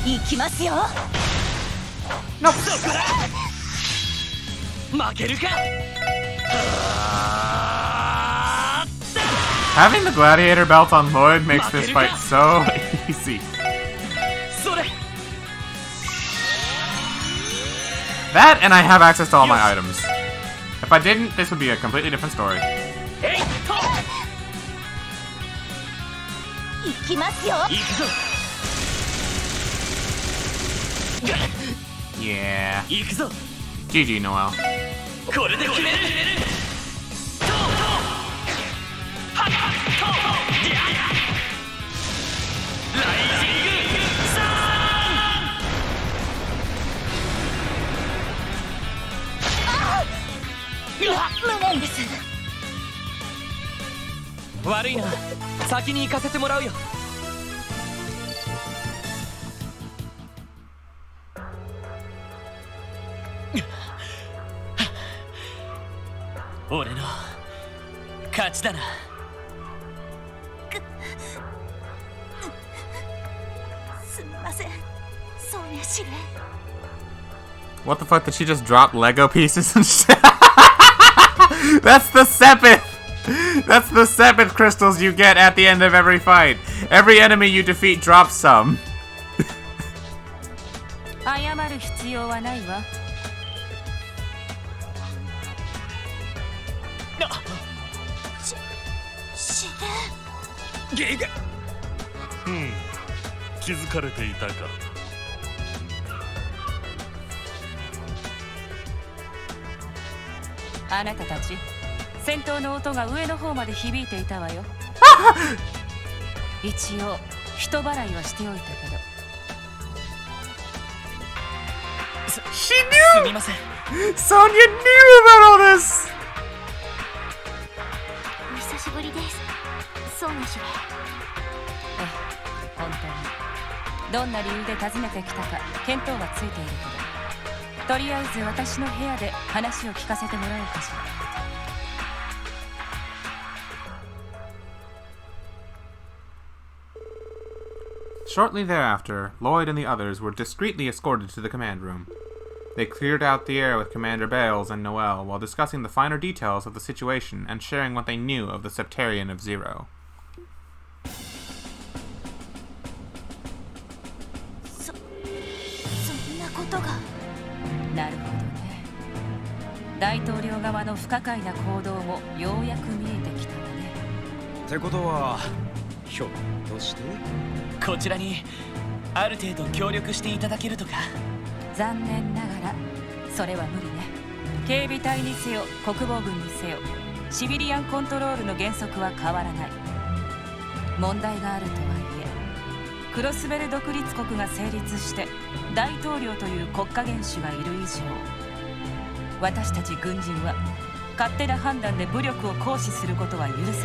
行きますよ。 Nope. 負けるか。 Having the gladiator belt on Lloyd makes this fight so easy. それ。 That and I have access to all my items. If I didn't, this would be a completely different story. えいと。行きますよ。行くぞ。 Yeah. 行くぞ。 GG, Noel. これで決める。トートー。はっトートー。ライジングサーン。無念です。悪いな。先に行かせてもらうよ。俺の勝ちだな。すみません、ソーニャ司令。 What the fuck, did she just drop Lego pieces and shit? That's the seventh! That's the 7th crystals you get at the end of every fight. Every enemy you defeat drops some. 謝る必要はないわ。気づかれていたか。あなたたち、戦闘の音が上の方まで響いていたわよ。一応人払いはしておいたけど。すみません。Sonya knew about all this! お久しぶりです。ソーニャ司令。本当にどんな理由で訪ねてきたか見当はついているけど、とりあえず私の部屋で話を聞かせてもらおうかしら。Shortly thereafter, Lloyd and the others were discreetly escorted to the command room. They cleared out the air with Commander Bales and Noel while discussing the finer details of the situation and sharing what they knew of the sept-terrion of Zero. そんなことが。なるほどね。大統領側の不可解な行動もようやく見えてきたわね。ってことはひょっとしてこちらにある程度協力していただけるとか。残念ながらそれは無理ね。警備隊にせよ国防軍にせよシビリアンコントロールの原則は変わらない。問題があるとはいえ、クロスベル独立国が成立して大統領という国家元首がいる以上、私たち軍人は勝手な判断で武力を行使することは許されない。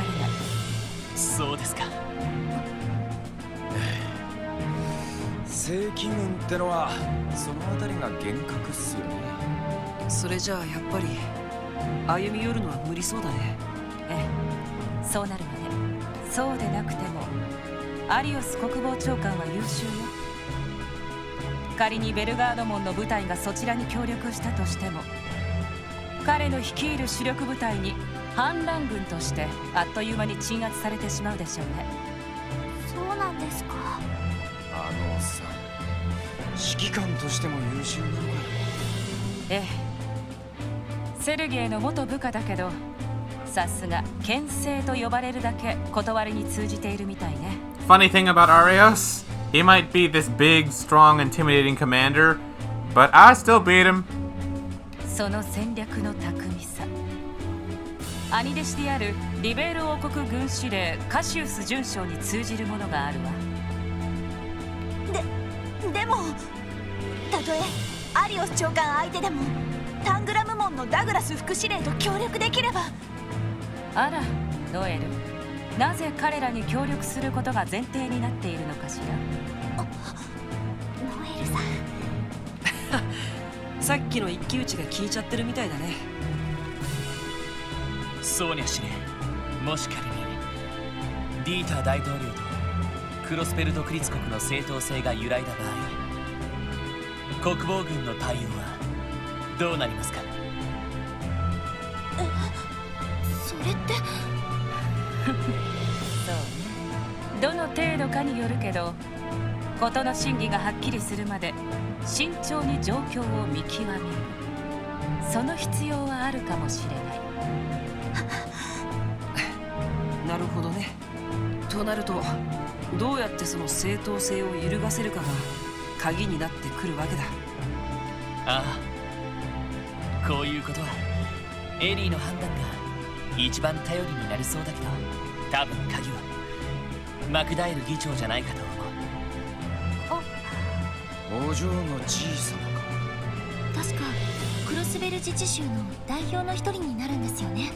そうですか。正規軍ってのはそのあたりが厳格っすよね。それじゃあやっぱり歩み寄るのは無理そうだね。ええ、そうなるわね。そうでなくてもアリオス国防長官は優秀よ。仮にベルガード門の部隊がそちらに協力したとしても、彼の率いる主力部隊に反乱軍としてあっという間に鎮圧されてしまうでしょうね。そうなんですか。あのさ、指揮官としても優秀なのかよ。ええ、セルゲイの元部下だけど、さすが牽制と呼ばれるだけ断りに通じているみたいね。Funny thing about Arios, he might be this big, strong, intimidating commander, but I still beat him. その戦略の巧みさ、兄弟子であるリベール王国軍司令カシウス准将に通じるものがあるわ。でもたとえアリオス長官相手でもタングラム門のダグラス副司令と協力できれば。あら、ノエル、なぜ彼らに協力することが前提になっているのかしら。ノエルさんさっきの一騎打ちが効いちゃってるみたいだね。そうにゃしね。もし仮にディーター大統領とクロスペル独立国の正当性が揺らいだ場合、国防軍の対応はどうなりますか。それってそうね、どの程度かによるけど、事の真偽がはっきりするまで慎重に状況を見極める、その必要はあるかもしれない。なるほどね。となるとどうやってその正当性を揺るがせるかが鍵になってくるわけだ。ああ、こういうことはエリーの判断が一番頼りになりそうだけど、多分鍵はマクダエル議長じゃないかと思う。お嬢のじいさまか。確かクロスベル自治州の代表の一人になるんですよね。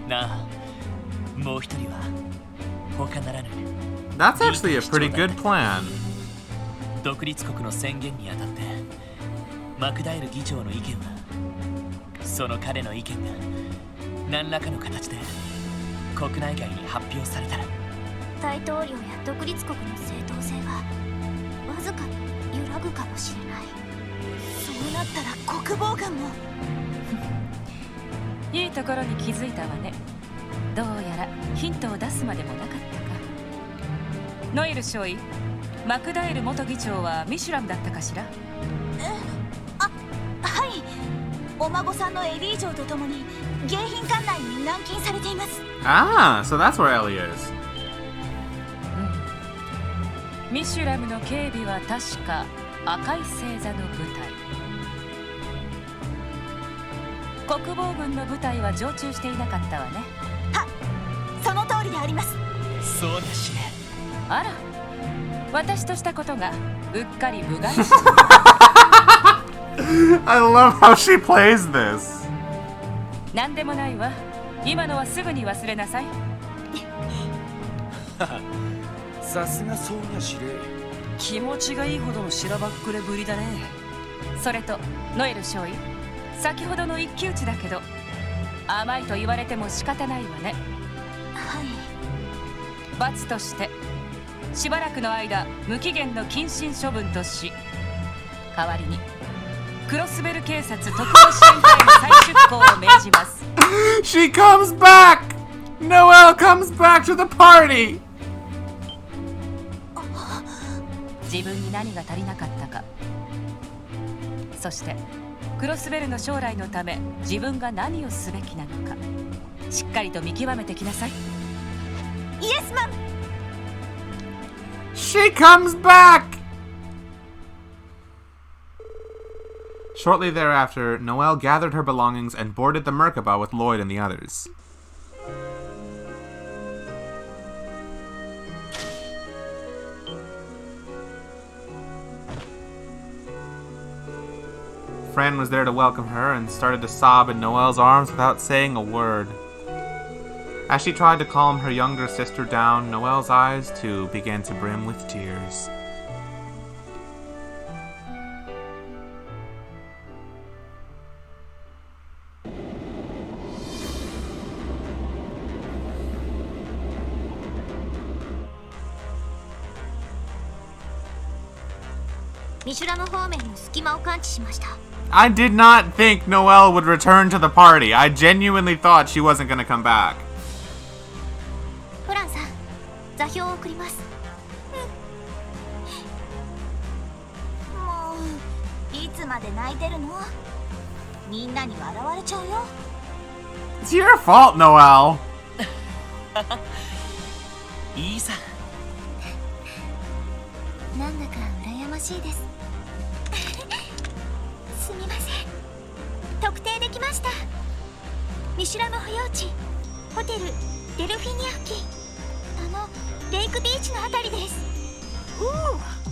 なあ、もう一人は他ならぬ。 That's actually a pretty good plan. 独立国の宣言にあたってマクダエル議長の意見は、その彼の意見が何らかの形で国内外に発表されたら、大統領や独立国の正当性がわずかに揺らぐかもしれない。そうなったら国防軍も。いいところに気づいたわね。どうやらヒントを出すまでもなかったか。ノエル少尉、マクダエル元議長はミシュラムだったかしら？はい。お孫さんのエリー嬢と共に迎賓館内に軟禁されています。Ah, so that's where Ellie is. ミシュラムの警備は確か赤い星座の部隊。国防軍の部隊は常駐していなかったわね。その通りであります。そうですね。あら、私としたことがうっかり部外者。I love how she plays this. なんでもないわ。今のはすぐに忘れなさい。さすがそうにゃしれ。気持ちがいいほどのしらばっくれぶりだね。それとノエル少尉、先ほどの一騎打ちだけど甘いと言われても仕方ないわね。はい。罰としてしばらくの間無期限の謹慎処分とし、代わりにクロスベル警察特務支援隊の再出向を命じます。She comes back! Noelle comes back to the party! 自分に何が足りなかったか、そしてクロスベルの将来のため自分が何をすべきなのか、しっかりと見極めてきなさい。イエスマン。 She comes back! Shortly thereafter, Noelle gathered her belongings and boarded the Merkaba with Lloyd and the others. Fran was there to welcome her and started to sob in Noelle's arms without saying a word. As she tried to calm her younger sister down, Noelle's eyes too began to brim with tears. I did not think Noelle would return to the party. I genuinely thought she wasn't going to come back. フランさん、座標を送ります。もういつまで泣いてるの？みんなに笑われちゃうよ。 It's your fault, Noelle. いいさ。なんだか羨ましいです。すみません。特定できました。見知らぬ保養地、ホテルデルフィニア付近、レイクビーチのあたりです。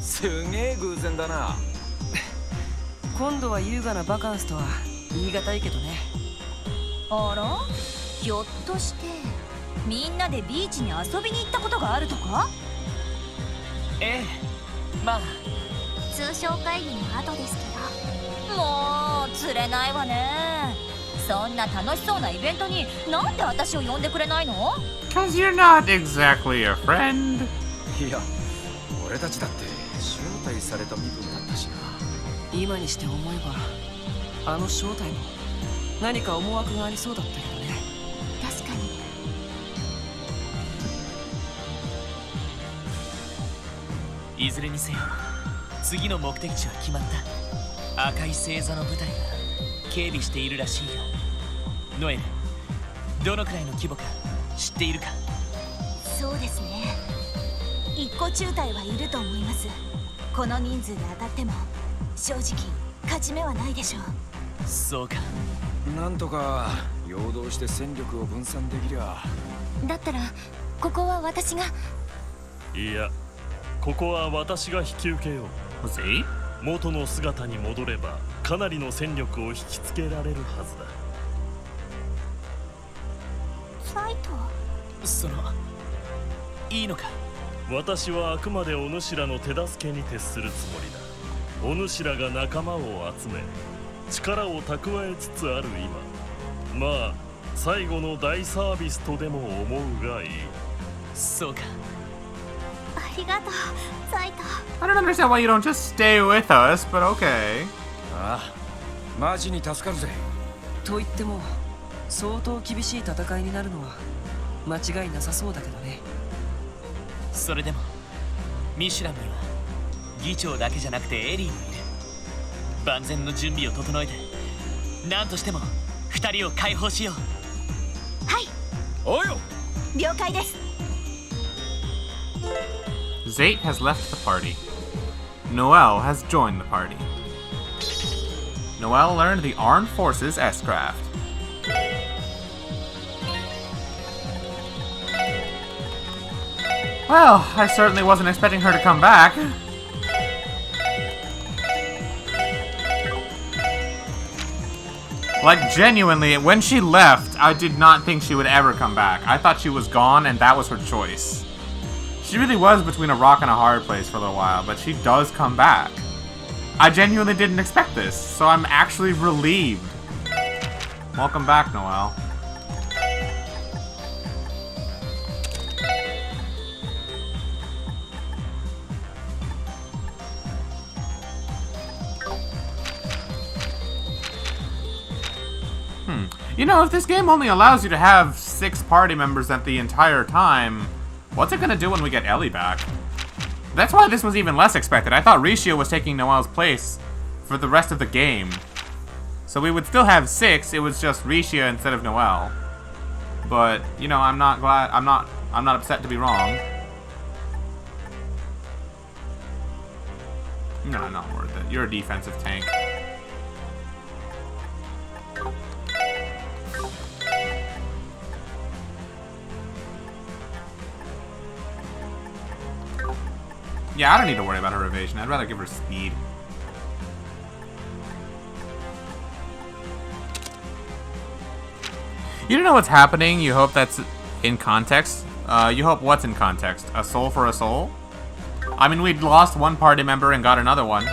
すげえ偶然だな。今度は優雅なバカンスとは言い難いけどね。あら、ひょっとしてみんなでビーチに遊びに行ったことがあるとか？ええ、まあ通商会議の後ですけど。もう釣れないわね。そんな楽しそうなイベントになんで私を呼んでくれないの？ Cause you're not exactly a friend. いや、俺たちだって招待された身分だったしな。今にして思えばあの正体も何か思惑がありそうだったけどね。確かに。いずれにせよ次の目的地は決まった。赤い星座の部隊が警備しているらしいよ。ノエル、どのくらいの規模か知っているか？そうですね。一個中隊はいると思います。この人数で当たっても正直勝ち目はないでしょう。そうか。なんとか陽動して戦力を分散できりゃ。だったらここは私が。いや、ここは私が引き受けよう。Wazy? 元の姿に戻ればかなりの戦力を引きつけられるはずだ。サイト。いいのか？私はあくまでお主らの手助けに徹するつもりだ。お主らが仲間を集め力を蓄えつつある今、まあ最後の大サービスとでも思うがいい。そうか。ありがとう、サイト。 I don't understand why you don't just stay with us, but okay. ああ、マジに助かるぜ。と言っても相当厳しい戦いになるのは間違いなさそうだけどね。それでもミシュランには議長だけじゃなくてエリーもいる。万全の準備を整えて何としても2人を解放しよう。はい。おうよ。了解です。 Zate has left the party. Noelle has joined the party. Noelle learned the Armed Forces S-Craft. Well, I certainly wasn't expecting her to come back. Like, genuinely, when she left, I did not think she would ever come back. I thought she was gone, and that was her choice. She really was between a rock and a hard place for a little while, but she does come back. I genuinely didn't expect this, so I'm actually relieved. Welcome back, Noelle. You know, if this game only allows you to have 6 party members at the entire time, what's it gonna do when we get Ellie back? That's why this was even less expected. I thought Ricio was taking Noelle's place for the rest of the game. So we would still have 6, it was just Ricio instead of Noelle. But, you know, I'm not upset to be wrong. No, not worth it. You're a defensive tank. Yeah, I don't need to worry about her evasion. I'd rather give her speed. You don't know what's happening. You hope that's in context. You hope what's in context? A soul for a soul? I mean, we'd lost one party member and got another one.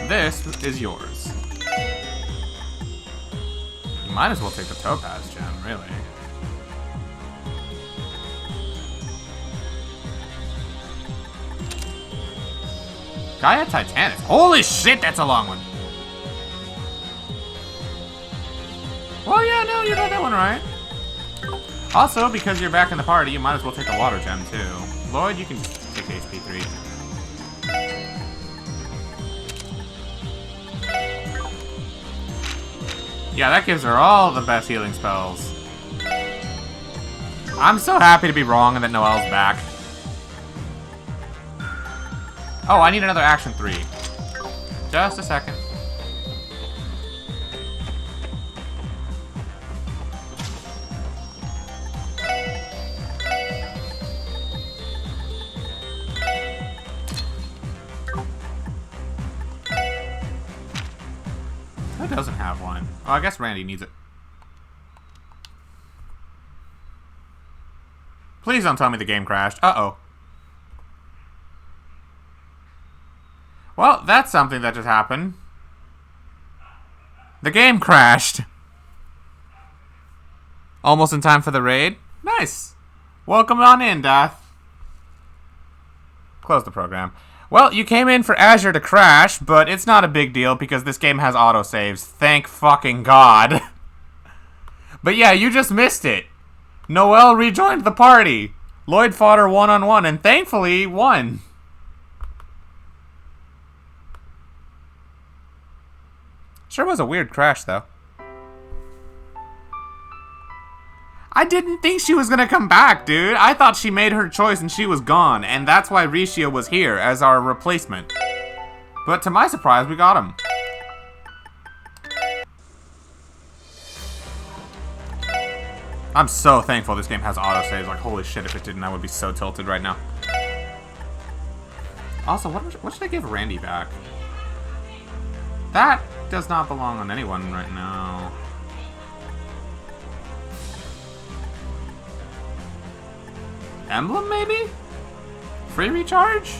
This is yours. You might as well take the topaz gem, really. Gaia Titanis. Holy shit, that's a long one. Well, yeah, no, you got that one right. Also, because you're back in the party, you might as well take the water gem, too. Lloyd, you can take HP 3. Yeah, that gives her all the best healing spells. I'm so happy to be wrong and that Noelle's back. Oh, I need another action 3. Just a second. Who doesn't have one? Oh, I guess Randy needs it. Please don't tell me the game crashed. Uh-oh. Well, that's something that just happened. The game crashed. Almost in time for the raid. Nice. Welcome on in, Death. Close the program. Well, you came in for Azure to crash, but it's not a big deal because this game has autosaves. Thank fucking God. But yeah, you just missed it. Noelle rejoined the party. Lloyd fought her one-on-one and thankfully won. Sure was a weird crash, though. I didn't think she was gonna come back, dude. I thought she made her choice and she was gone, and that's why Ricio was here as our replacement. But to my surprise, we got him. I'm so thankful this game has autosaves. Like, holy shit, if it didn't, I would be so tilted right now. Also, what should I give Randy back? That does not belong on anyone right now. Emblem, maybe? Free recharge?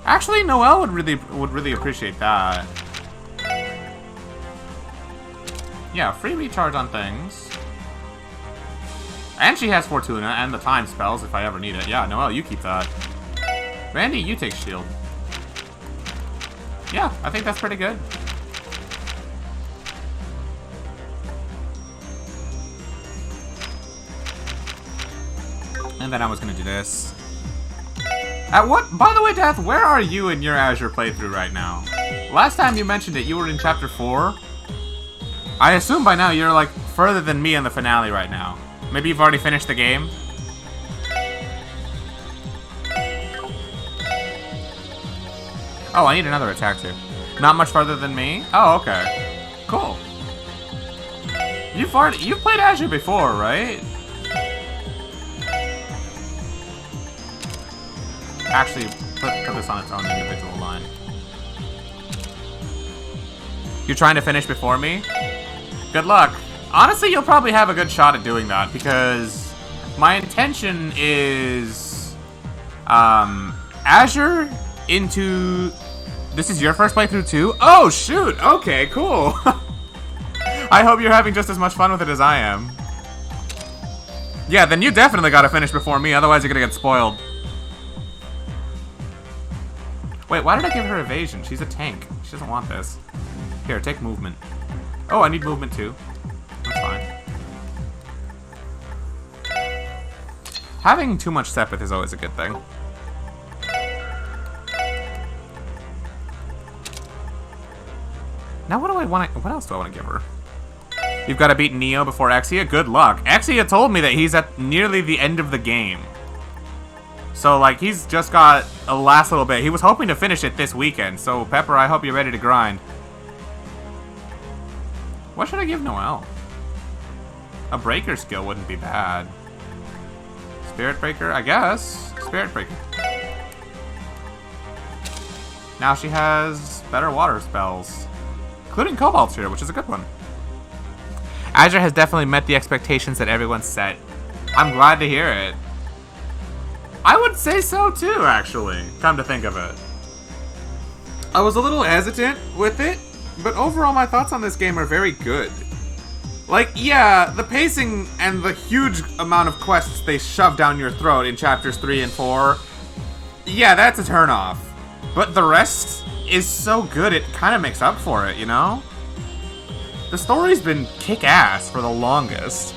Actually, Noelle would really appreciate that. Yeah, free recharge on things. And she has Fortuna and the time spells if I ever need it. Yeah, Noelle, you keep that. Randy, you take shield. Yeah, I think that's pretty good. And then I was gonna do this. At what? By the way, Death, where are you in your Azure playthrough right now? Last time you mentioned it, you were in Chapter 4. I assume by now you're, like, further than me in the finale right now. Maybe you've already finished the game? Oh, I need another attack too. Not much farther than me? Oh, okay. Cool. You've played Azure before, right? Actually, put this on its own individual line. You're trying to finish before me? Good luck. Honestly, you'll probably have a good shot at doing that, because my intention is Azure into... This is your first playthrough too? Oh, shoot! Okay, cool. I hope you're having just as much fun with it as I am. Yeah, then you definitely gotta finish before me, otherwise you're gonna get spoiled. Wait, why did I give her evasion? She's a tank. She doesn't want this. Here, take movement. Oh, I need movement too. That's fine. Having too much Sepith is always a good thing. Now what do I want to... What else do I want to give her? You've got to beat Neo before Exia? Good luck. Exia told me that he's at nearly the end of the game. So, like, he's just got a last little bit. He was hoping to finish it this weekend. So, Pepper, I hope you're ready to grind. What should I give Noelle? A breaker skill wouldn't be bad. Spirit breaker? I guess. Spirit breaker. Now she has better water spells. Including Cobalt Sphere, which is a good one. Azure has definitely met the expectations that everyone set. I'm glad to hear it. I would say so too, actually, come to think of it. I was a little hesitant with it, but overall my thoughts on this game are very good. Like, yeah, the pacing and the huge amount of quests they shove down your throat in chapters 3 and 4, yeah, that's a turnoff. But the rest is so good it kind of makes up for it, you know? The story's been kick-ass for the longest.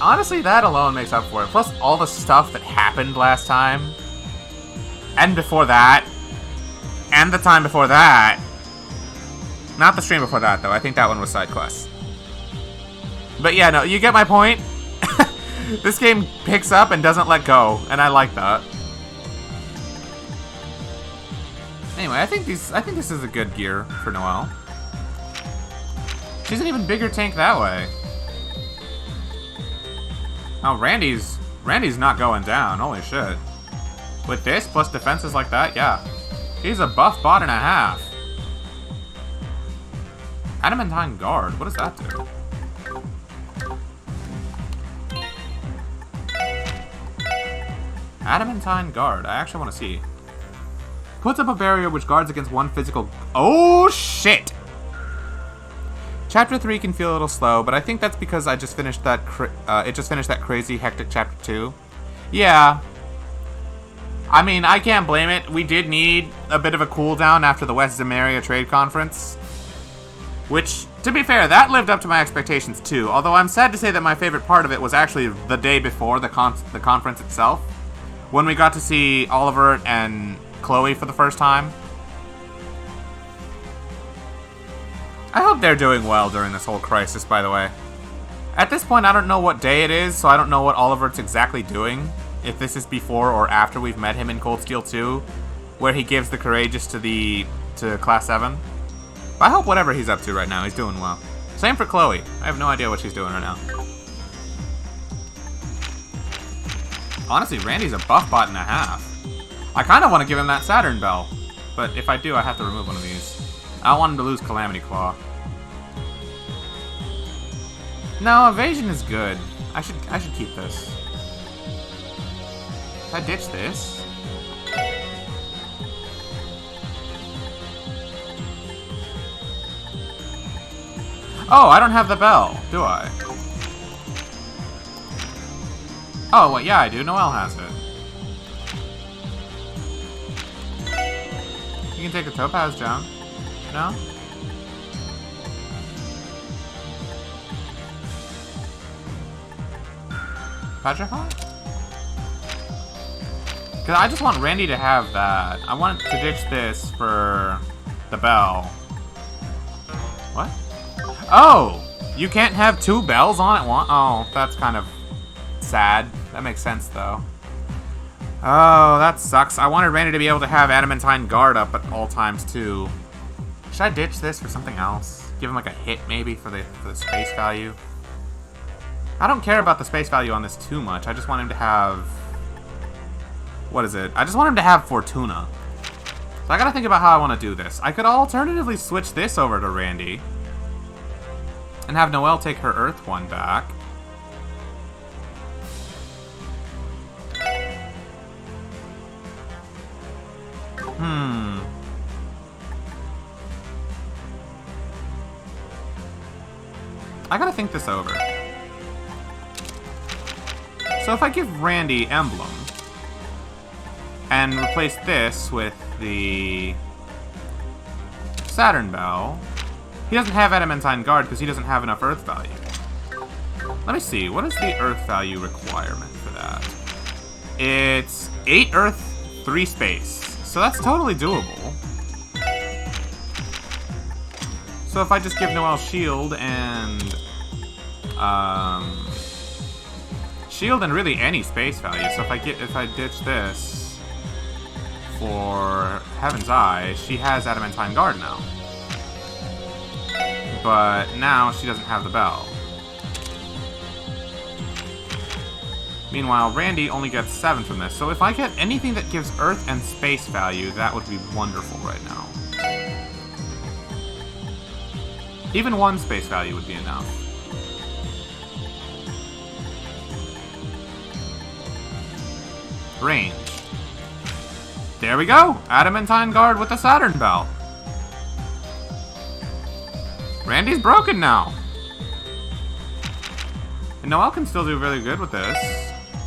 Honestly, that alone makes up for it. Plus all the stuff that happened last time. And before that. And the time before that. Not the stream before that, though. I think that one was side quests. But yeah, no, you get my point. This game picks up and doesn't let go, and I like that. Anyway, I think this is a good gear for Noelle. She's an even bigger tank that way. Oh, Randy's not going down. Holy shit. With this plus defenses like that, yeah. He's a buff bot and a half. Adamantine Guard, what does that do? Adamantine Guard, I actually want to see. Puts up a barrier which guards against one physical... Oh, shit! Chapter 3 can feel a little slow, but I think that's because I just finished that that crazy hectic chapter 2. Yeah. I mean, I can't blame it. We did need a bit of a cooldown after the West Zemeria trade conference. Which, to be fair, that lived up to my expectations too. Although I'm sad to say that my favorite part of it was actually the day before the conference itself. When we got to see Oliver and Chloe for the first time. I hope they're doing well during this whole crisis, by the way. At this point, I don't know what day it is, so I don't know what Oliver's exactly doing. If this is before or after we've met him in Cold Steel 2, where he gives the Courageous to Class 7. But I hope whatever he's up to right now, he's doing well. Same for Chloe. I have no idea what she's doing right now. Honestly, Randy's a buff bot and a half. I kind of want to give him that Saturn Bell, but if I do, I have to remove one of these. I don't want him to lose Calamity Claw. No, evasion is good. I should keep this. If I ditch this. Oh, I don't have the bell, do I? Oh, wait, yeah, I do. Noelle has it. You can take a topaz gem. No? Petrify? Because I just want Randy to have that. I want to ditch this for the bell. What? Oh! You can't have 2 bells on at once? Oh, that's kind of sad. That makes sense, though. Oh, that sucks. I wanted Randy to be able to have Adamantine Guard up at all times, too. Should I ditch this for something else? Give him, like, a hit, maybe, for the space value? I don't care about the space value on this too much. I just want him to have... What is it? I just want him to have Fortuna. So I gotta think about how I want to do this. I could alternatively switch this over to Randy. And have Noelle take her Earth one back. I gotta think this over. So if I give Randy Emblem, and replace this with the Saturn Bell, he doesn't have Adamantine Guard because he doesn't have enough Earth value. Let me see, what is the Earth value requirement for that? It's 8 Earth, 3 space. So that's totally doable. So if I just give Noelle Shield and... Shield and really any space value. So if I ditch this for Heaven's Eye, she has Adamantine Guard now. But now she doesn't have the bell. Meanwhile, Randy only gets 7 from this. So if I get anything that gives Earth and space value, that would be wonderful right now. Even 1 space value would be enough. Range. There we go! Adamantine Guard with the Saturn Bell. Randy's broken now. And Noelle can still do really good with this.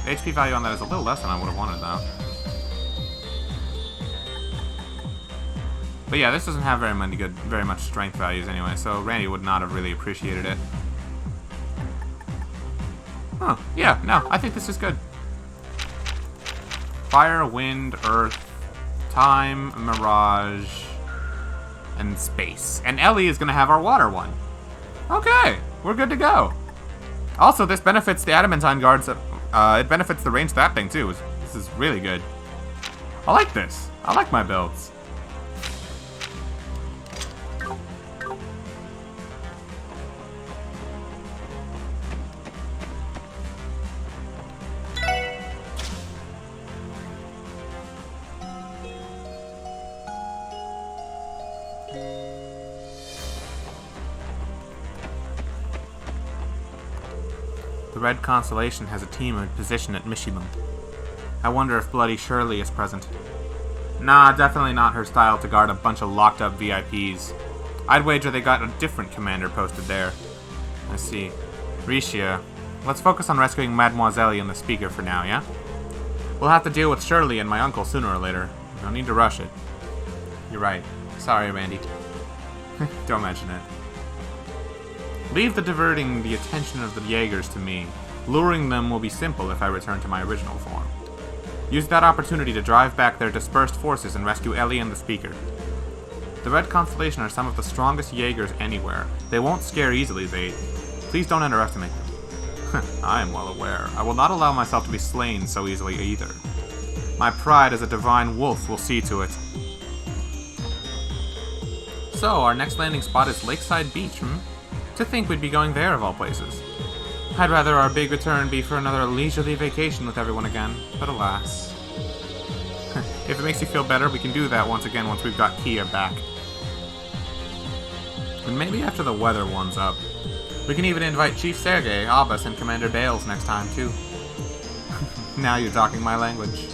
HP value on that is a little less than I would have wanted, though. But yeah, this doesn't have very much strength values anyway, so Randy would not have really appreciated it. Huh, yeah, no, I think this is good. Fire, wind, earth, time, mirage, and space. And Ellie is gonna have our water one. Okay, we're good to go. Also, this benefits the Adamantine Guards. It benefits the range that thing too. This is really good. I like this. I like my builds. The Red Constellation has a team in position at Mishimum. I wonder if Bloody Shirley is present. Nah, definitely not her style to guard a bunch of locked-up VIPs. I'd wager they got a different commander posted there. Let's see. Risha, let's focus on rescuing Mademoiselle and the speaker for now, yeah? We'll have to deal with Shirley and my uncle sooner or later. No need to rush it. You're right. Sorry, Randy. Don't mention it. Leave the diverting the attention of the Jaegers to me. Luring them will be simple if I return to my original form. Use that opportunity to drive back their dispersed forces and rescue Ellie and the speaker. The Red Constellation are some of the strongest Jaegers anywhere. They won't scare easily, Zaid. Please don't underestimate them. I am well aware. I will not allow myself to be slain so easily either. My pride as a divine wolf will see to it. So, our next landing spot is Lakeside Beach, To think we'd be going there of all places. I'd rather our big return be for another leisurely vacation with everyone again, but alas. If it makes you feel better, we can do that once again once we've got Kia back. And maybe after the weather warms up. We can even invite Chief Sergei, Abbas, and Commander Bales next time, too. Now you're talking my language.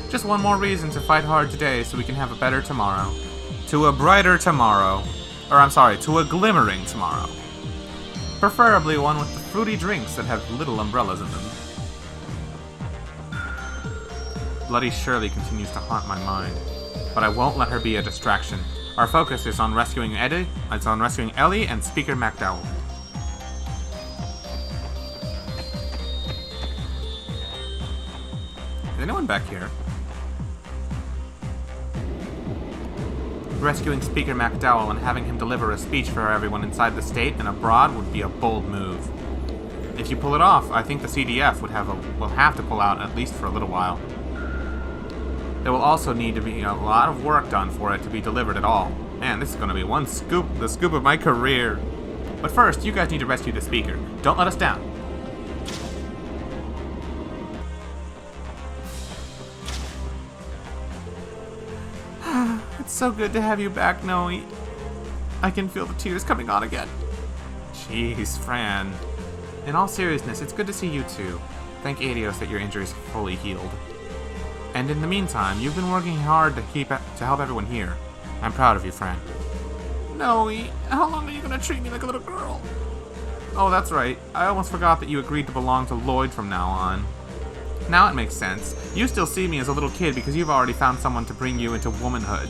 Just one more reason to fight hard today so we can have a better tomorrow. To a brighter tomorrow. Or I'm sorry, to a glimmering tomorrow. Preferably one with the fruity drinks that have little umbrellas in them. Bloody Shirley continues to haunt my mind. But I won't let her be a distraction. Our focus is on rescuing Ellie and Speaker McDowell. Is anyone back here? Rescuing Speaker McDowell and having him deliver a speech for everyone inside the state and abroad would be a bold move. If you pull it off, I think the CDF will have to pull out at least for a little while. There will also need to be a lot of work done for it to be delivered at all. Man, this is going to be the scoop of my career. But first, you guys need to rescue the speaker. Don't let us down. It's so good to have you back, Noe. I can feel the tears coming on again. Jeez, Fran. In all seriousness, it's good to see you too. Thank Adios that your injury is fully healed. And in the meantime, you've been working hard to help everyone here. I'm proud of you, Fran. Noe, how long are you gonna treat me like a little girl? Oh, that's right. I almost forgot that you agreed to belong to Lloyd from now on. Now it makes sense. You still see me as a little kid because you've already found someone to bring you into womanhood.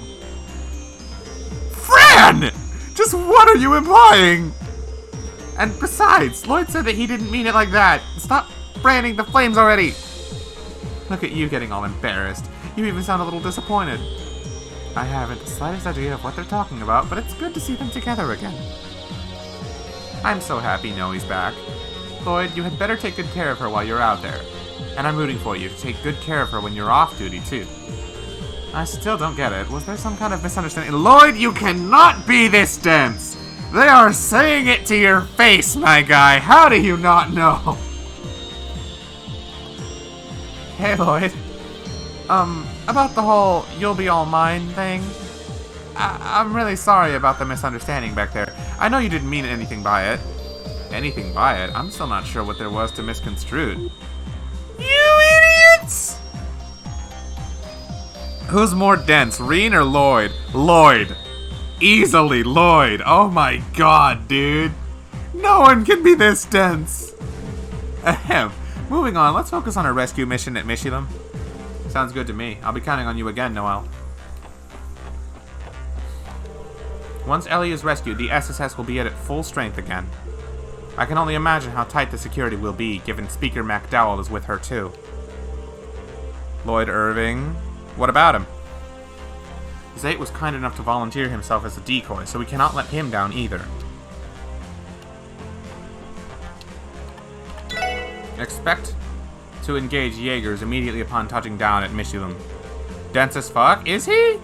Fran! Just what are you implying? And besides, Lloyd said that he didn't mean it like that. Stop branding the flames already! Look at you getting all embarrassed. You even sound a little disappointed. I haven't the slightest idea of what they're talking about, but it's good to see them together again. I'm so happy Noe's back. Lloyd, you had better take good care of her while you're out there. And I'm rooting for you to take good care of her when you're off duty, too. I still don't get it. Was there some kind of misunderstanding? Lloyd, you cannot be this dense! They are saying it to your face, my guy. How do you not know? Hey, Lloyd. About the whole you'll be all mine thing. I'm really sorry about the misunderstanding back there. I know you didn't mean anything by it. Anything by it? I'm still not sure what there was to misconstrue. You idiots! Who's more dense, Reen or Lloyd? Lloyd. Easily Lloyd. Oh my god, dude. No one can be this dense. Ahem. Moving on, let's focus on our rescue mission at Mishilum. Sounds good to me. I'll be counting on you again, Noel. Once Ellie is rescued, the SSS will be at full strength again. I can only imagine how tight the security will be, given Speaker McDowell is with her too. Lloyd Irving? What about him? Zayt was kind enough to volunteer himself as a decoy, so we cannot let him down either. Expect to engage Jaegers immediately upon touching down at Mishilum. Dense as fuck? Is he?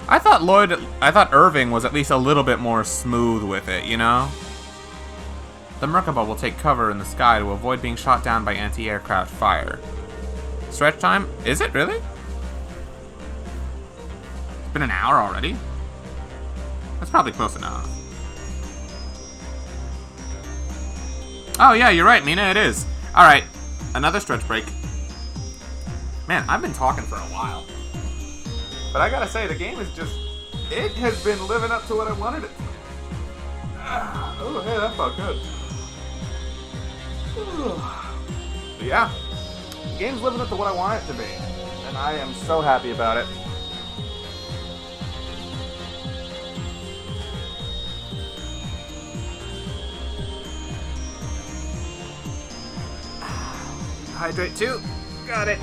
I thought Irving was at least a little bit more smooth with it, you know? The Merkaba will take cover in the sky to avoid being shot down by anti-aircraft fire. Stretch time? Is it really? It's been an hour already? That's probably close enough. Oh yeah, you're right, Mina, it is. Alright, another stretch break. Man, I've been talking for a while. But I gotta say, the game is just... It has been living up to what I wanted it to. Oh, hey, that felt good. But yeah, the game's living up to what I want it to be. And I am so happy about it. Hydrate too. Got it.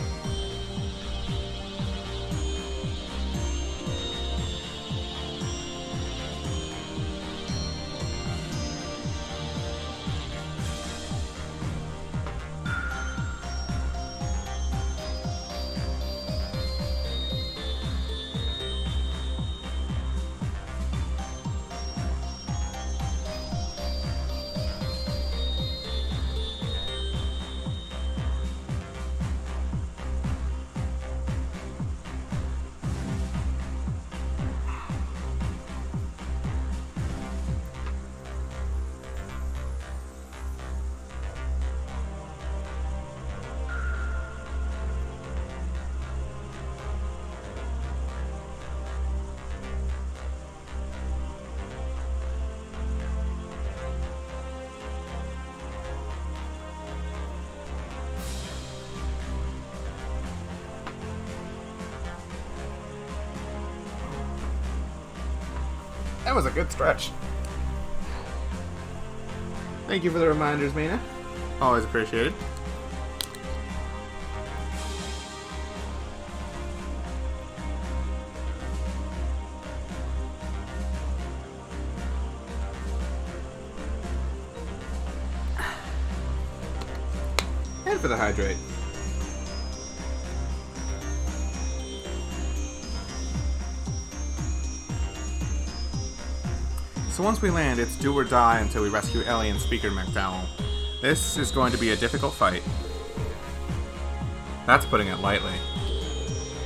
That was a good stretch. Thank you for the reminders, Mina. Always appreciated. And for the hydrate. So once we land, it's do or die until we rescue Ellie and Speaker McDowell. This is going to be a difficult fight. That's putting it lightly.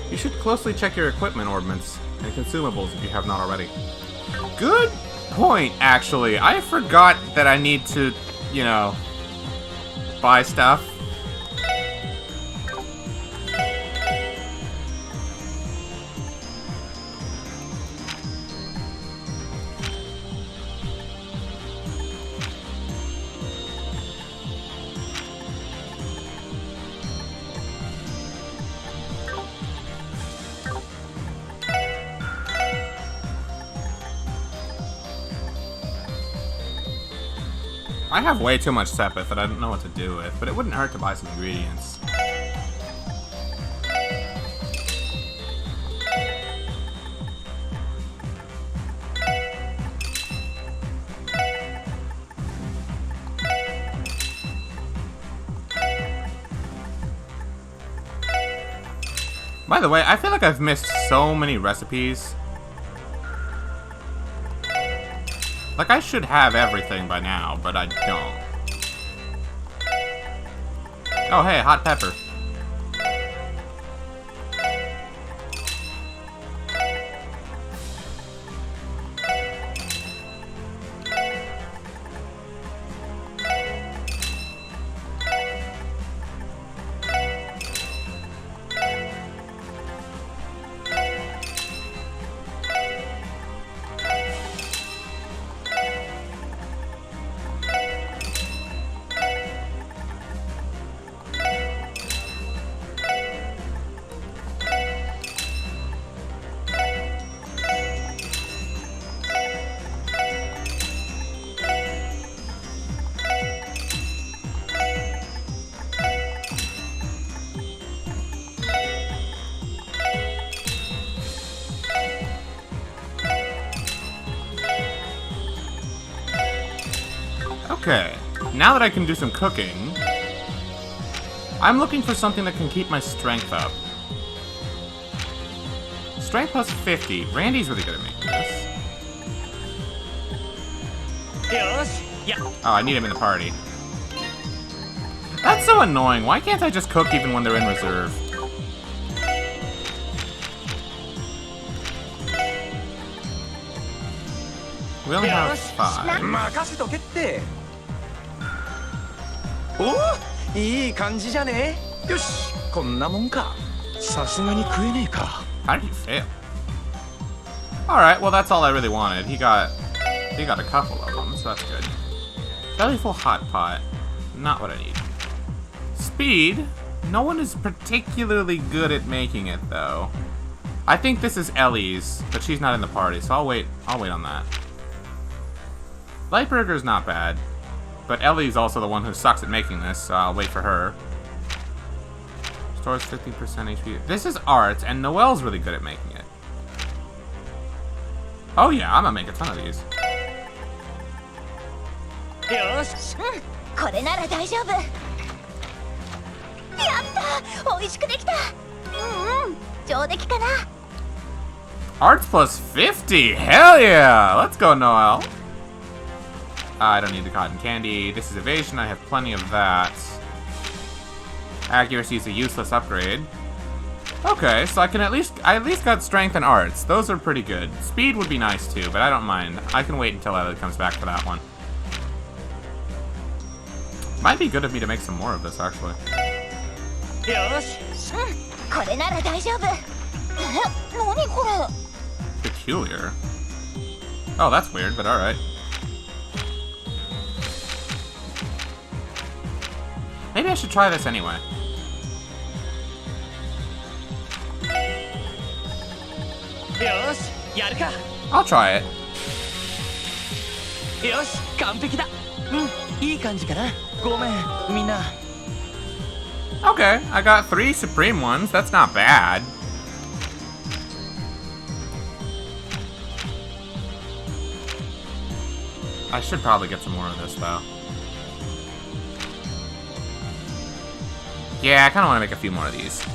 You should closely check your equipment ordnance and consumables if you have not already. Good point, actually. I forgot that I need to, you know, buy stuff. I have way too much sepith that I don't know what to do with, but it wouldn't hurt to buy some ingredients. By the way, I feel like I've missed so many recipes. Like, I should have everything by now, but I don't. Oh, hey, hot pepper. Okay, now that I can do some cooking, I'm looking for something that can keep my strength up. Strength plus 50. Randy's really good at making this. Oh, I need him in the party. That's so annoying. Why can't I just cook even when they're in reserve? We only have 5. 任せとけって。お、いい感じじゃね。よし、こんなもんか。さすがに食えねえか。How did you fail? Alright, well that's all I really wanted. He got a couple of them, so that's good. Belly full hot pot. Not what I need. Speed. No one is particularly good at making it though. I think this is Ellie's, but she's not in the party, so I'll wait on that. Light burger is not bad, but Ellie's also the one who sucks at making this, so I'll wait for her. Stores 50% HP. This is art, and Noelle's really good at making it. Oh yeah, I'm gonna make a ton of these. よし、これなら大丈夫。やった、美味しくできた。上出来かな。Arts plus 50. Hell yeah! Let's go, Noelle. I don't need the cotton candy. This is evasion. I have plenty of that. Accuracy is a useless upgrade. Okay, so I at least got strength and arts. Those are pretty good. Speed would be nice too, but I don't mind. I can wait until Ellie comes back for that one. Might be good of me to make some more of this, actually. よし、これなら大丈夫。何これ。Peculiar. Oh, that's weird, but alright. Maybe I should try this anyway. I'll try it. よし、完璧だ。いい感じかな。ごめん、みんな。Okay, I got 3 supreme ones. That's not bad. I should probably get some more of this, though. Yeah, I kind of want to make a few more of these.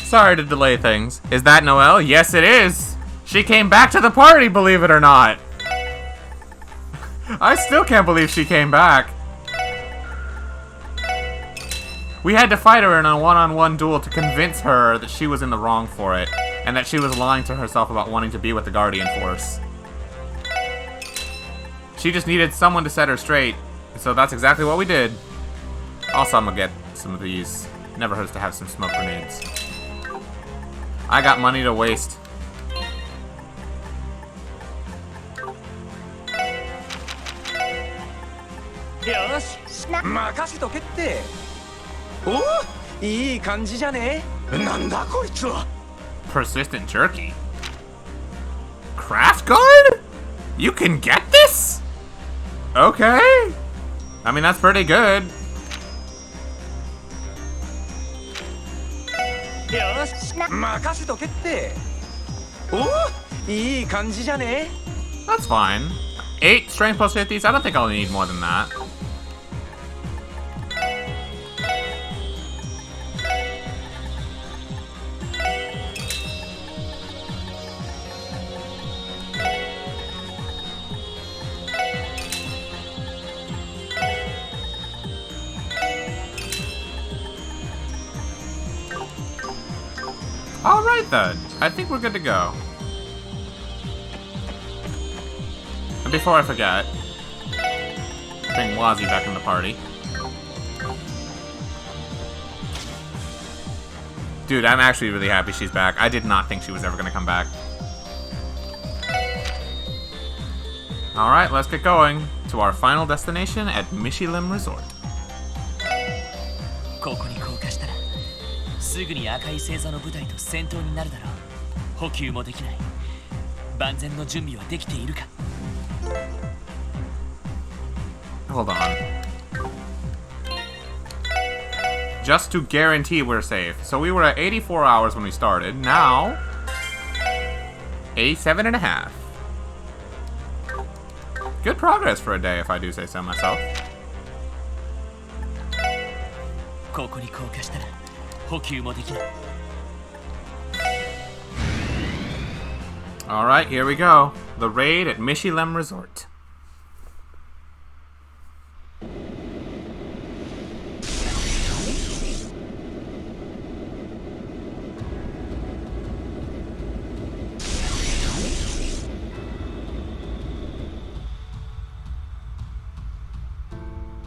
Sorry to delay things. Is that Noelle? Yes, it is! She came back to the party, believe it or not! I still can't believe she came back. We had to fight her in a one-on-one duel to convince her that she was in the wrong for it, and that she was lying to herself about wanting to be with the Guardian Force. She just needed someone to set her straight, so that's exactly what we did. Also, I'm gonna get some of these. Never hurts to have some smoke grenades. I got money to waste. Persistent jerky. Craft guard? You can get this? Okay. I mean, that's pretty good. That's fine. 8 strength plus 50s. I don't think I'll need more than that. Alright then, I think we're good to go. And before I forget, bring Wazy back in the party. Dude, I'm actually really happy she's back. I did not think she was ever going to come back. Alright, let's get going to our final destination at Michelin Resort. ここに降下したらすぐに赤い星座の部隊と戦闘になるだろう。補給もできない。万全の準備はできているか。 Hold on. Just to guarantee we're safe. So we were at 84 hours when we started. Now, 87.5. Good progress for a day, if I do say so myself. ここに降下したら補給もできない。 Alright, here we go. The raid at Michelin Resort.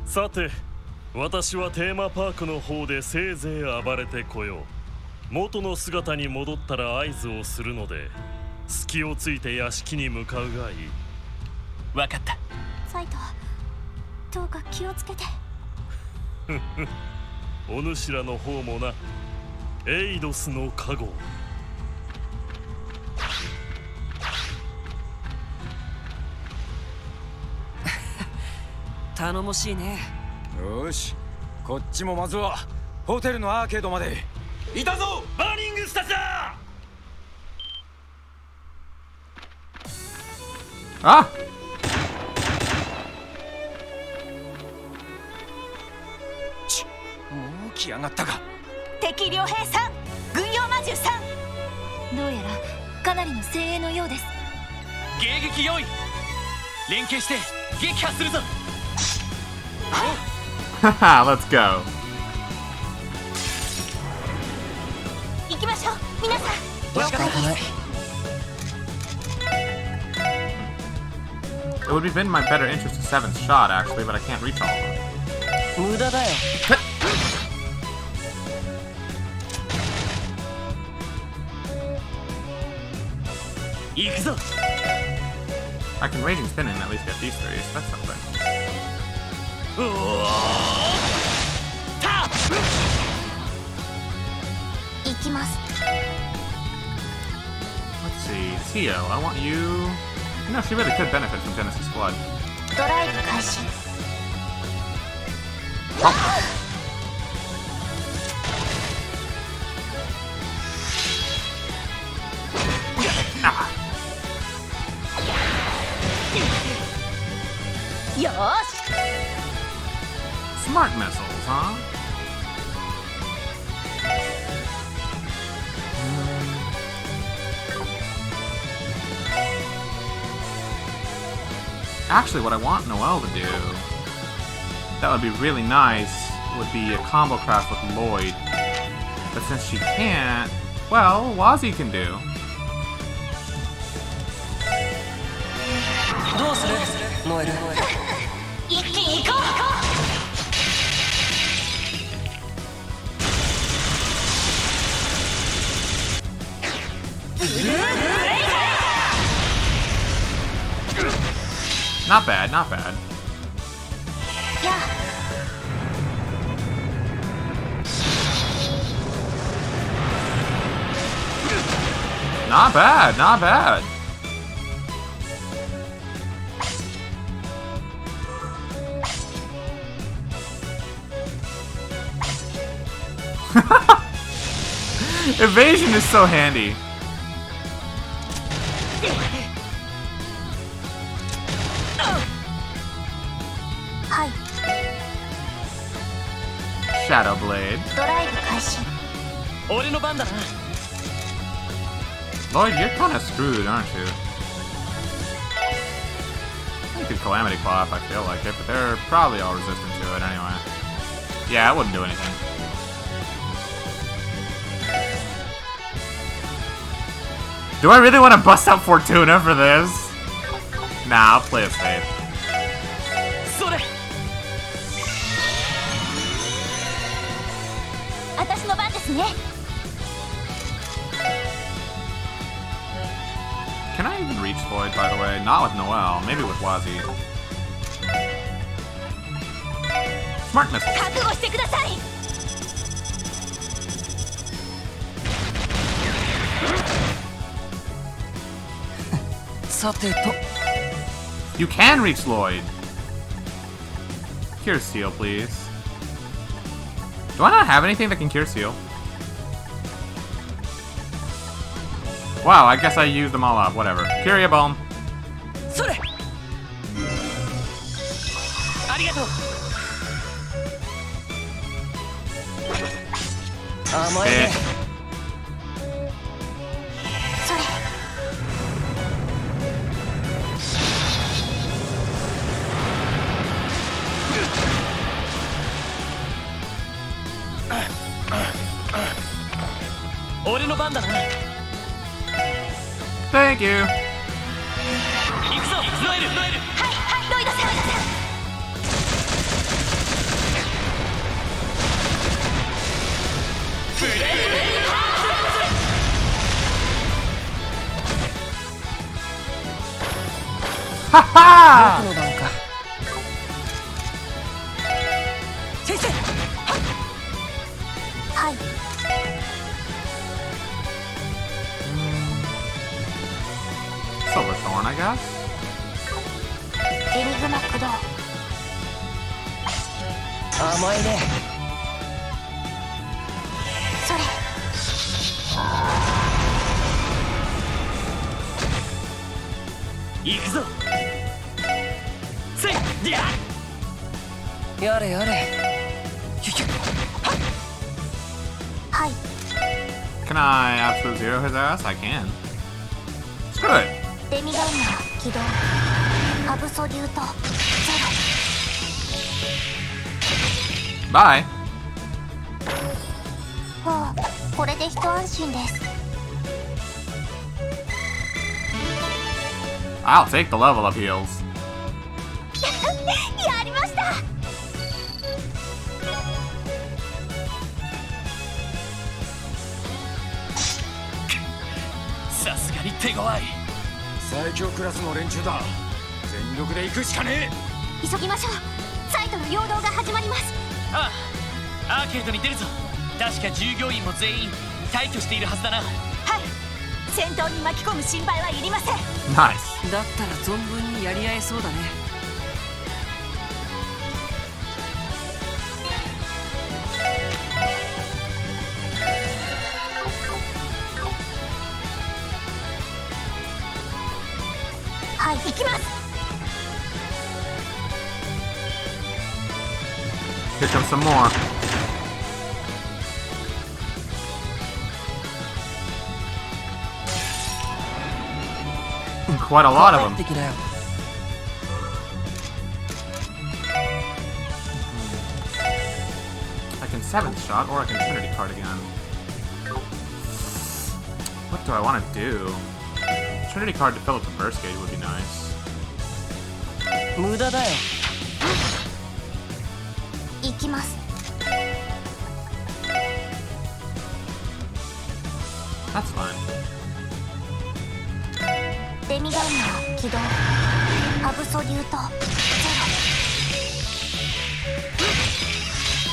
Sate, 私はテーマパークの方でせいぜい暴れてこよう。元の姿に戻ったら合図をするので、隙をついて屋敷に向かうがいい。わかった。サイト、どうか気をつけて。お主らの方もな。エイドスの加護。頼もしいね。よし、こっちもまずはホテルのアーケードまで。いたぞ、バーニングスタッチだ。あ、ち、もう来やがったか。敵良兵さん、軍用魔獣さん。どうやらかなりの精鋭のようです。迎撃用意。連携して撃破するぞ。Haha, let's go. 行きましょう、皆さん。仕方ない。 It would have been in my better interest to 7th shot, actually, but I can't reach all of them. 無駄だよ。行くぞ。 I can Raging Spin and at least get these 3, so that's something. 行きます。 Let's see, Tio, I want you... You know, she really could benefit from Genesis Blood. ドライブ開始。 よーし。 Smart missiles, huh? Actually, what I want Noelle to do, that would be really nice, would be a combo craft with Lloyd. But since she can't, well, Wazy can do. どうするノエル。一気に行こう。 Not bad, not bad. や Not bad, not bad. Evasion is so handy. Shadow Blade. ドライブ開始。 俺の番だな。 Lloyd, you're kind of screwed, aren't you? You could Calamity Claw if I feel like it, but they're probably all resistant to it anyway. Yeah, it wouldn't do anything. Do I really want to bust out Fortuna for this? Nah, I'll play it safe. それ。 私の番ですね。 Can I even reach Lloyd, by the way? Not with Noelle, maybe with Wazy. Smart missile. 覚悟してください。 さてと。 You can reach Lloyd. Cure Seal, please. Do I not have anything that can Cure Seal? Wow, I guess I used them all up. Whatever. Curia Bomb. それ。ありがとう。甘いね。それ。 俺の番だな。 Thank you. 行くぞ、ノエル。はいはい、ロイドさん。 Ha ha! 僕の番か。先生。はい。 Silver Thorn, I guess. エニグマ駆動。甘いね。それ。 行くぞ。せいや。やれやれ。はい。 Can I Absolute Zero his ass? I can. It's good. デミガイナー起動。アブソリュートゼ Bye. ロ。はあ、これで一安心です。 I'll take the level up heals. やりました。 さすがに手強い。最強クラスの連中だ。全力で行くしかねえ。急ぎましょう。サイトの陽動が始まります。ああ、アーケードに出るぞ。確か従業員も全員退去しているはずだな。はい、戦闘に巻き込む心配はいりません。ナイス。だったら存分にやり合えそうだね。はい、行きます。 Here comes some more. Quite a lot of them. I can 7th shot, or I can Trinity card again. What do I want to do? Trinity card to fill up the burst gauge would be nice. 無駄だよ。行きます。 That's fine. デミガンマー起動。アブソリュートゼ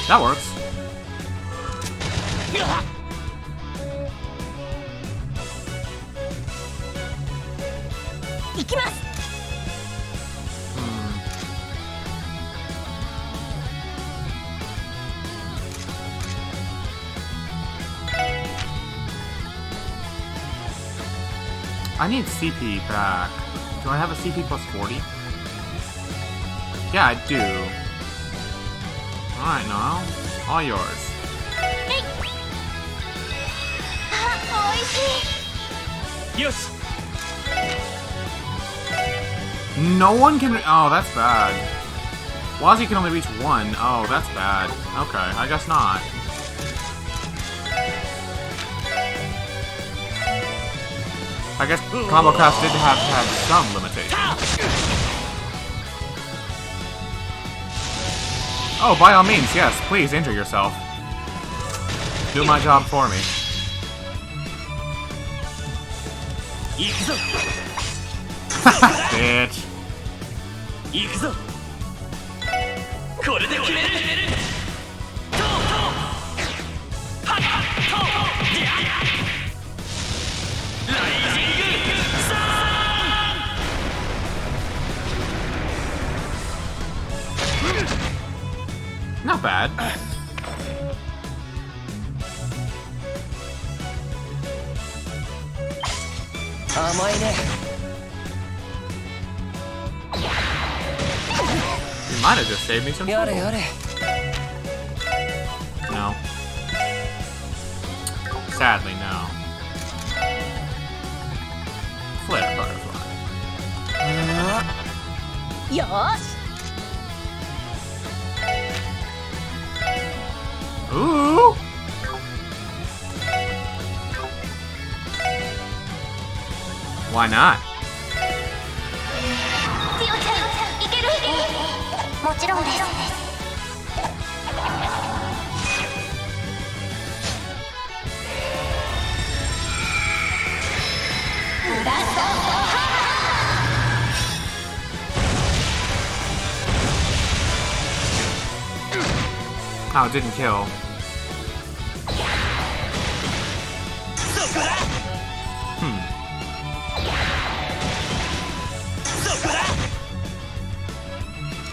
ロ。 That works. 行きます。 I need CP back. Do I have a CP plus 40? Yeah, I do. Alright, Noel. All yours. あ、おいしい。よし。 No one can... Oh, that's bad. Wazy can only reach one. Oh, that's bad. Okay, I guess not. I guess Combo Cast did have to have some limitations. Oh, by all means, yes. Please injure yourself. Do my job for me. Bitch. Not bad. You might have just saved me some trouble. No. Sadly, no. Flare butterfly. よーし。 Ooh! Why not? ティオちゃん、いける？もちろんです。 Oh, it didn't kill.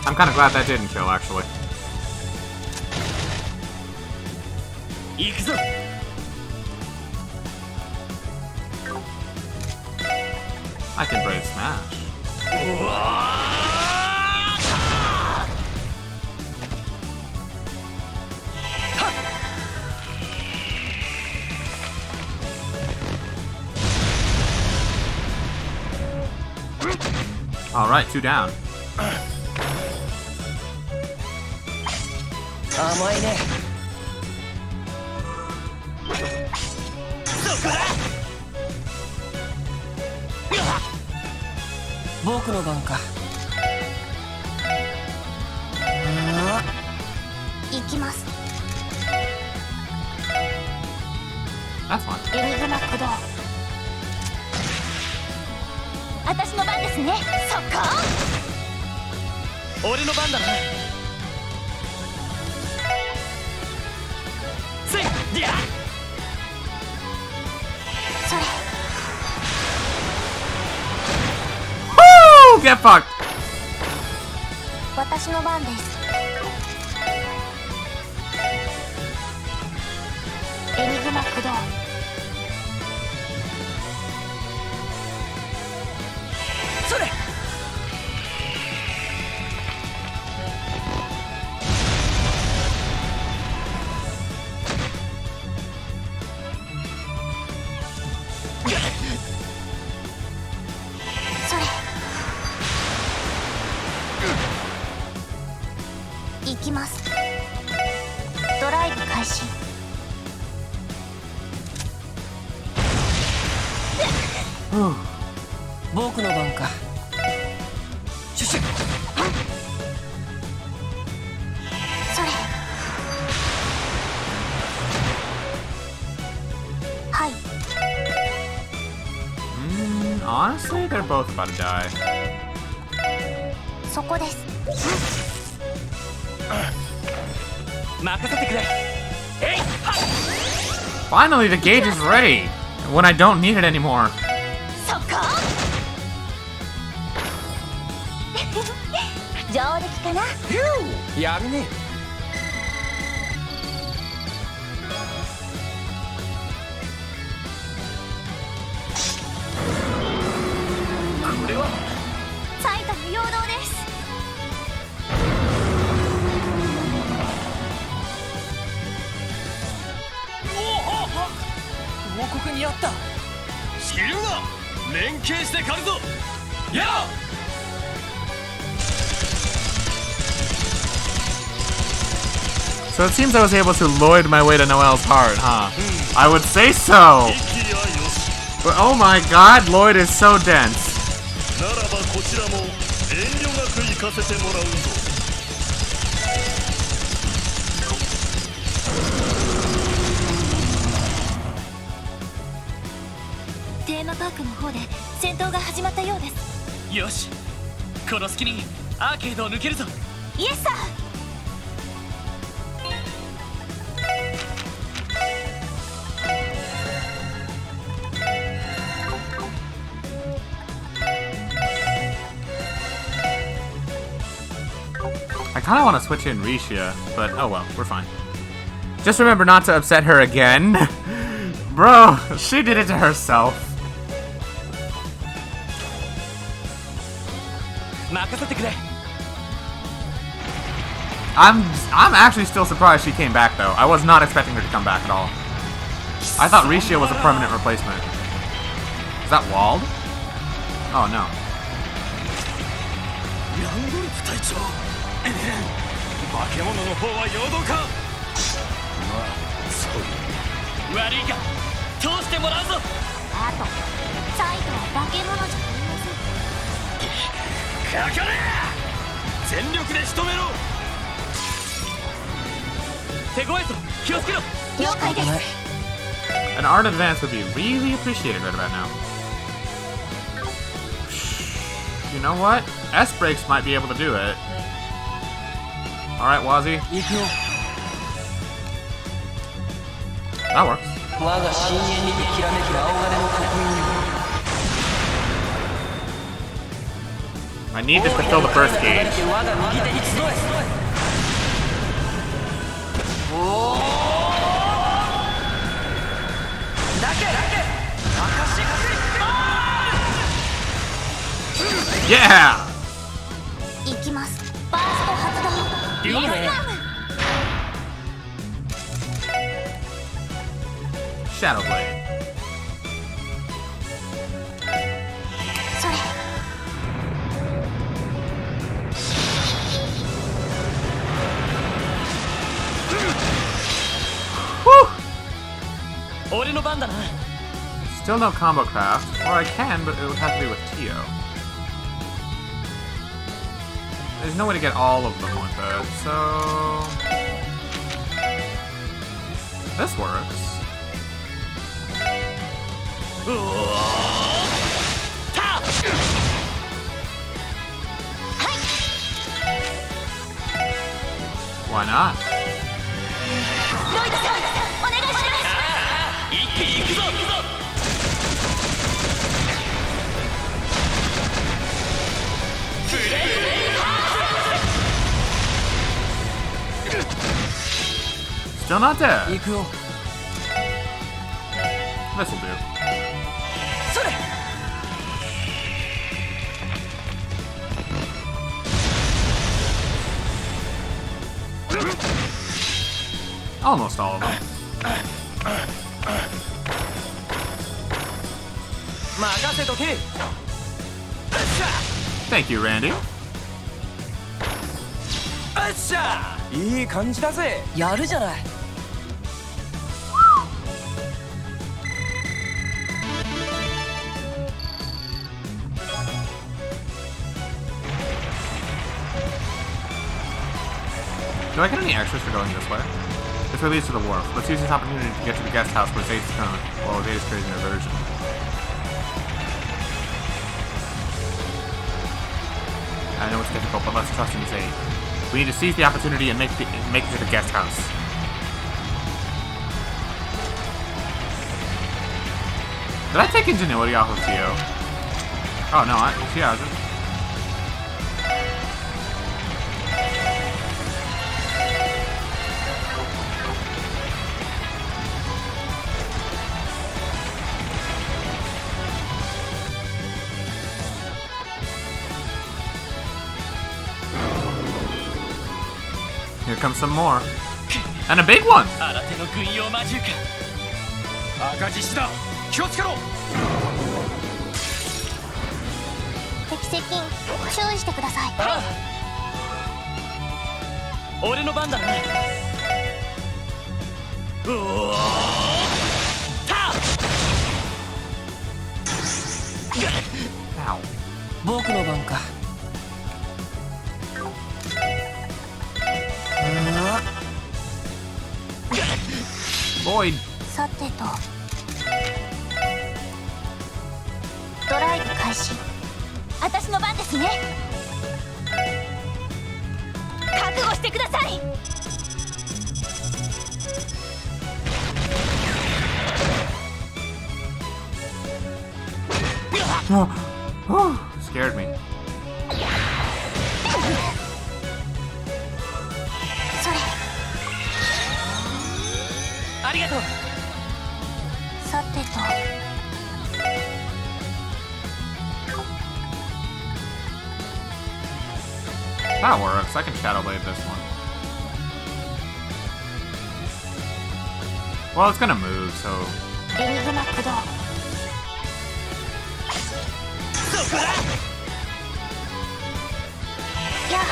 I'm kind of glad that didn't kill, actually. I can Brave Smash. Alright, 2 down. 甘いね。僕の番か。行きます。 That's fine. エニグマ駆動。私の番ですね。そっか。俺の番だな。せいやそれ。Woo! Get fucked! 私の番です。エニグマ駆動。それ。それ。行きます。ドライブ開始。僕の番か。シュシュッ。それ。はい。Honestly, they're both about to die. そこです。任せてくれ。えい。 Finally, the gauge is ready when I don't need it anymore. そっか。上出来かな。やるね。これは最後の陽動です。王国にあった。知るな。連携して狩るぞ。やあ。So it seems I was able to Lloyd my way to Noelle's heart, huh? I would say so! But oh my god, Lloyd is so dense. ならばこちらも遠慮なく行かせてもらうぞ。テーマパークの方で戦闘が始まったようです。よし、この隙にアーケードを抜けるぞ。イエスサー。I kind of want to switch in Risha, but oh well, we're fine. Just remember not to upset her again. Bro, she did it to herself. 任せてくれ。 I'm actually still surprised she came back though. I was not expecting her to come back at all. I thought Risha was a permanent replacement. Is that walled? Oh no. ヤンゴルフ隊長。化け物の方は陽動か。まあそう。悪いか。通してもらうぞ。あとサイトは化け物じゃありません。かかれ。全力で仕留めろ。手ごえと気をつけろ。了解です。 An art advance would be really appreciated right about now. You know what? S-Brakes might be able to do it. Alright, Wazy. That works. I need this to fill the first gauge. Yeah! 行きます。バースト発動。いいね。 Shadow Blade. それ。俺の番だな。 Still no combo craft, or I can, but it would have to be with Tio. There's no way to get all of them with it, so... This works. Why not? ロイドさんお願いします。一気に行くぞ。プレイ Still not dead. 行くよ。 This'll do. それ。 Almost all of them. 任せとけ。 Thank you, Randy. よっしゃ、いい感じだぜ。やるじゃない。 Do I get any extras for going this way? This way leads to the wharf. Let's use this opportunity to get to the guest house where Zade's current, well, Zade's creating their version. I know it's difficult, but let's trust in Zade. We need to seize the opportunity and make it to the guest house. Did I take ingenuity off of Tio? Oh no, she hasn't. Here comes some more. And a big one! 新手の軍用魔獣か。赤獅子だ。気をつけろ。敵接近注意してください。ああ、俺の番だな。うおーた。僕の番か。 Boyd. さてとドライブ開始。私の番ですね。覚悟してください。 Scared me. それ。 ありがとう。 さてと That works. I can Shadow Blade this one. Well, it's gonna move, so... エニグマ駆動。そこだ。やっ。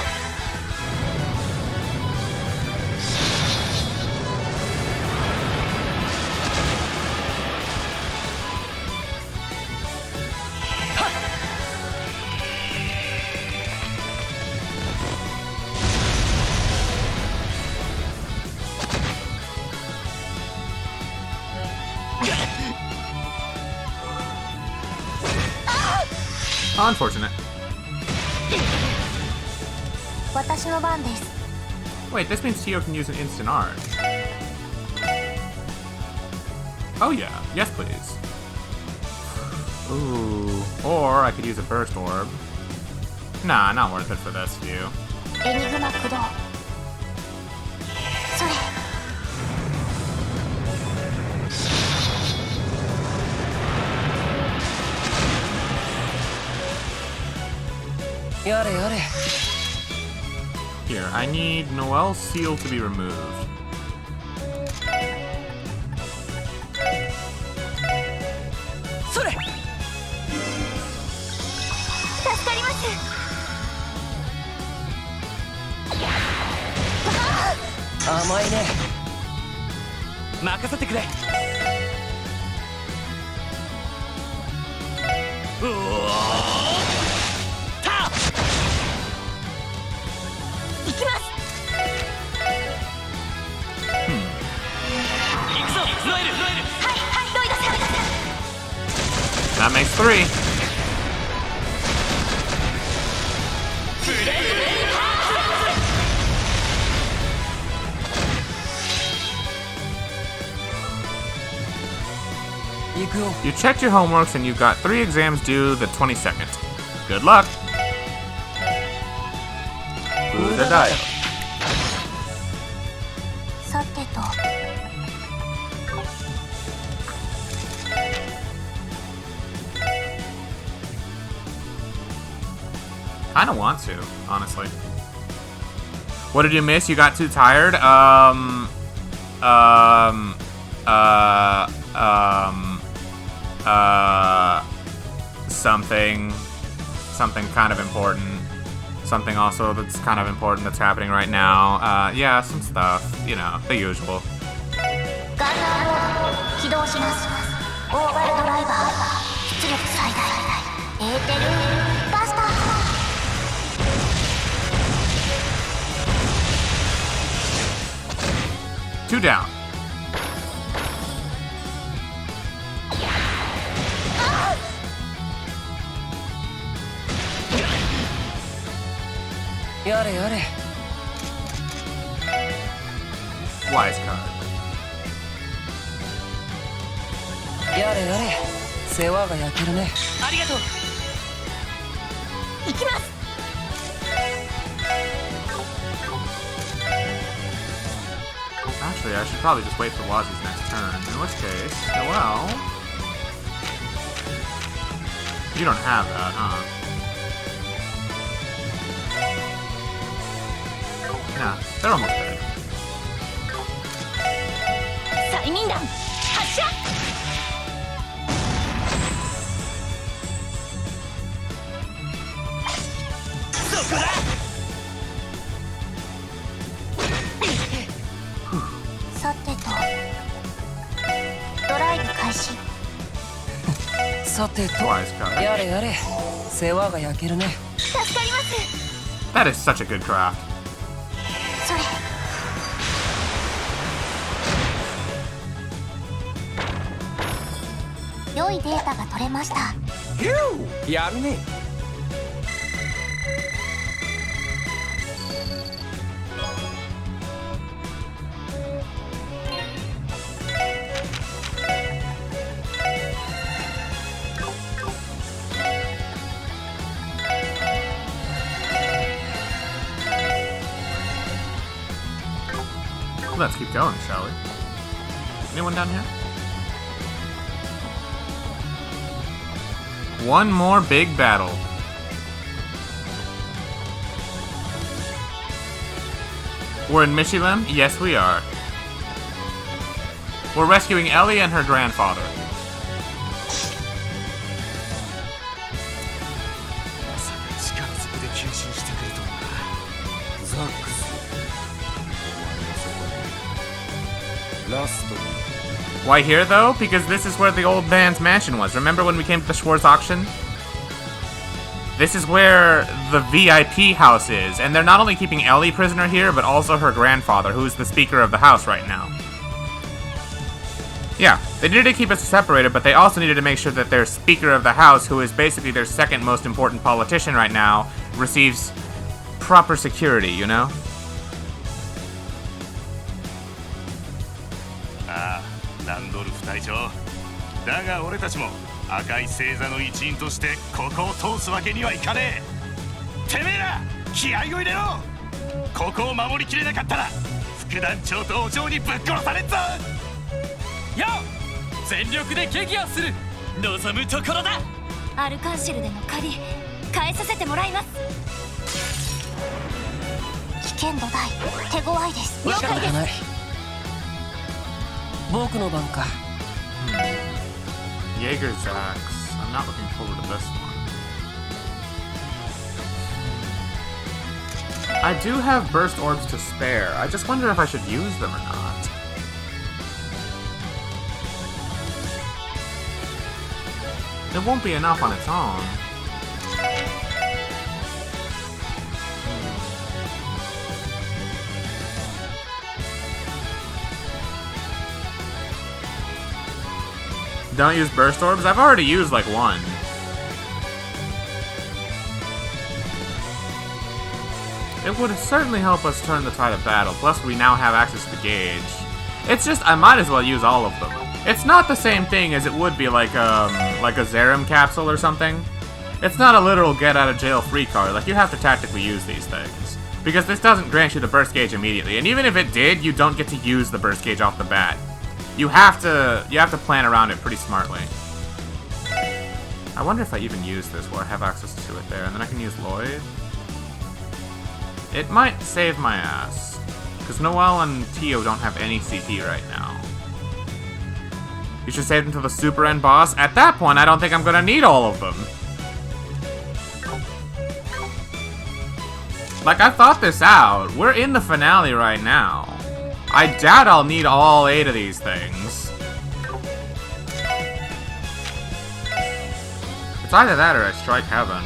Unfortunate. 私の番です。 Wait, this means Tio can use an instant art. Oh yeah, yes please. Ooh, or I could use a burst orb. Nah, not worth it for this view. エニグマ駆動。それ。 やれやれ。 Here, I need Noel's seal to be removed. それ。 助かります。 甘いね。 任せてくれ。うおーた。 行きます。 行くぞロエル。はいはいロイドさん。 That makes 3. プレイを You checked your homeworks and you've got 3 exams due the 22nd. Good luck. Buddha Dial. さてと I don't want to, honestly. What did you miss? You got too tired? Something kind of important. Something also that's kind of important that's happening right now. Yeah, some stuff. You know, the usual. ガンナーモード起動します。オーバルドライバー出力最大エーテルバスター 2 down. Yare yare. Wise card. Yare yare. 世話が焼けるね。ありがとう。行きます。 Actually, I should probably just wait for Wazy's next turn. In which case, well... You don't have that, huh? Yeah, they're almost dead. 催眠弾発射。 さてとドライブ開始。さてと Wise card. やれやれ世話が焼けるね。助かります。 That is such a good craft. それ 良いデータが取れました。やるね。 Let's keep going, shall we? Anyone down here? One more big battle. We're in Michigan? Yes, we are. We're rescuing Ellie and her grandfather. Why here, though? Because this is where the old man's mansion was. Remember when we came to the Schwartz auction? This is where the VIP house is, and they're not only keeping Ellie prisoner here, but also her grandfather, who's the speaker of the house right now. Yeah, they needed to keep us separated, but they also needed to make sure that their speaker of the house, who is basically their second most important politician right now, receives proper security, you know? ランドルフ隊長だが俺たちも赤い星座の一員としてここを通すわけにはいかねえ。てめえら気合を入れろ。ここを守りきれなかったら副団長とお嬢にぶっ殺されんぞ。よっ全力で撃破する望むところだ。アルカンシェルでの借り返させてもらいます。危険度大手強いです。仕方ない。僕の番か。Jaeger's axe. I'm not looking forward to this one. I do have burst orbs to spare. I just wonder if I should use them or not. It won't be enough on its own. Don't use burst orbs? I've already used like one. It would certainly help us turn the tide of battle, plus we now have access to the gauge. It's just, I might as well use all of them. It's not the same thing as it would be like a Zerum capsule or something. It's not a literal get-out-of-jail-free card. Like, you have to tactically use these things. Because this doesn't grant you the burst gauge immediately. And even if it did, you don't get to use the burst gauge off the bat. You have to plan around it pretty smartly. I wonder if I even use this where I have access to it there. And then I can use Lloyd. It might save my ass. Because Noelle and Tio don't have any CP right now. You should save them to the super end boss. At that point, I don't think I'm gonna need all of them. Like, I thought this out. We're in the finale right now. I doubt I'll need all 8 of these things. It's either that or I strike heaven.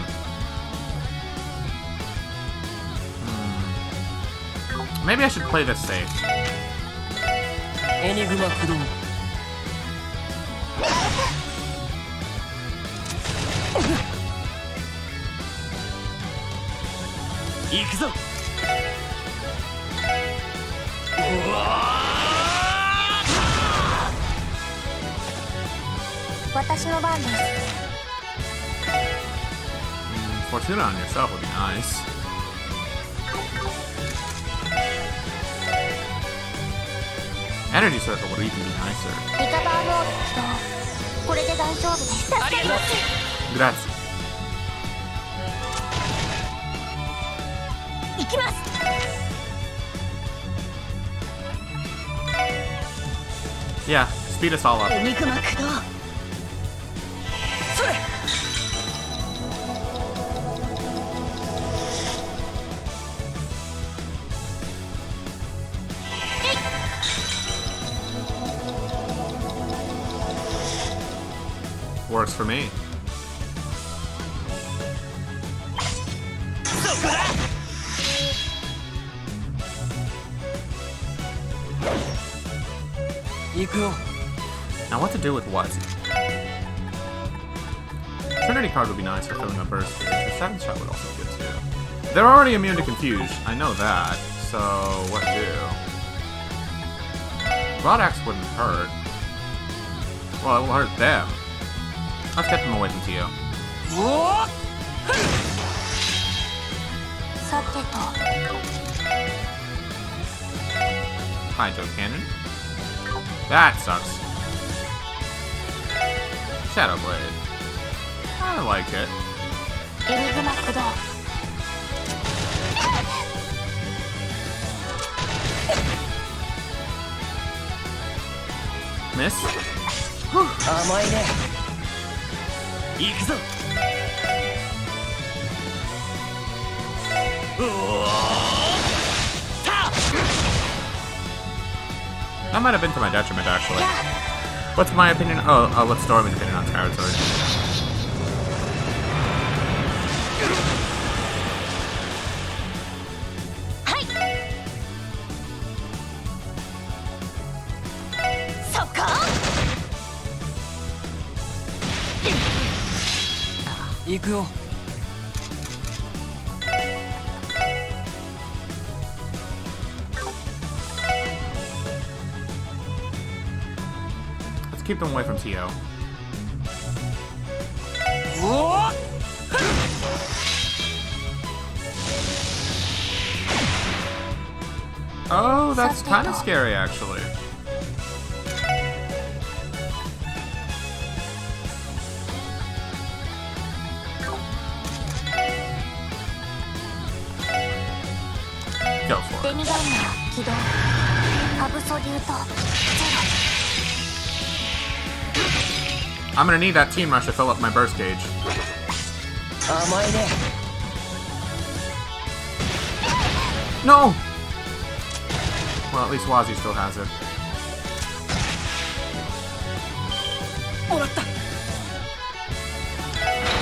Maybe I should play this safe. Enigma Kudo. Ikuzo! 私の番です。 Fortuna on yourself would be nice. Energy circle would even be nicer. リカバーモード起動。これで大丈夫です。助かります。 Grazie. 行きます。 Yeah, speed us all up. エニグマ駆動。それ。 Works for me. そこだ。 行くよ。 Now what to do with Wazy? Trinity card would be nice for filling a burst gauge. The 7th shot would also be good too. They're already immune to Confuse. I know that. So what do? Rod Axe wouldn't hurt. Well, it will hurt them. Let's get them away from Tio. さてと。 Hydro Cannon. That sucks. Shadow Blade. I like it. エニグマ駆動。 Miss? 甘いね。行くぞ。 That might have been to my detriment, actually. What's my opinion? What's Stormy's opinion on territory? Hi. Soka. 行くよ。 Keep them away from Tio. Oh, that's kind of scary, actually. Go for it. デニガンナー起動。アブソリュートゼロ。 I'm gonna need that team rush to fill up my burst gauge. 甘いね。 No! Well, at least Wazy still has it. もらった。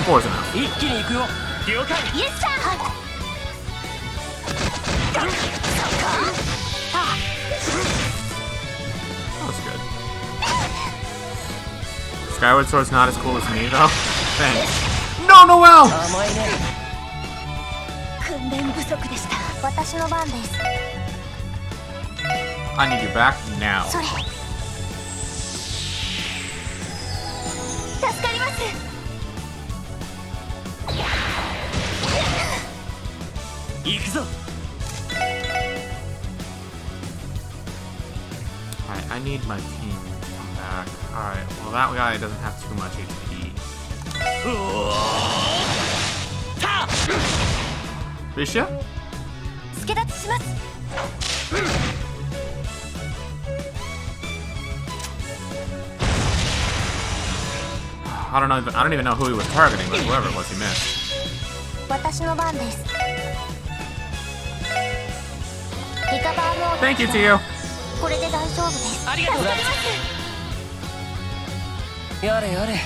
4's enough. 一気に行くよ。了解。イエスサー。That was good. Skyward Sword's not as cool as me, though. Thanks. No, Noelle! 甘いね。訓練不足でした。私の番です。 I need you back now. それ。助かります。 行くぞ。 Alright, I need my team to come back. Alright, well that guy doesn't have too much HP. Risha? 助立ちします。 I don't even know who he was targeting, but whoever it was, he missed. 私の番です。リカバーモード。 Thank you to you. これで大丈夫です。ありがとうございます。やれやれ。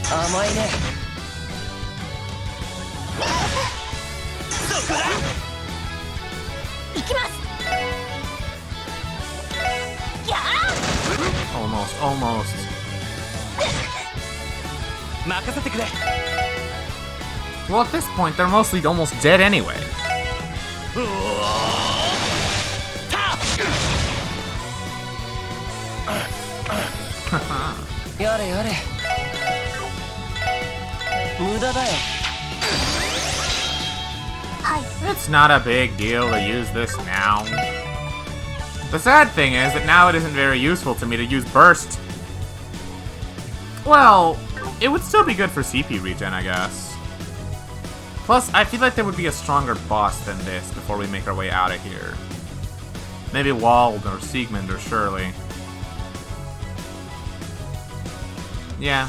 甘いね。行きます。 Almost. 任せてくれ。 Well, at this point, they're mostly almost dead anyway. やれやれ。無駄だよ。 It's not a big deal to use this now. The sad thing is that now it isn't very useful to me to use burst. Well, it would still be good for CP regen, I guess. Plus, I feel like there would be a stronger boss than this before we make our way out of here. Maybe Wald or Siegmund or Shirley. Yeah.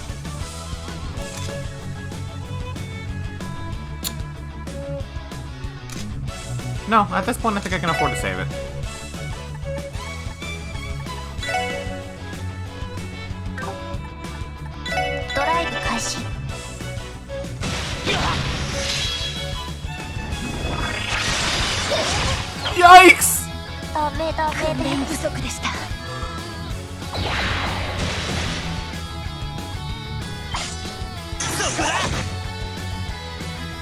No, at this point I think I can afford to save it. Drive 開始。 Yikes! ダメ訓練不足でした。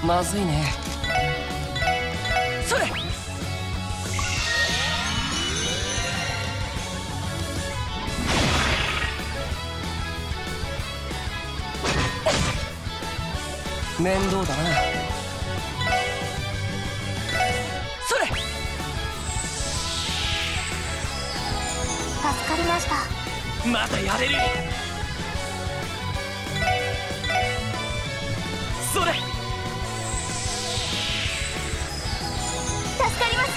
まずいね。それ。面倒だな。それ。助かりました。まだやれる。それ。 助かります。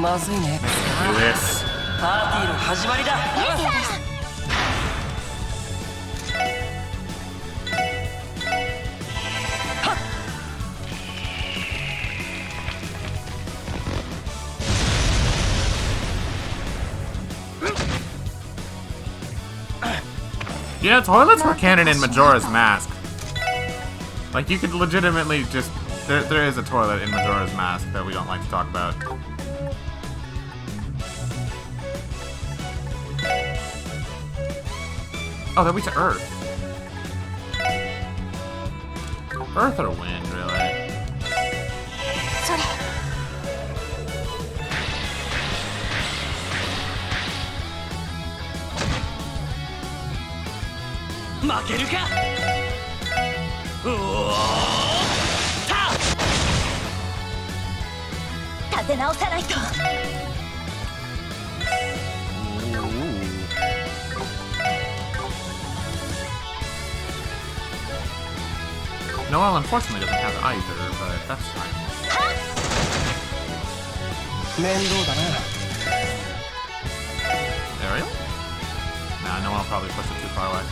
まずいね。パーティーの始まりだ。You know, toilets were canon in Majora's Mask. Like, you could legitimately just... There is a toilet in Majora's Mask that we don't like to talk about. Oh, that we to Earth. Earth or wind, really? それ。 負けるか。立て直さないと。 Noel unfortunately doesn't have either, but that's fine. 面倒だな。 Ariel? Nah, Noel probably pushed it too far away.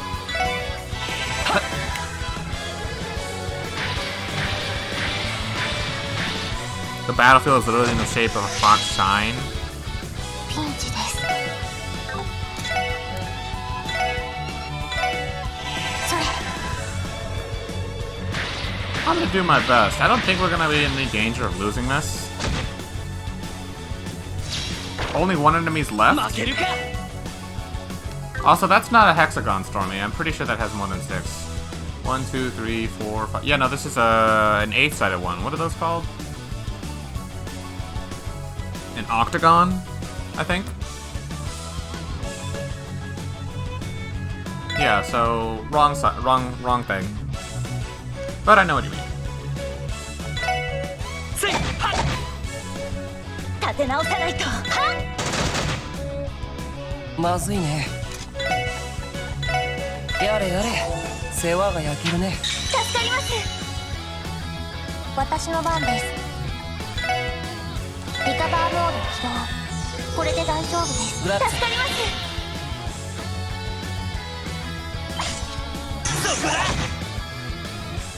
The battlefield is literally in the shape of a fox sign. ピンチです。それ。 I'm gonna do my best. I don't think we're gonna be in any danger of losing this. Only one enemy's left? Also, that's not a hexagon, Stormy. I'm pretty sure that has more than 6. 1, 2, 3, 4, 5. Yeah, no, this is an 8-sided one. What are those called? An octagon, I think. Yeah, so wrong thing. But I know what you mean. 立て直さないと。まずいね。やれやれ、世話が焼けるね。助かります。私の番です。リカバーモード起動。これで大丈夫です。助かります。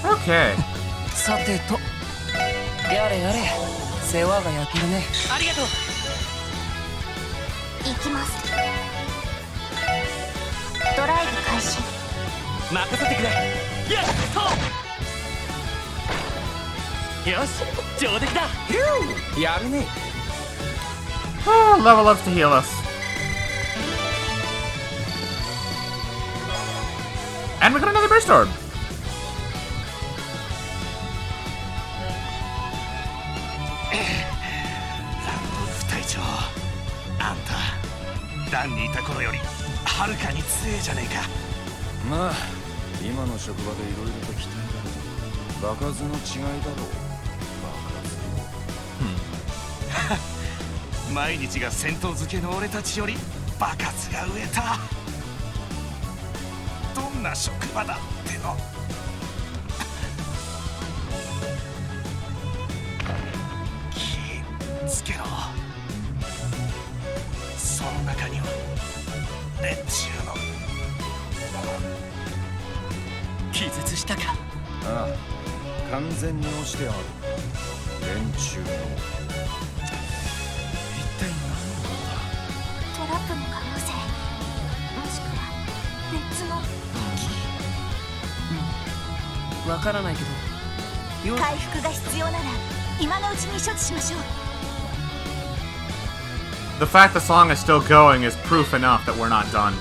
Okay. さてと、やれやれ、世話が焼けるね。ありがとう。行きます。ドライブ開始。任せてくれ。やっと。よし、上出来だ。やるね。Oh, level ups to heal us. And we got another burst orb. ダンにいた頃よりはるかに強えじゃねえか。まあ今の職場でいろいろと期待だろう。場数の違いだろう。場数毎日が戦闘漬けの俺たちより場数が植えた。どんな職場だっての。気つけろ。その中には連中の気絶したか。ああ、完全に押してある。連中の一体何だ。トラップの可能性、もしくは別のわからないけど。回復が必要なら今のうちに処置しましょう。The fact the song is still going is proof enough that we're not done.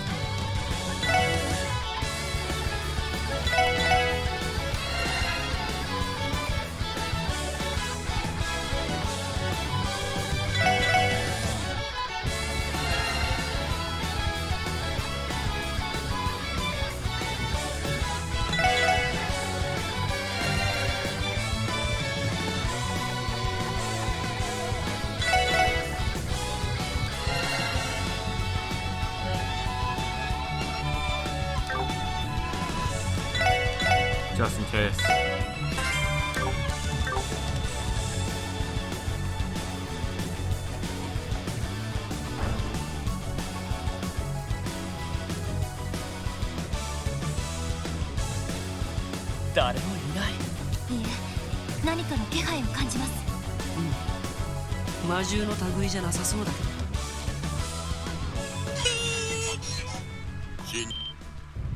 Just in case.誰もいない。いえ、何かの気配を感じます。魔獣の類じゃなさそうだけ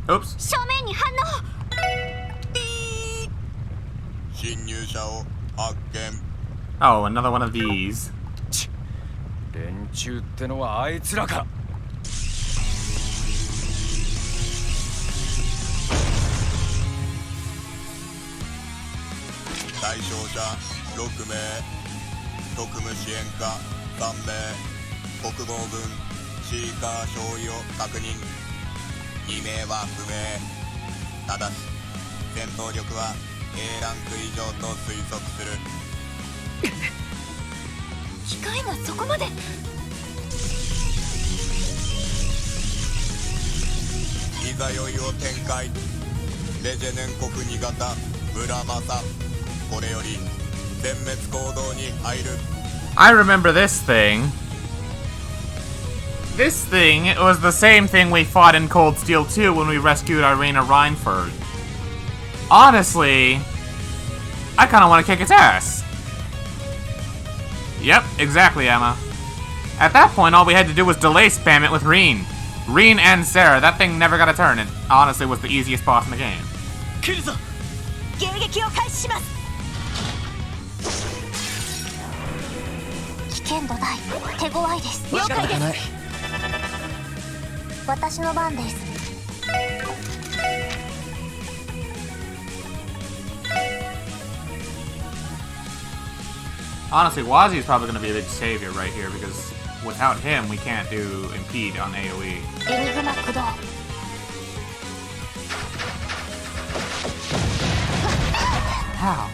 ど。Oops. 正面に反応。侵入者を発見。 Oh, another one of these. 連中ってのはあいつらか。対象者6名、特務支援課3名、国防軍シーカー少尉を確認。2名は不明。ただし戦闘力は A ランク以上と推測する。機械がそこまで。いざ酔いを展開。レジェネン国2型村正、これより全滅行動に入る。 I remember this thing. This thing was the same thing we fought in Cold Steel 2 when we rescued Irena Reinford. Honestly, I kinda wanna kick its ass. Yep, exactly, Emma. At that point, all we had to do was delay spam it with Reen. Reen and Sarah, that thing never got a turn. It honestly was the easiest boss in the game. 来るぞ。迎撃を開始します。危険度大、手強いです。了解です。私の番です。Honestly, Wazy is probably going to be a big savior right here because without him, we can't do impede on AoE. How?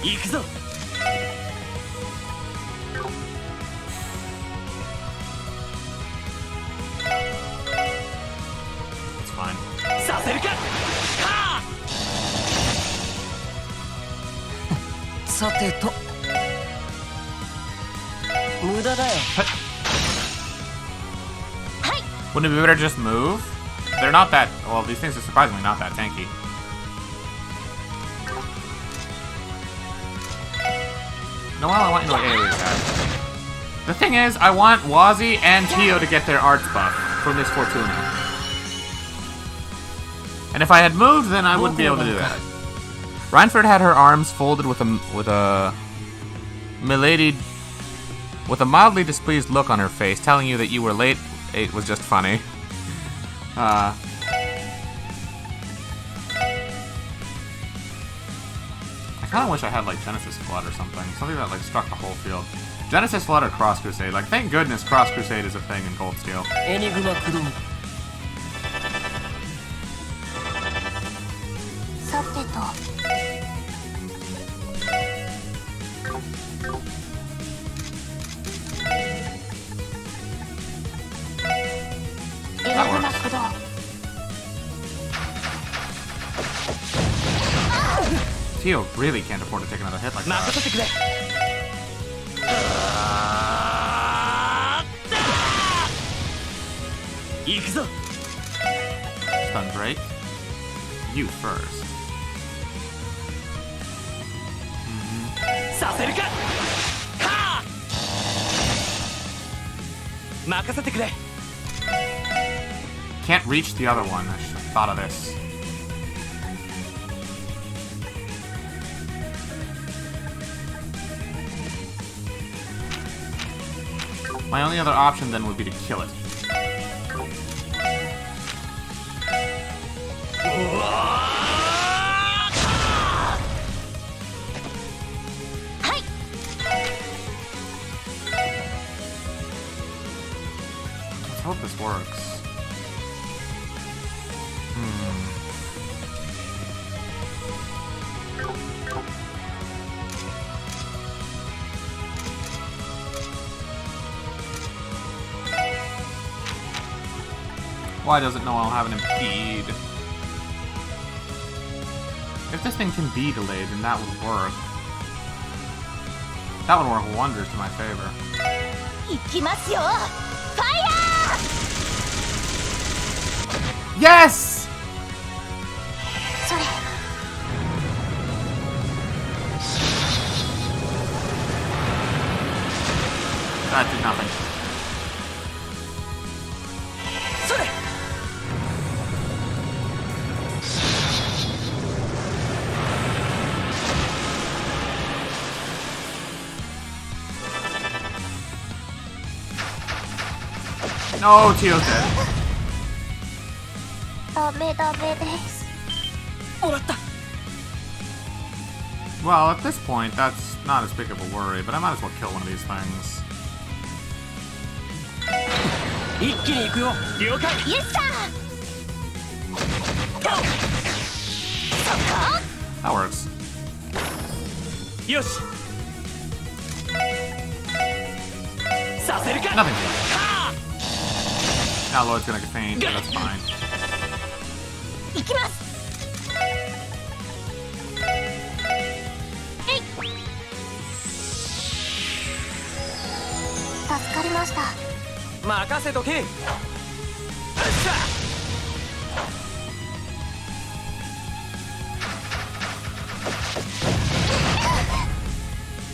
行くぞ It's fine. させるかはさてと無駄だよ Wouldn't it be better to just move? They're not that... Well, these things are surprisingly not that tanky. No, well, I want you to AoE attack. The thing is, I want Wazy and Tio to get their arts buff from this Fortuna. And if I had moved, then I wouldn't be able to do that. Reinford had her arms folded with a milady... with a mildly displeased look on her face, telling you that you were late. It was just funny. I kind of wish I had like Genesis Flood or something that like struck the whole field. Genesis Flood or Cross Crusade. Like, thank goodness Cross Crusade is a thing in Cold Steel. Enigma Kudo. さてと That works. Tio really can't afford to take another hit like that. Stun break. You first. Can't reach the other one. I should have thought of this. My only other option then would be to kill it. Let's hope this works. Why does it know I'll have an impede? If this thing can be delayed, then that would work. That would work wonders to my favor. Yes! That did nothing. No, Tio's dead. Well, at this point, that's not as big of a worry, but I might as well kill one of these things. That works. Nothing. Now Lloyd's gonna faint, but that's fine.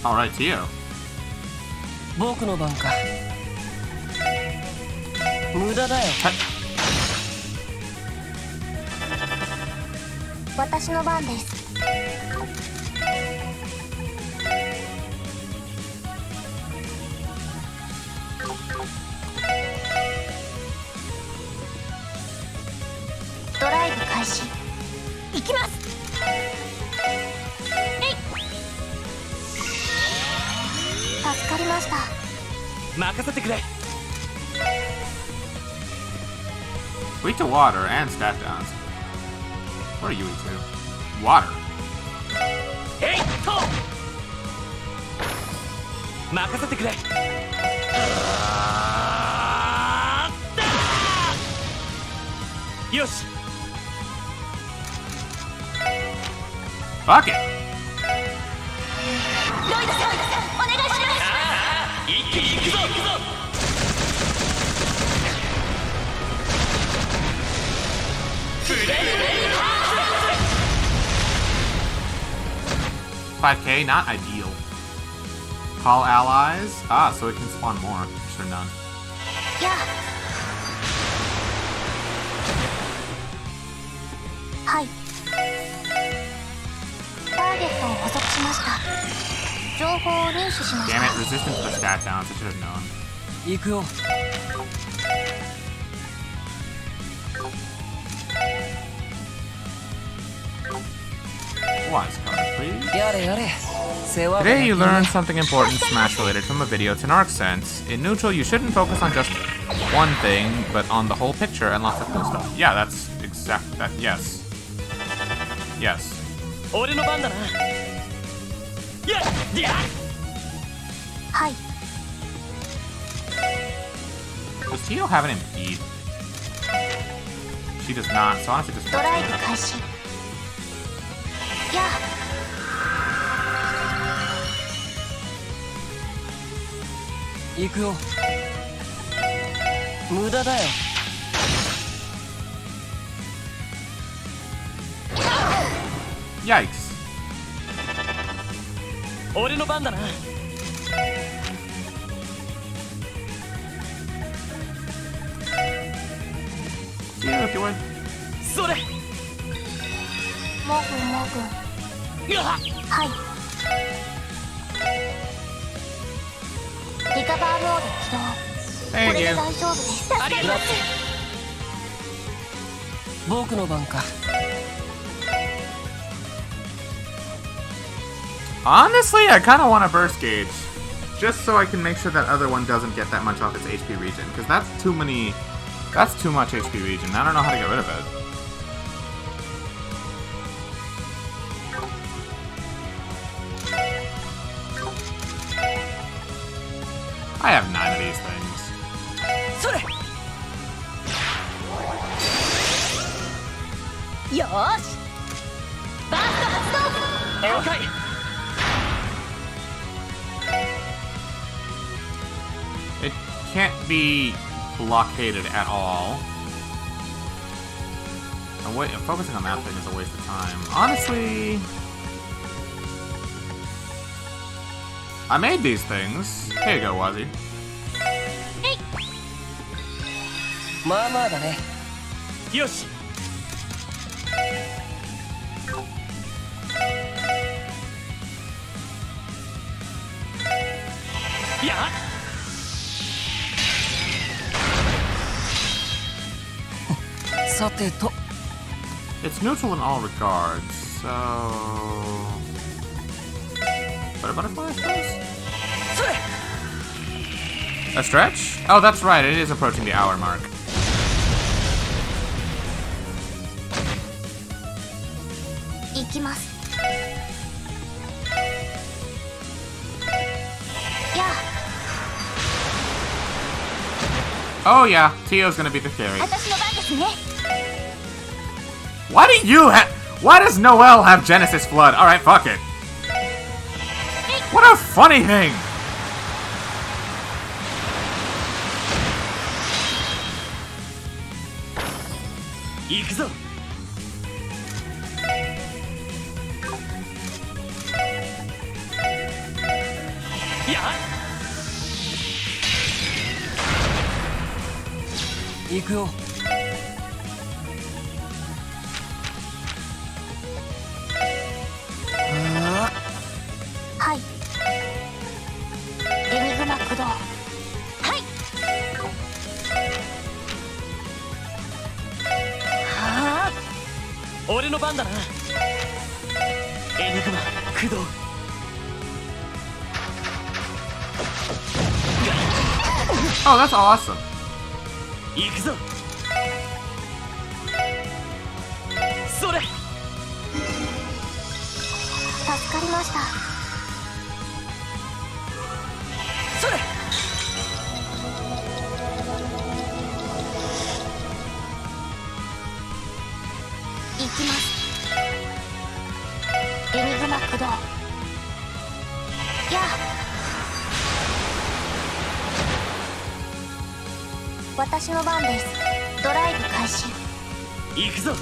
Alright, Tio. 僕の番か。無駄だよ。私の番です。ドライブ開始。行きます。えい。助かりました。任せてくれ。 Weak to water and stat downs. What are you weak to? Water. えいっと任せてくれ。よし。 Fuck it. ロイドさん、お願いします。一気に行くぞ。 5k, not ideal. Call allies. Ah, so it can spawn more. Sure, none. やあ。はい。ターゲットを捕捉しました。情報を入手しました。 Damn it, resistance to stat downs. I should have known. 行くよ。 Wise card, please. やれやれ。世話 Today you learned something important Smash related from a video. To an arc sense. In neutral, you shouldn't focus on just one thing, but on the whole picture and lots of cool stuff. Yeah, that's exact. That yes. Yes. 俺の番だな。やっやっ。はい。 Does Tio have an impede? She does not, so honestly just ドライブ開始。やあ。 行くよ。無駄だよ。 Yikes. 俺の番だな。 Tio, if you would. それ。もぐもぐ。はい。リカバーモード起動。こ Thank れで you. 大丈夫です。助かります。僕の番か。 Honestly, I kind of want a burst gauge. Just so I can make sure that other one doesn't get that much off its HP regen. Because that's too many... That's too much HP regen. I don't know how to get rid of it. I have 9 of these things. それ。よーし。バースト発動。了解。 It can't be blockaded at all. Focusing on that thing is a waste of time. Honestly... I made these things. Here you go, Wazy. まあまあだね。よし。 やっ。 さてと。 It's neutral in all regards, so... But a butterfly, I suppose? それ。 A stretch? Oh, that's right, it is approaching the hour mark. 行きます。やあ。 Oh yeah, Tio's gonna be the carry. 私の番ですね。 Why do you have... Why does Noelle have Genesis Flood? Alright, fuck it. What a funny thing! 行くぞ。やっ。 行くよ。 はい。エニグマ駆動。はい。はあ。俺の番だな。エニグマ駆動。Oh, that's awesome. 行くぞ。それ。助かりました。それ。行きます。エニグマ駆動。やあ。私の番です。ドライブ開始。行くぞ。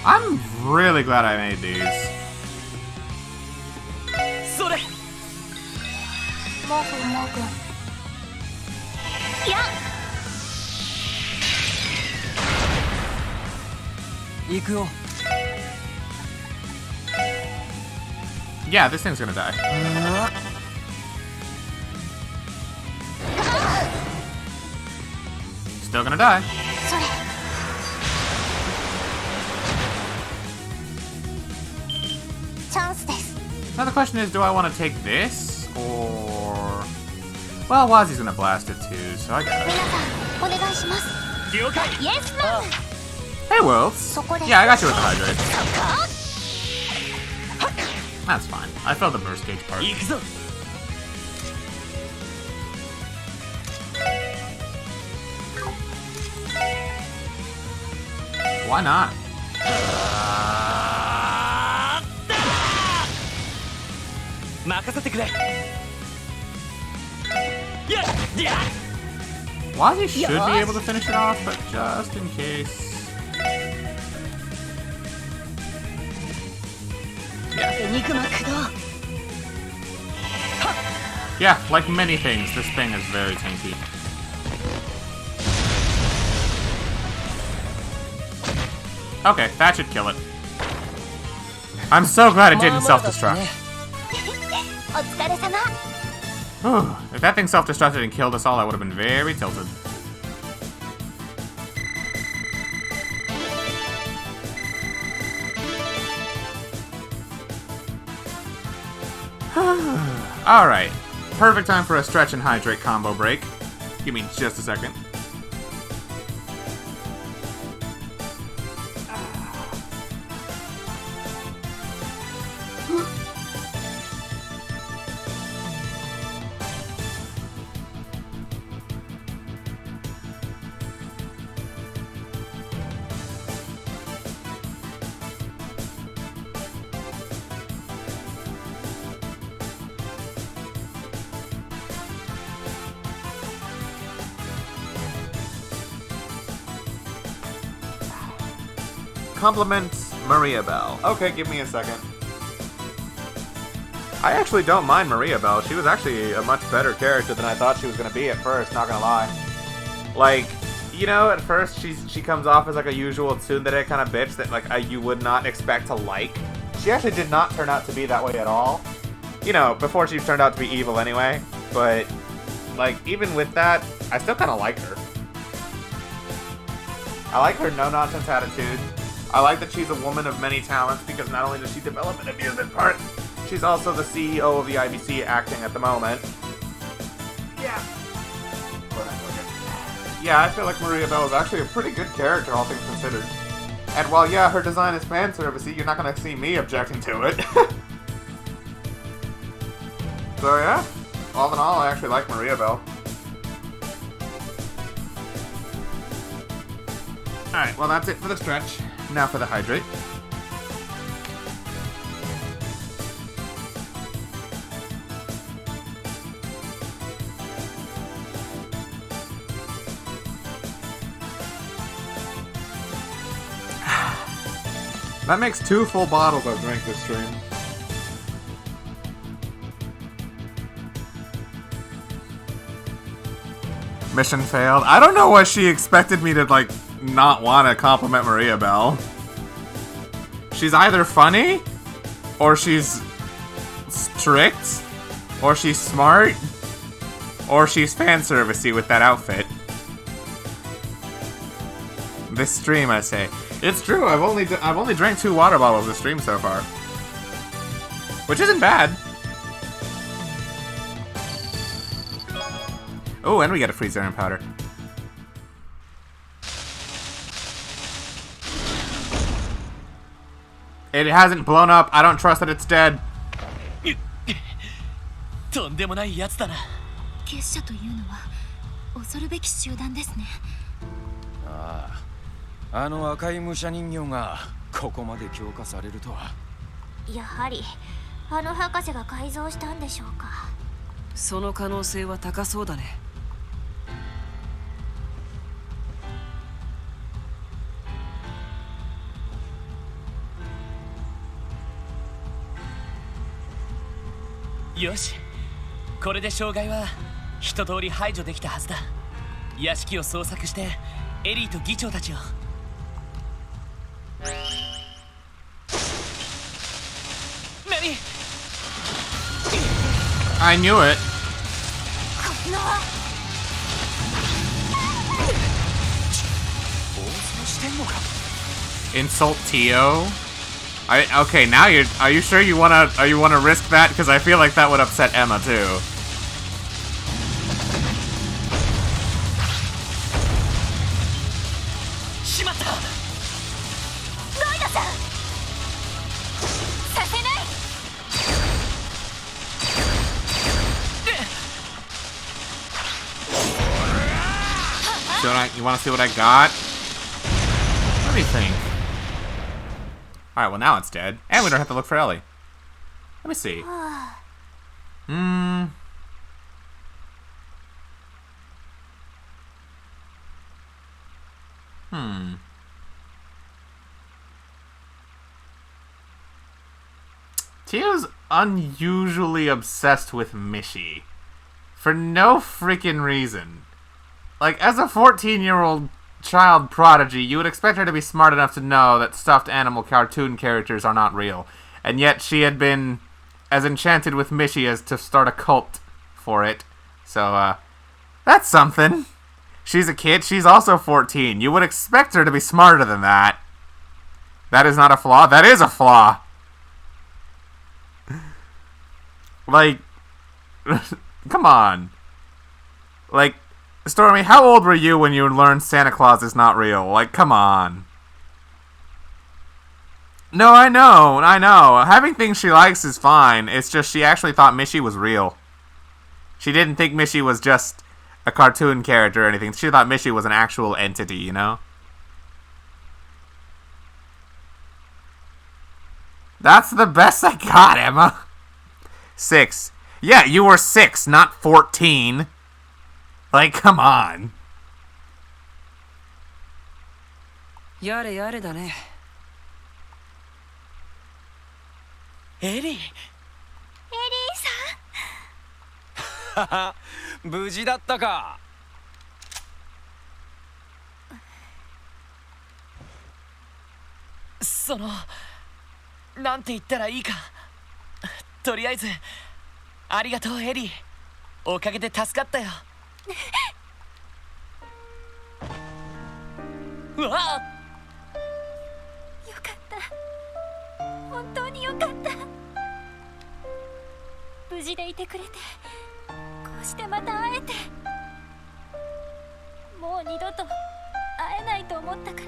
I'm really glad I made these. それ。モフモフ。やっ。行くよ。 Yeah, this thing's gonna die. Still gonna die. それ。チャンスです。 Now the question is, do I want to take this or? Well, Wazy's gonna blast it too, so I got it. 皆さんお願いします。了解。イエスマン。 Hey, Wolves. Yeah, I got you with the hydrate. That's fine. I felt the burst gauge part. 行くぞ。 Why not? 任せてくれ。Wazy should be able to finish it off, but just in case. Yeah, like many things, this thing is very tanky. Okay, that should kill it. I'm so glad it didn't self-destruct. お疲れ様。 If that thing self-destructed and killed us all, I would have been very tilted. Alright. Perfect time for a stretch and hydrate combo break. Give me just a second. Compliment Maria Bell. Okay, give me a second. I actually don't mind Maria Bell. She was actually a much better character than I thought she was going to be at first, not gonna lie. Like, you know, at first she comes off as like a usual tsundere kind of bitch that like you would not expect to like. She actually did not turn out to be that way at all. You know, before she turned out to be evil anyway. But, like, even with that, I still kind of like her. I like her no-nonsense attitude. I like that she's a woman of many talents because not only does she develop an amusement part, she's also the CEO of the IBC acting at the moment. Yeah. Yeah, I feel like Maria Bell is actually a pretty good character, all things considered. And while, yeah, her design is fan servicey, you're not going to see me objecting to it. So, yeah, all in all, I actually like Maria Bell. Alright, well, that's it for the stretch. Now for the hydrate. That makes 2 full bottles I've drank this stream. Mission failed. I don't know what she expected me to, like, not want to compliment Maria Bell. She's either funny, or she's strict, or she's smart, or she's fan servicey with that outfit. This stream, I say. It's true. I've only drank 2 water bottles this stream so far, which isn't bad. Oh, and we get a freeze iron powder. It hasn't blown up. I don't trust that it's dead. とんでもないやつだな。結社というのは恐るべき集団ですね。ああ、あの赤い武者人形がここまで強化されるとは。やはりあの博士が改造したんでしょうか。その可能性は高そうだね。よし、これで障害は一通り排除できたはずだ。屋敷を捜索してエリーと議長たちを。何？ I knew it. Insult Tio? Okay, now are you sure you wanna risk that? Because I feel like that would upset Emma too. You wanna see what I got? Let me think. Alright, well now it's dead. And we don't have to look for Ellie. Let me see. Tio's unusually obsessed with Mishi. For no freaking reason. Like, as a 14-year-old child prodigy, you would expect her to be smart enough to know that stuffed animal cartoon characters are not real. And yet she had been as enchanted with Mishi as to start a cult for it. So, that's something. She's a kid. She's also 14. You would expect her to be smarter than that. That is not a flaw. That is a flaw. Like, come on. Like, Stormy, how old were you when you learned Santa Claus is not real? Like, come on. No, I know. Having things she likes is fine. It's just she actually thought Mishi was real. She didn't think Mishi was just a cartoon character or anything. She thought Mishi was an actual entity, you know? That's the best I got, Emma. 6. Yeah, you were 6, not 14. Like, come on. やれやれだね。エリーさん。はは、無事だったか。なんて言ったらいいか。とりあえずありがとうエリー。おかげで助かったよ。うわあ、よかった。本当によかった。無事でいてくれて、こうしてまた会えて。もう二度と会えないと思ったか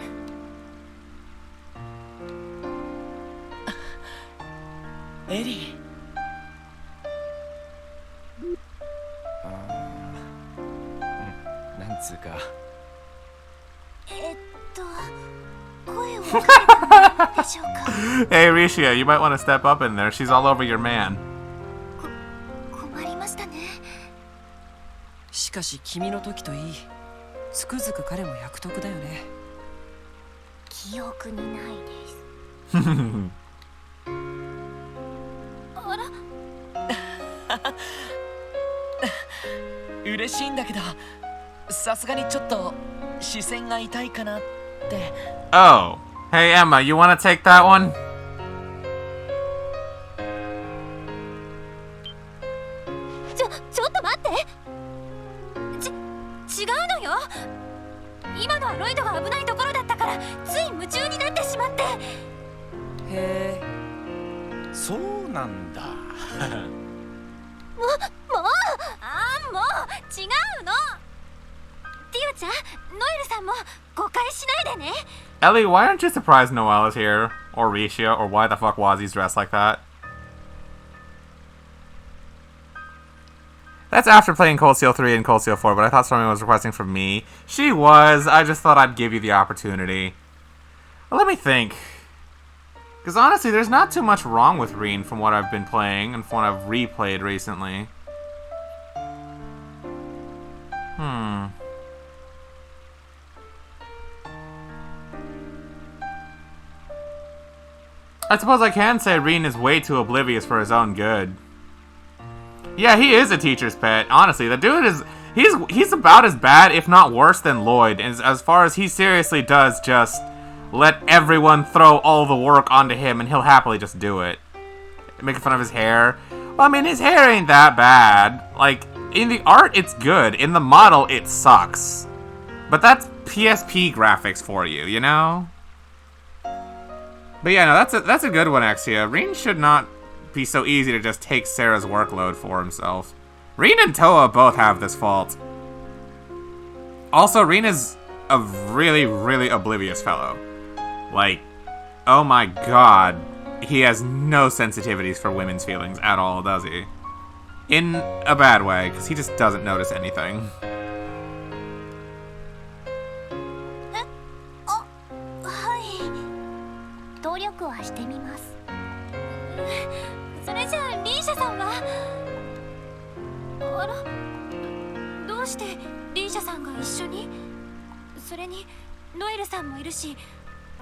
ら。エリー。なんつうか。声をかけてもらえるでしょうか。Hey, Risha, you might want to step up in there. She's all over your man. 困りましたね。しかし君の時といい。つくづく彼も役得だよね。記憶にないです。あら。嬉しいんだけど、さすがにちょっと視線が痛いかなって。Oh, hey Emma, you want to take that one? ちょっと待って。違うのよ。今のはロイドが危ないところだったから、つい夢中になってしまって。へえ。そうなんだ。もう違うの。ティオちゃん、ノエルさんも誤解しないでね。 Ellie, why aren't you surprised Noelle is here? Or Risha? Or why the fuck Wazy's dressed like that? That's after playing Cold Steel 3 and Cold Steel 4, but I thought Stormy was requesting from me. She was. I just thought I'd give you the opportunity. Well, let me think. Because honestly, there's not too much wrong with Reen from what I've been playing and from what I've replayed recently. I suppose I can say Reen is way too oblivious for his own good. Yeah, he is a teacher's pet. Honestly, the dude is... He's about as bad, if not worse, than Lloyd. As far as he seriously does just let everyone throw all the work onto him, and he'll happily just do it. Making fun of his hair. Well, I mean, his hair ain't that bad. Like, in the art, it's good. In the model, it sucks. But that's PSP graphics for you, you know? But yeah, no, that's a good one, Exia. Reen should not be so easy to just take Sarah's workload for himself. Reen and Toa both have this fault. Also, Reen is a really, really oblivious fellow. Like, oh my god, he has no sensitivities for women's feelings at all, does he? In a bad way, because he just doesn't notice anything. 努力はしてみます。それじゃあリーシャさんは？あら、どうしてリーシャさんが一緒に？それにノエルさんもいるし、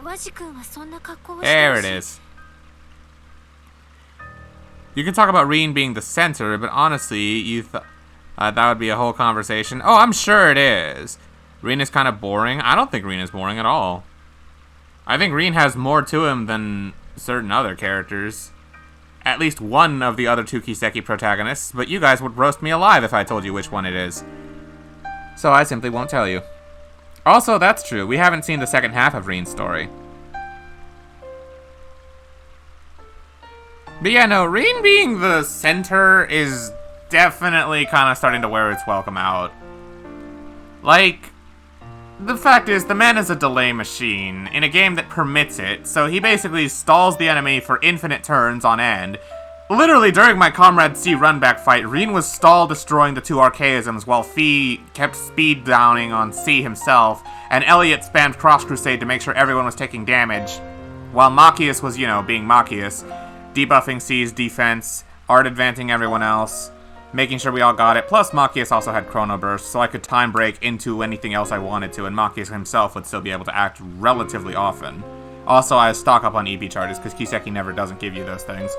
ワジ君はそんな格好をしてるし。 There it is. You can talk about Reen being the center, but honestly, that would be a whole conversation. Oh, I'm sure it is. Reen is kind of boring. I don't think Reen is boring at all. I think Reen has more to him than certain other characters. At least one of the other two Kiseki protagonists, but you guys would roast me alive if I told you which one it is. So I simply won't tell you. Also, that's true. We haven't seen the second half of Reen's story. But yeah, no, Reen being the center is definitely kind of starting to wear its welcome out. Like, the fact is, the man is a delay machine in a game that permits it, so he basically stalls the enemy for infinite turns on end. Literally, during my Comrade C runback fight, Reen was stall destroying the two Archaisms while Fee kept speed downing on C himself, and Elliot spammed Cross Crusade to make sure everyone was taking damage, while Machias was, you know, being Machias, debuffing C's defense, art advancing everyone else, making sure we all got it. Plus, Machias also had Chrono Burst, so I could time break into anything else I wanted to, and Machias himself would still be able to act relatively often. Also, I stock up on EB charges, because Kiseki never doesn't give you those things.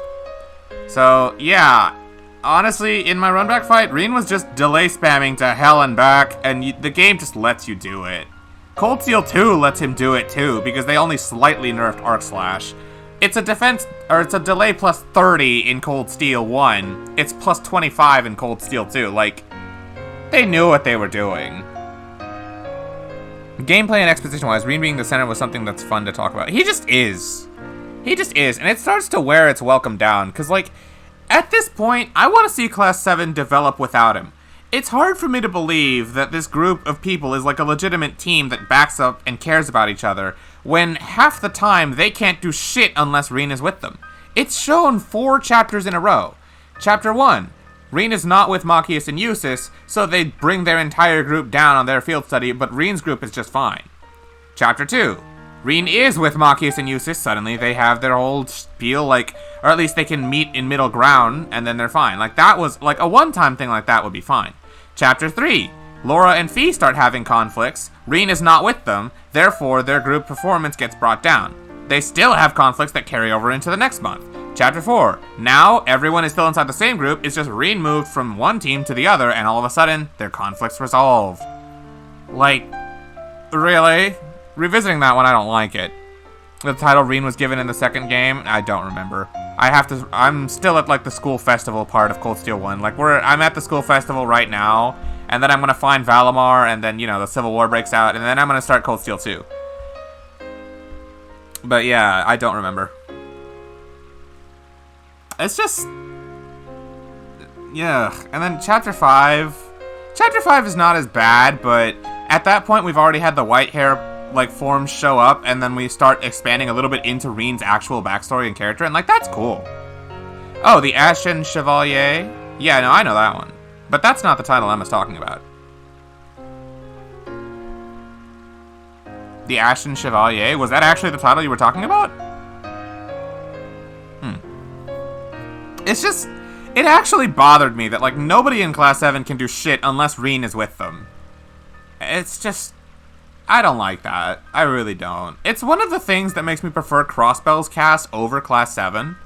So, yeah. Honestly, in my runback fight, Reen was just delay spamming to hell and back, and the game just lets you do it. Cold Steel 2 lets him do it too, because they only slightly nerfed Arc Slash. It's a it's a delay plus 30 in Cold Steel 1. It's plus 25 in Cold Steel 2. Like, they knew what they were doing. Gameplay and exposition-wise, Reen being the center was something that's fun to talk about. He just is. He just is, and it starts to wear its welcome down, because, like, at this point, I want to see Class 7 develop without him. It's hard for me to believe that this group of people is like a legitimate team that backs up and cares about each other, when half the time they can't do shit unless Reen is with them. It's shown 4 chapters in a row. Chapter 1, Reen is not with Machias and Eusis, so they bring their entire group down on their field study, but Reen's group is just fine. Chapter 2, Reen is with Machias and Eusis, suddenly they have their whole spiel, like, or at least they can meet in middle ground, and then they're fine. Like, that was, like, a one-time thing like that would be fine. Chapter 3, Laura and Fee start having conflicts, Reen is not with them, therefore their group performance gets brought down. They still have conflicts that carry over into the next month. Chapter 4, now everyone is still inside the same group, it's just Reen moved from one team to the other, and all of a sudden, their conflicts resolve. Like, really? Revisiting that one, I don't like it. The title Reen was given in the second game, I don't remember. I'm still at, like, the school festival part of Cold Steel 1. Like, I'm at the school festival right now, and then I'm gonna find Valimar, and then, you know, the Civil War breaks out, and then I'm gonna start Cold Steel 2. But yeah, I don't remember. It's just... yeah. And then Chapter 5... Chapter 5 is not as bad, but at that point we've already had the white hair like forms show up, and then we start expanding a little bit into Reen's actual backstory and character, and like that's cool. Oh, the Ashen Chevalier? Yeah, no, I know that one. But that's not the title Emma's talking about. The Ashen Chevalier? Was that actually the title you were talking about? It's just, it actually bothered me that like nobody in Class 7 can do shit unless Reen is with them. It's just, I don't like that. I really don't. It's one of the things that makes me prefer Crossbell's cast over Class 7,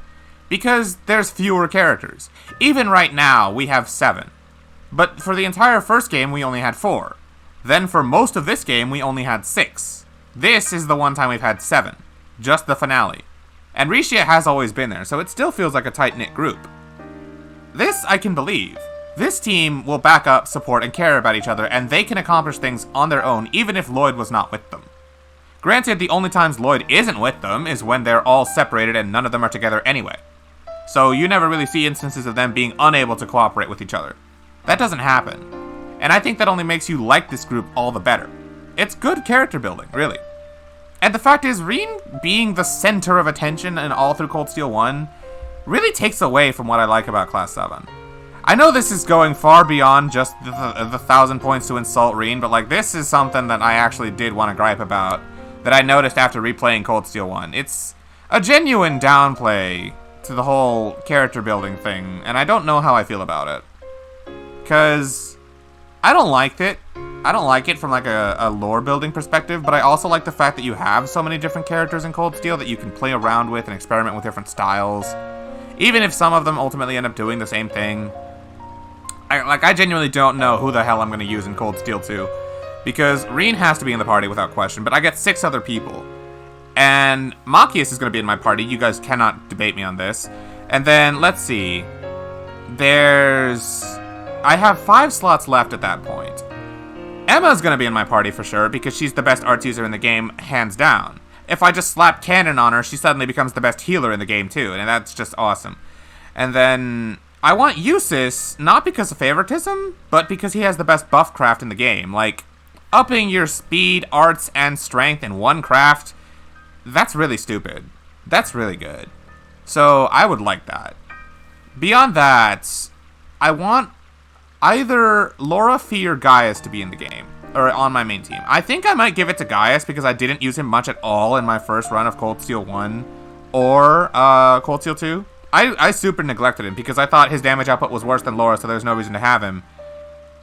because there's fewer characters. Even right now, we have 7. But for the entire first game, we only had 4. Then for most of this game, we only had 6. This is the one time we've had 7. Just the finale. And Rishia has always been there, so it still feels like a tight-knit group. This I can believe. This team will back up, support, and care about each other, and they can accomplish things on their own, even if Lloyd was not with them. Granted, the only times Lloyd isn't with them is when they're all separated and none of them are together anyway. So you never really see instances of them being unable to cooperate with each other. That doesn't happen. And I think that only makes you like this group all the better. It's good character building, really. And the fact is, Reen being the center of attention in all through Cold Steel 1 really takes away from what I like about Class 7. I know this is going far beyond just the 1,000 points to insult Reen, but like this is something that I actually did want to gripe about, that I noticed after replaying Cold Steel 1. It's a genuine downplay to the whole character building thing, and I don't know how I feel about it. Because I don't like it. I don't like it from like a lore building perspective, but I also like the fact that you have so many different characters in Cold Steel that you can play around with and experiment with different styles. Even if some of them ultimately end up doing the same thing. I genuinely don't know who the hell I'm going to use in Cold Steel 2. Because Reen has to be in the party without question, but I get 6 other people. And Machias is going to be in my party. You guys cannot debate me on this. And then, let's see. I have 5 slots left at that point. Emma's going to be in my party for sure, because she's the best arts user in the game, hands down. If I just slap cannon on her, she suddenly becomes the best healer in the game too, and that's just awesome. And then I want Eustace, not because of favoritism, but because he has the best buff craft in the game. Like, upping your speed, arts, and strength in one craft, that's really stupid. That's really good. So I would like that. Beyond that, I want either Laura, Fee, or Gaius to be in the game, or on my main team. I think I might give it to Gaius because I didn't use him much at all in my first run of Cold Steel 1 or Cold Steel 2. I super neglected him because I thought his damage output was worse than Laura, so there's no reason to have him.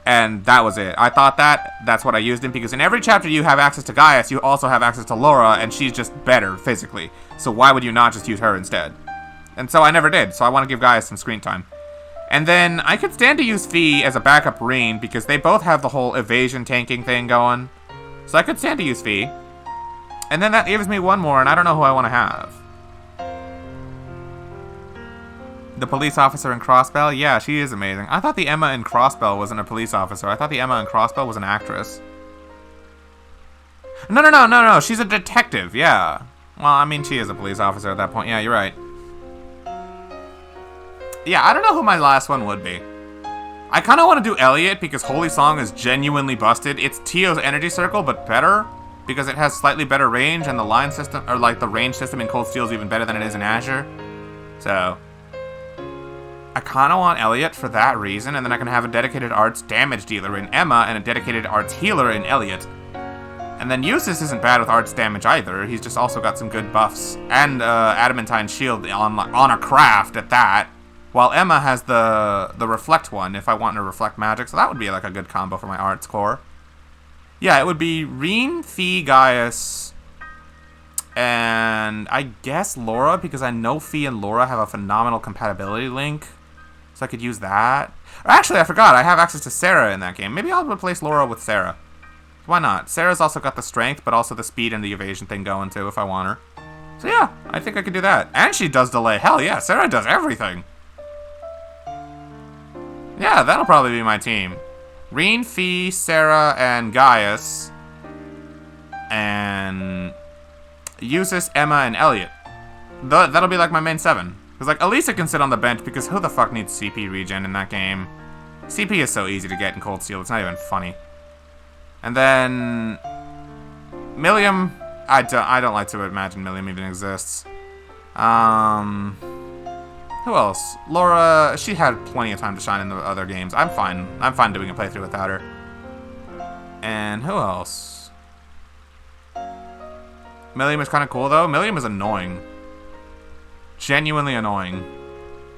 And that was it. I thought that's what I used him, because in every chapter you have access to Gaius, you also have access to Laura, and she's just better physically. So why would you not just use her instead? And so I never did, so I want to give Gaius some screen time. And then I could stand to use Fee as a backup Reen, because they both have the whole evasion tanking thing going. So I could stand to use Fee. And then that gives me one more, and I don't know who I want to have. The police officer in Crossbell? Yeah, she is amazing. I thought the Emma in Crossbell wasn't a police officer. I thought the Emma in Crossbell was an actress. No, she's a detective, yeah. Well, I mean, she is a police officer at that point. Yeah, you're right. Yeah, I don't know who my last one would be. I kind of want to do Elliot because Holy Song is genuinely busted. It's Tio's energy circle, but better because it has slightly better range, and the line system, or like the range system in Cold Steel is even better than it is in Azure. So I kind of want Elliot for that reason, and then I can have a dedicated arts damage dealer in Emma and a dedicated arts healer in Elliot. And then Eustace isn't bad with arts damage either. He's just also got some good buffs and adamantine shield on a craft at that. While Emma has the reflect one if I want to reflect magic, so that would be like a good combo for my arts core. Yeah, it would be Reen, Fee, Gaius, and I guess Laura, because I know Fee and Laura have a phenomenal compatibility link. So I could use that. Or actually, I forgot, I have access to Sarah in that game. Maybe I'll replace Laura with Sarah. Why not? Sarah's also got the strength, but also the speed and the evasion thing going too if I want her. So yeah, I think I could do that. And she does delay. Hell yeah, Sarah does everything. Yeah, that'll probably be my team. Reen, Fee, Sarah, and Gaius. And Eustace, Emma, and Elliot. That'll be like my main 7. Because like Elisa can sit on the bench because who the fuck needs CP regen in that game? CP is so easy to get in Cold Steel, it's not even funny. And then... Millium, I don't like to imagine Millium even exists. Who else? Laura, she had plenty of time to shine in the other games. I'm fine doing a playthrough without her. And who else? Millium is kind of cool, though. Millium is annoying. Genuinely annoying.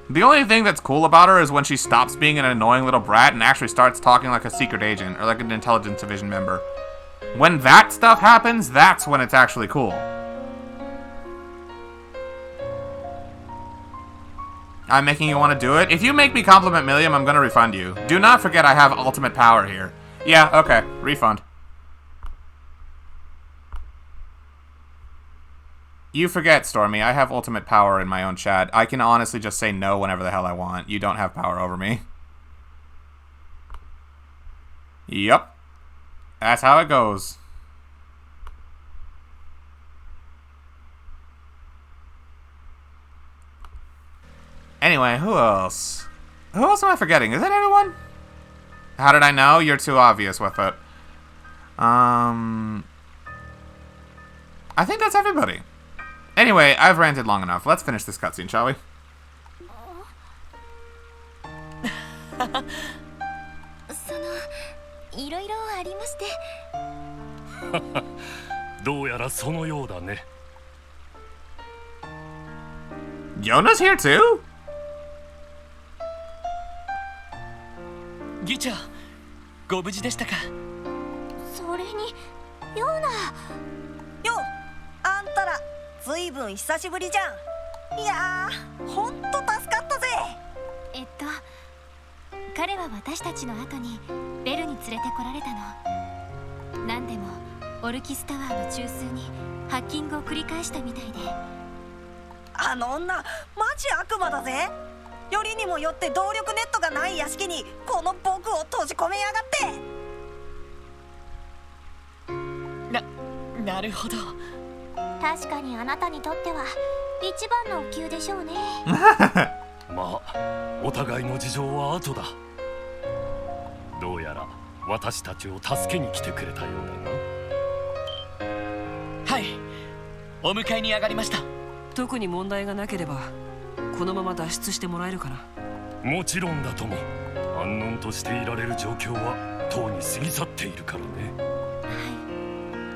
The only thing that's cool about her is when she stops being an annoying little brat and actually starts talking like a secret agent or like an intelligence division member. When that stuff happens, that's when it's actually cool. I'm making you want to do it? If you make me compliment Millium, I'm going to refund you. Do not forget I have ultimate power here. Yeah, okay. Refund. You forget, Stormy. I have ultimate power in my own chat. I can honestly just say no whenever the hell I want. You don't have power over me. Yup. That's how it goes. Anyway, who else? Who else am I forgetting? Is that everyone? How did I know? You're too obvious with it. I think that's everybody. Anyway, I've ranted long enough. Let's finish this cutscene, shall we? いろいろありまして。どうやらそのようだね。Yona's here too? 議長、ご無事でしたか。それに、ヨーナ。よ、あんたら、ずいぶん久しぶりじゃん。いやー、ほんと助かったぜ。彼は私たちの後にベルに連れてこられたの。何でもオルキスタワーの中枢にハッキングを繰り返したみたいで。あの女マジ悪魔だぜ。よりにもよって動力ネットがない屋敷にこの僕を閉じ込めやがって。なるほど。確かにあなたにとっては一番のお給でしょうね。まあお互いの事情は後だ。どうやら私たちを助けに来てくれたようだな。はい、お迎えに上がりました。特に問題がなければこのまま脱出してもらえるかな。もちろんだとも。安穏としていられる状況はとうに過ぎ去っているから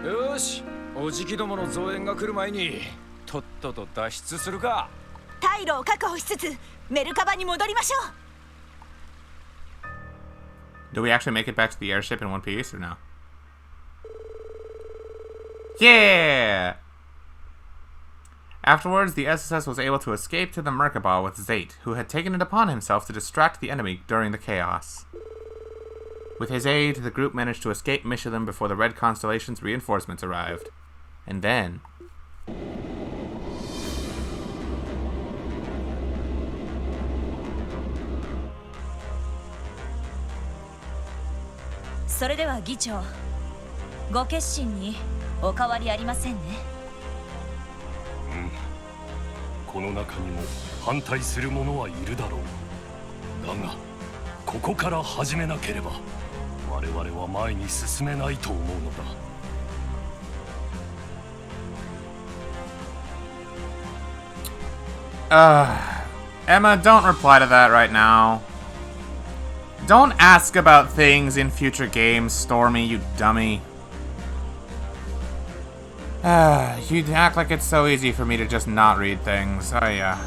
ね。よし、おじきどもの増援が来る前にとっとと脱出するか。退路を確保しつつメルカバに戻りましょう。 Do we actually make it back to the airship in one piece or no? Yeah! Afterwards, the SSS was able to escape to the Merkabah with Zate, who had taken it upon himself to distract the enemy during the chaos. With his aid, the group managed to escape Michelin before the Red Constellation's reinforcements arrived. And then...それでは議長、ご決心にお変わりありませんね。この中にも反対する者はいるだろう。だがここから始めなければ我々は前に進めないと思うのだ。Emma, don't reply to that right now. Don't ask about things in future games, Stormy, you dummy. You'd act like it's so easy for me to just not read things. Oh, yeah.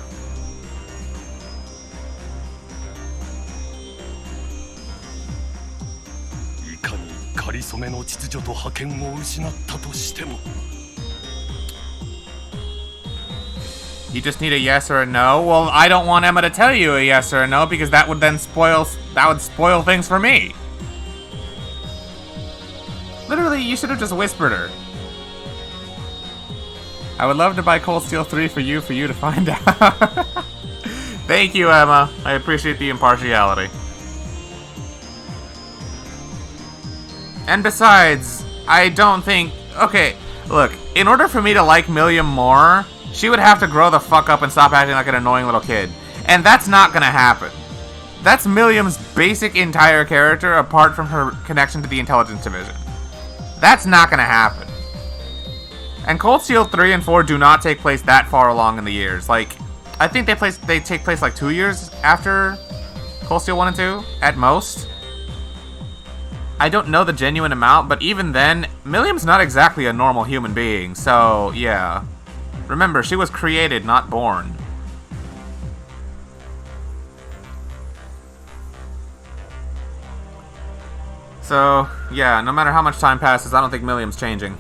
You just need a yes or a no? Well, I don't want Emma to tell you a yes or a no because that would then spoil things for me. Literally, you should have just whispered her. I would love to buy Cold Steel 3 for you to find out. Thank you, Emma. I appreciate the impartiality. And besides, I don't think... Okay, look, in order for me to like Millium more, she would have to grow the fuck up and stop acting like an annoying little kid. And that's not gonna happen. That's Milliam's basic entire character apart from her connection to the intelligence division. That's not gonna happen. And Cold Steel 3 and 4 do not take place that far along in the years. Like, I think they take place like 2 years after Cold Steel 1 and 2, at most. I don't know the genuine amount, but even then, Milliam's not exactly a normal human being, so yeah. Remember, she was created, not born. So, yeah, no matter how much time passes, I don't think Milliam's changing.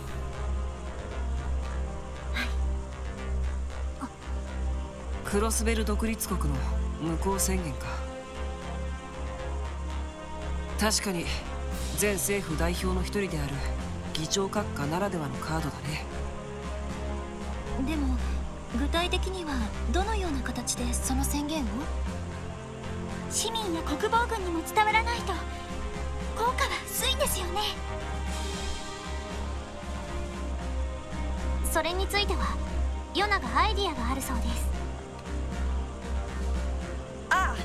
Crossbell 独立国の無効宣言か。確かに前政府代表の一人である議長閣下ならではのカードだね。でも具体的にはどのような形でその宣言を？市民や国防軍にも伝わらないと効果は薄いんですよね。それについてはヨナがアイディアがあるそうです。ああ、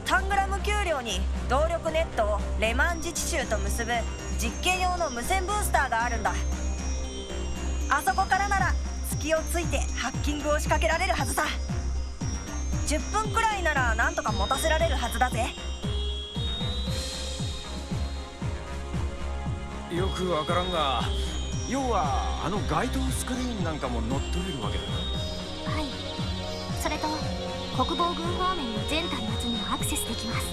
タングラム丘陵に動力ネットをレマン自治州と結ぶ実験用の無線ブースターがあるんだ。あそこからなら隙をついてハッキングを仕掛けられるはずさ。10分くらいならなんとか持たせられるはずだぜ。よくわからんが、要はあの街頭スクリーンなんかも乗っ取れるわけだ。はい。それと国防軍方面の全端末にもアクセスできます。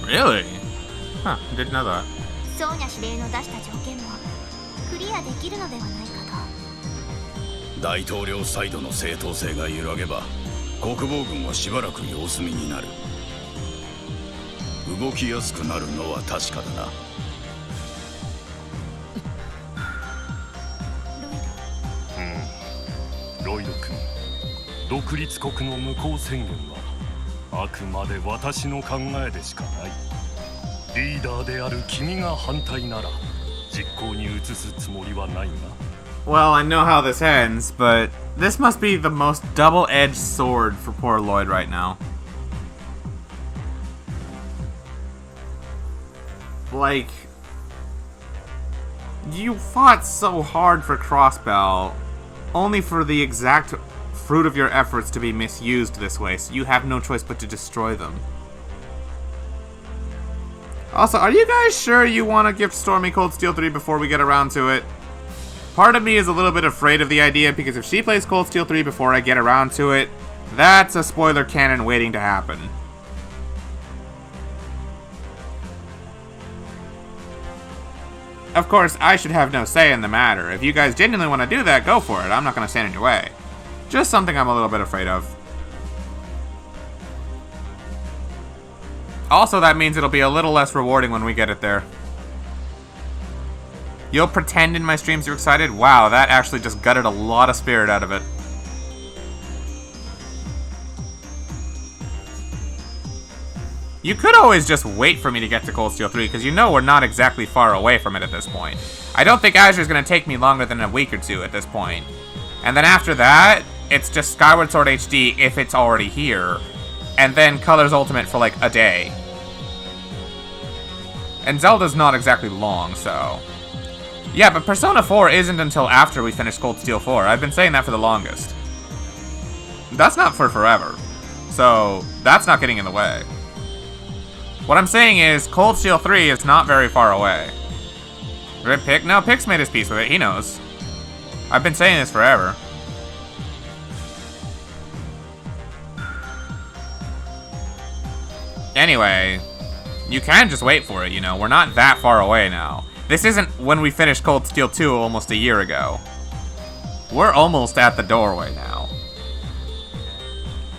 Really? Huh, didn't know that. ソーニャ司令の出した条件もクリアできるのではないかと。大統領サイドの正当性が揺らげば国防軍はしばらく様子見になる。動きやすくなるのは確かだな。ロイド君、独立国の無効宣言はあくまで私の考えでしかない。リーダーである君が反対なら実行に移すつもりはないが。Well, I know how this ends, but this must be the most double-edged sword for poor Lloyd right now. Like, you fought so hard for Crossbell, only for the exact fruit of your efforts to be misused this way, so you have no choice but to destroy them. Also, are you guys sure you want to gift Stormy Cold Steel 3 before we get around to it? Part of me is a little bit afraid of the idea, because if she plays Cold Steel 3 before I get around to it, that's a spoiler canon waiting to happen. Of course, I should have no say in the matter. If you guys genuinely want to do that, go for it. I'm not going to stand in your way. Just something I'm a little bit afraid of. Also, that means it'll be a little less rewarding when we get it there. You'll pretend in my streams you're excited? Wow, that actually just gutted a lot of spirit out of it. You could always just wait for me to get to Cold Steel 3, because you know we're not exactly far away from it at this point. I don't think Azure's going to take me longer than a week or two at this point. And then after that, it's just Skyward Sword HD if it's already here. And then Colors Ultimate for like a day. And Zelda's not exactly long, so... Yeah, but Persona 4 isn't until after we finish Cold Steel 4. I've been saying that for the longest. That's not for forever. So, that's not getting in the way. What I'm saying is, Cold Steel 3 is not very far away. Rip Pick? No, Pick's made his peace with it. He knows. I've been saying this forever. Anyway, you can just wait for it, you know. We're not that far away now. This isn't when we finished Cold Steel 2 almost a year ago. We're almost at the doorway now.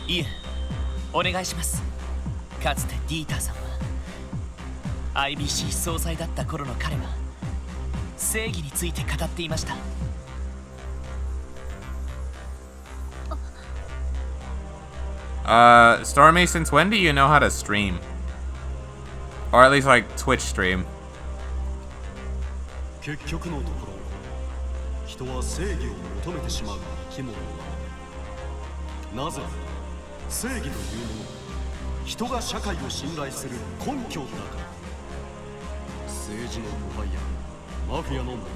いえ、お願いします。かつてディーターさんは IBC 総裁だった頃の彼は正義について語っていました。Stormy, since when do you know how to stream? Or at least like Twitch stream? 結局のところ、人は正義を求めてしまう生き物なの。なぜ正義というもの、人が社会を信頼する根拠だから。政治の腐敗やマフィアの問題。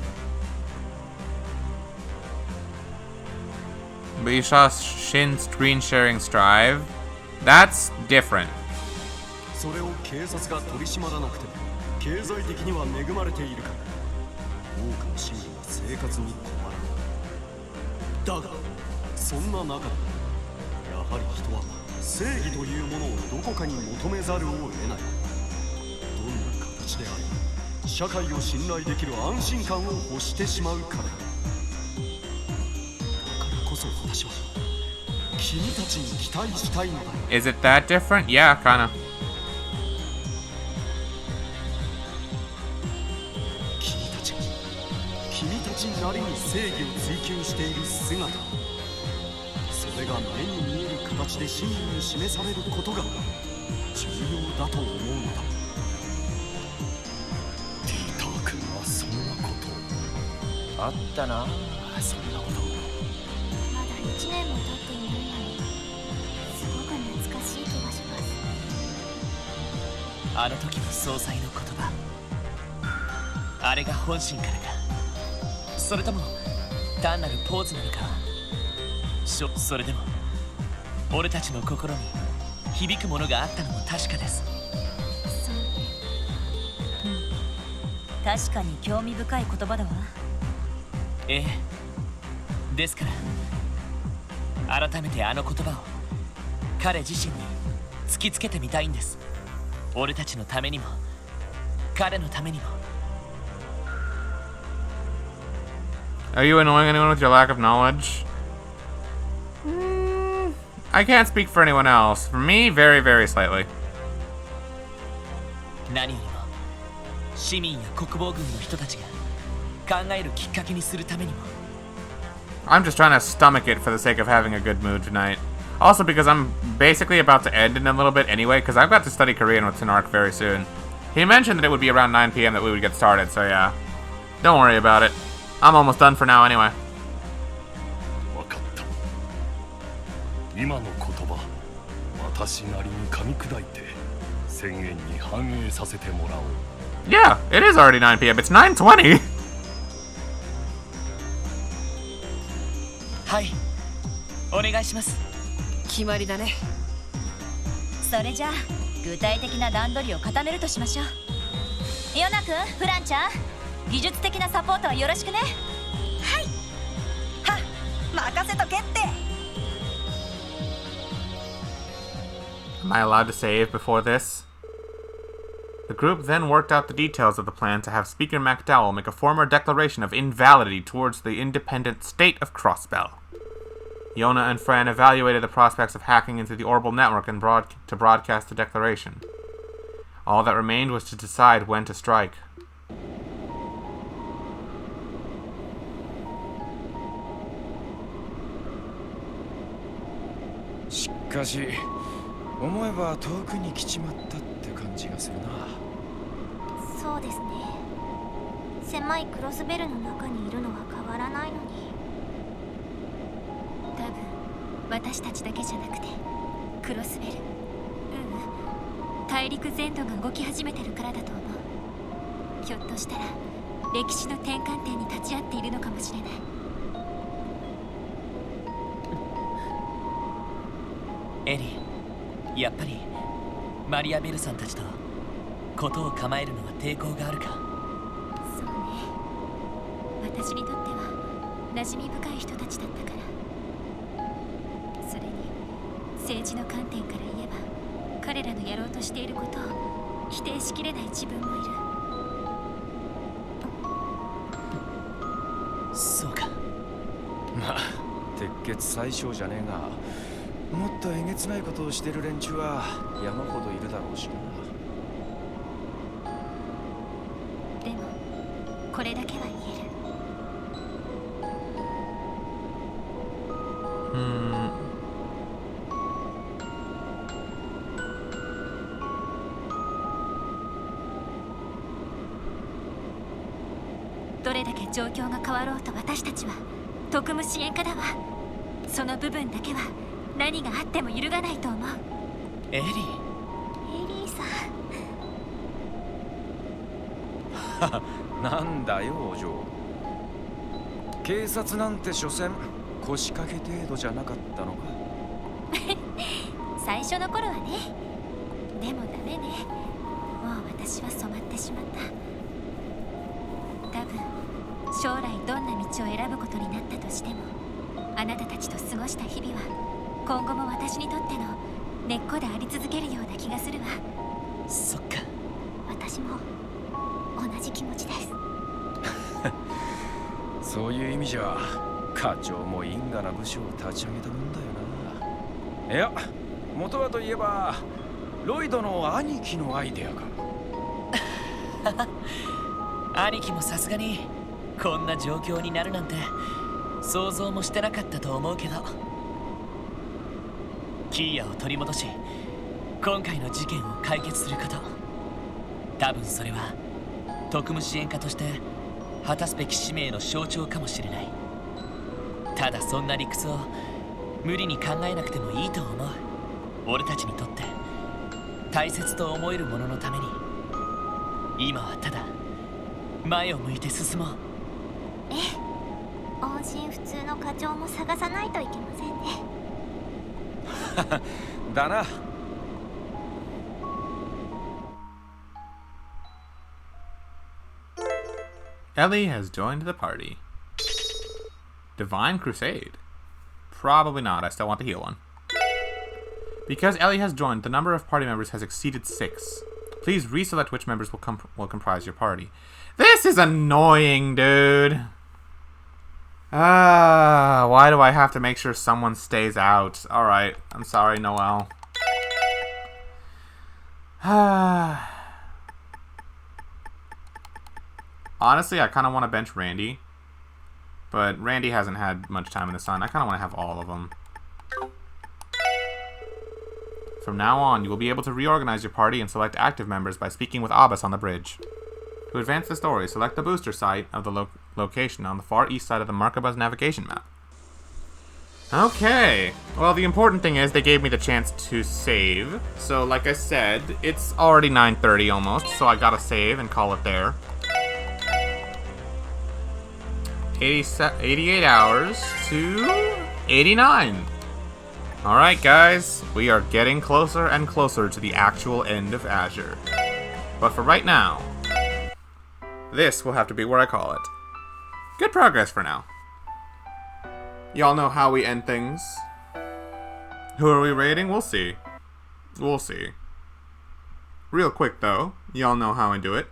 But you saw Shin screen sharing Strive? That's different. それを警察が取り締まらなくても経済的には恵まれているから多くの市民は生活に困らない。だがそんな中でやはり人は正義というものをどこかに求めざるを得ない。どんな形であれ社会を信頼できる安心感を欲してしまうからだ。だからこそ私は君たちに期待したいのだ。 Is it that different? Yeah, kinda. 君たちなりに正義を追求している姿、それが目に見える形で市民に示されることが重要だと思うのだ。ピーター君はそんなことあったな、そんなこと。まだ1年も経っていないのにすごく懐かしい気がします。あの時の総裁の言葉、あれが本心からか、それとも単なるポーズなのか。それでも俺たちの心に響くものがあったのも確かです。そうね、うん、確かに興味深い言葉だわ。ええ、ですから改めてあの言葉を彼自身に突きつけてみたいんです。俺たちのためにも彼のためにも。 Are you annoying anyone with your lack of knowledge? I can't speak for anyone else. For me, very, very slightly. 何よりも市民や国防軍の人たちが考えるきっかけにするためにも。 I'm just trying to stomach it for the sake of having a good mood tonight. Also because I'm basically about to end in a little bit anyway, because I've got to study Korean with Tanark very soon. He mentioned that it would be around 9 p.m. that we would get started, so yeah. Don't worry about it. I'm almost done for now anyway. 分かった。今の言葉、私なりに噛み砕いて宣言に反映させてもらおう。 Yeah, it is already 9 p.m. It's 9:20. はい、お願いします。決まりだね。それじゃあ具体的な段取りを固めるとしましょう。ヨナ君、フランちゃん、技術的なサポートはよろしくね。はい。は、任せとけって。 Am I allowed to save before this? The group then worked out the details of the plan to have Speaker MacDowell make a formal declaration of invalidity towards the independent state of Crossbell. Yona and Fran evaluated the prospects of hacking into the orbital network and to broadcast the declaration. All that remained was to decide when to strike. しかし思えば遠くに来ちまったって感じがするな。そうですね。狭いクロスベルの中にいるのは変わらないのに。多分私たちだけじゃなくてクロスベル、大陸全土が動き始めてるからだと思う。ひょっとしたら歴史の転換点に立ち会っているのかもしれない。エリー、やっぱりマリアベルさんたちと事を構えるのは抵抗があるか。そうね、私にとっては馴染み深い人たちだったから。それに政治の観点から言えば彼らのやろうとしていることを否定しきれない自分もいる。そうか。まあ鉄血最小じゃねえが、もっとえげつないことをしてる連中は山ほどいるだろうしな。でもこれだけは言える。どれだけ状況が変わろうと私たちは特務支援課だわ。その部分だけは何があっても揺るがないと思う。エリー。エリーさん。なんだよお嬢。警察なんて所詮腰掛け程度じゃなかったのか。最初の頃はね。でもダメね。もう私は染まってしまった。多分将来どんな道を選ぶことになったとしても、あなたたちと過ごした日々は今後も私にとっての根っこであり続けるような気がするわ。そっか。私も同じ気持ちです。そういう意味じゃ課長も因果な部署を立ち上げたもんだよな。いや、元はといえばロイドの兄貴のアイデアか。兄貴もさすがにこんな状況になるなんて想像もしてなかったと思うけど、キーヤを取り戻し今回の事件を解決すること、多分それは特務支援課として果たすべき使命の象徴かもしれない。ただそんな理屈を無理に考えなくてもいいと思う。俺たちにとって大切と思えるもののために今はただ前を向いて進もう。ええ、音信不通の課長も探さないといけませんね。だな。Ellie has joined the party. Divine Crusade? Probably not, I still want to heal one. Because Ellie has joined, the number of party members has exceeded 6. Please reselect which members will comprise your party. This is annoying, dude! Why do I have to make sure someone stays out? Alright, I'm sorry, Noelle. Honestly, I kind of want to bench Randy. But Randy hasn't had much time in the sun. I kind of want to have all of them. From now on, you will be able to reorganize your party and select active members by speaking with Abbas on the bridge. To advance the story, select the booster site of the location on the far east side of the Markabuzz navigation map. Okay. Well, the important thing is they gave me the chance to save. So, like I said, it's already 9:30 almost, so I gotta save and call it there. 88 hours to 89. Alright guys, we are getting closer and closer to the actual end of Azure. But for right now, this will have to be where I call it. Good progress for now. Y'all know how we end things. Who are we raiding? We'll see. We'll see. Real quick though, y'all know how I do it.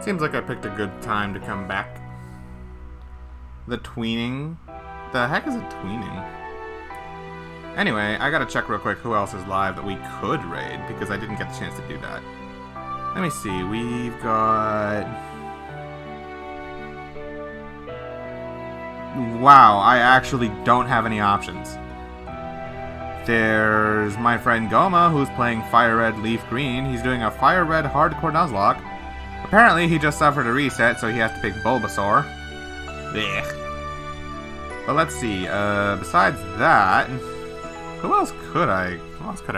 Seems like I picked a good time to come back. The tweening? The heck is a tweening? Anyway, I gotta check real quick who else is live that we could raid, because I didn't get the chance to do that. Let me see, we've got... Wow, I actually don't have any options. There's my friend Goma, who's playing Fire Red Leaf Green. He's doing a Fire Red Hardcore Nuzlocke. Apparently, he just suffered a reset, so he has to pick Bulbasaur. Blech. But let's see, besides that... Who else could I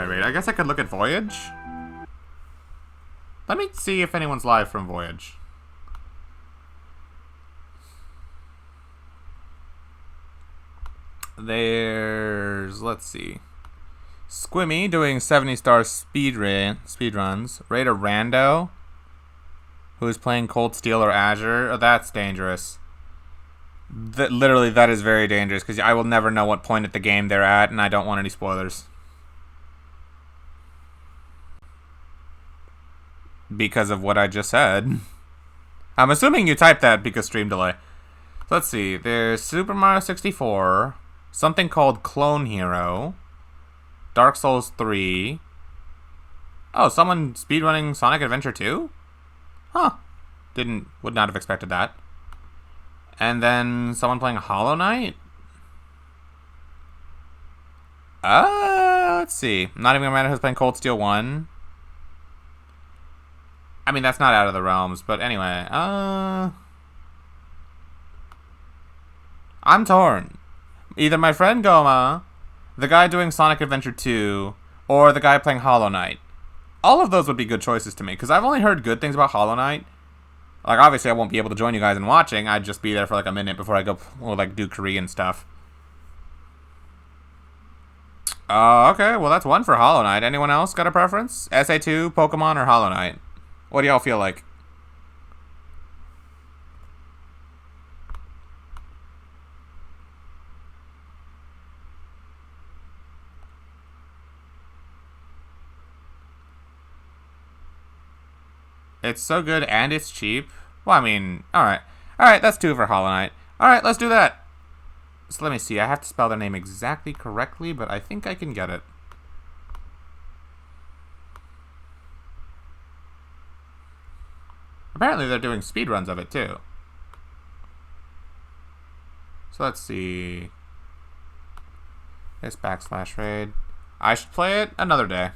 raid? I guess I could look at Voyage. Let me see if anyone's live from Voyage. There's, let's see, Squimmy doing 70-star speedruns. Raid a rando who's playing Cold Steel or Azure. Oh, that's dangerous. Literally, that is very dangerous, because I will never know what point at the game they're at, and I don't want any spoilers. Because of what I just said. I'm assuming you typed that because stream delay. So let's see, there's Super Mario 64, something called Clone Hero, Dark Souls 3. Oh, someone speedrunning Sonic Adventure 2? Huh. Would not have expected that. And then someone playing Hollow Knight? Let's see. Not even a man who's playing Cold Steel 1. I mean, that's not out of the realms, but anyway. I'm torn. Either my friend Goma, the guy doing Sonic Adventure 2, or the guy playing Hollow Knight. All of those would be good choices to me, because I've only heard good things about Hollow Knight. Like, obviously, I won't be able to join you guys in watching. I'd just be there for, like, a minute before I go, or, like, do Korean stuff. Okay, well, that's one for Hollow Knight. Anyone else got a preference? SA2, Pokemon, or Hollow Knight? What do y'all feel like? It's so good and it's cheap. Well, I mean, alright. Alright, that's 2 for Hollow Knight. Alright, let's do that. So let me see. I have to spell their name exactly correctly, but I think I can get it. Apparently they're doing speedruns of it, too. So let's see. This /raid. I should play it another day.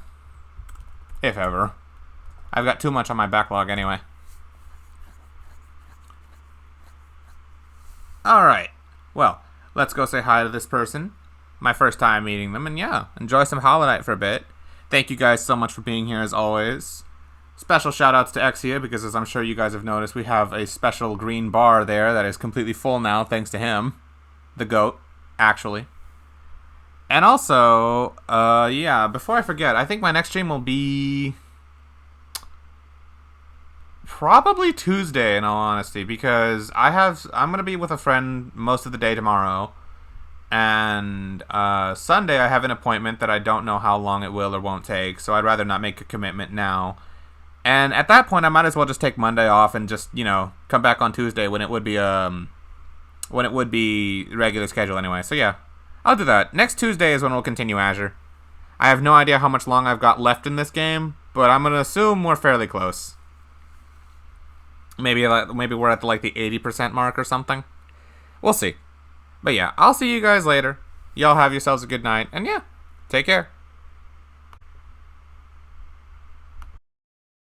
If ever. I've got too much on my backlog anyway. Alright. Well, let's go say hi to this person. My first time meeting them, and yeah, enjoy some Hollow Knight for a bit. Thank you guys so much for being here as always. Special shoutouts to Exia, because as I'm sure you guys have noticed, we have a special green bar there that is completely full now, thanks to him. The GOAT, actually. And also, yeah, before I forget, I think my next stream will be... probably Tuesday, in all honesty, because I'm going to be with a friend most of the day tomorrow, and Sunday I have an appointment that I don't know how long it will or won't take, so I'd rather not make a commitment now. And at that point, I might as well just take Monday off and just, you know, come back on Tuesday when it would be regular schedule anyway. So yeah, I'll do that. Next Tuesday is when we'll continue Azure. I have no idea how much long I've got left in this game, but I'm going to assume we're fairly close. Maybe we're at like the 80% mark or something. We'll see. But yeah, I'll see you guys later. Y'all have yourselves a good night. And yeah, take care.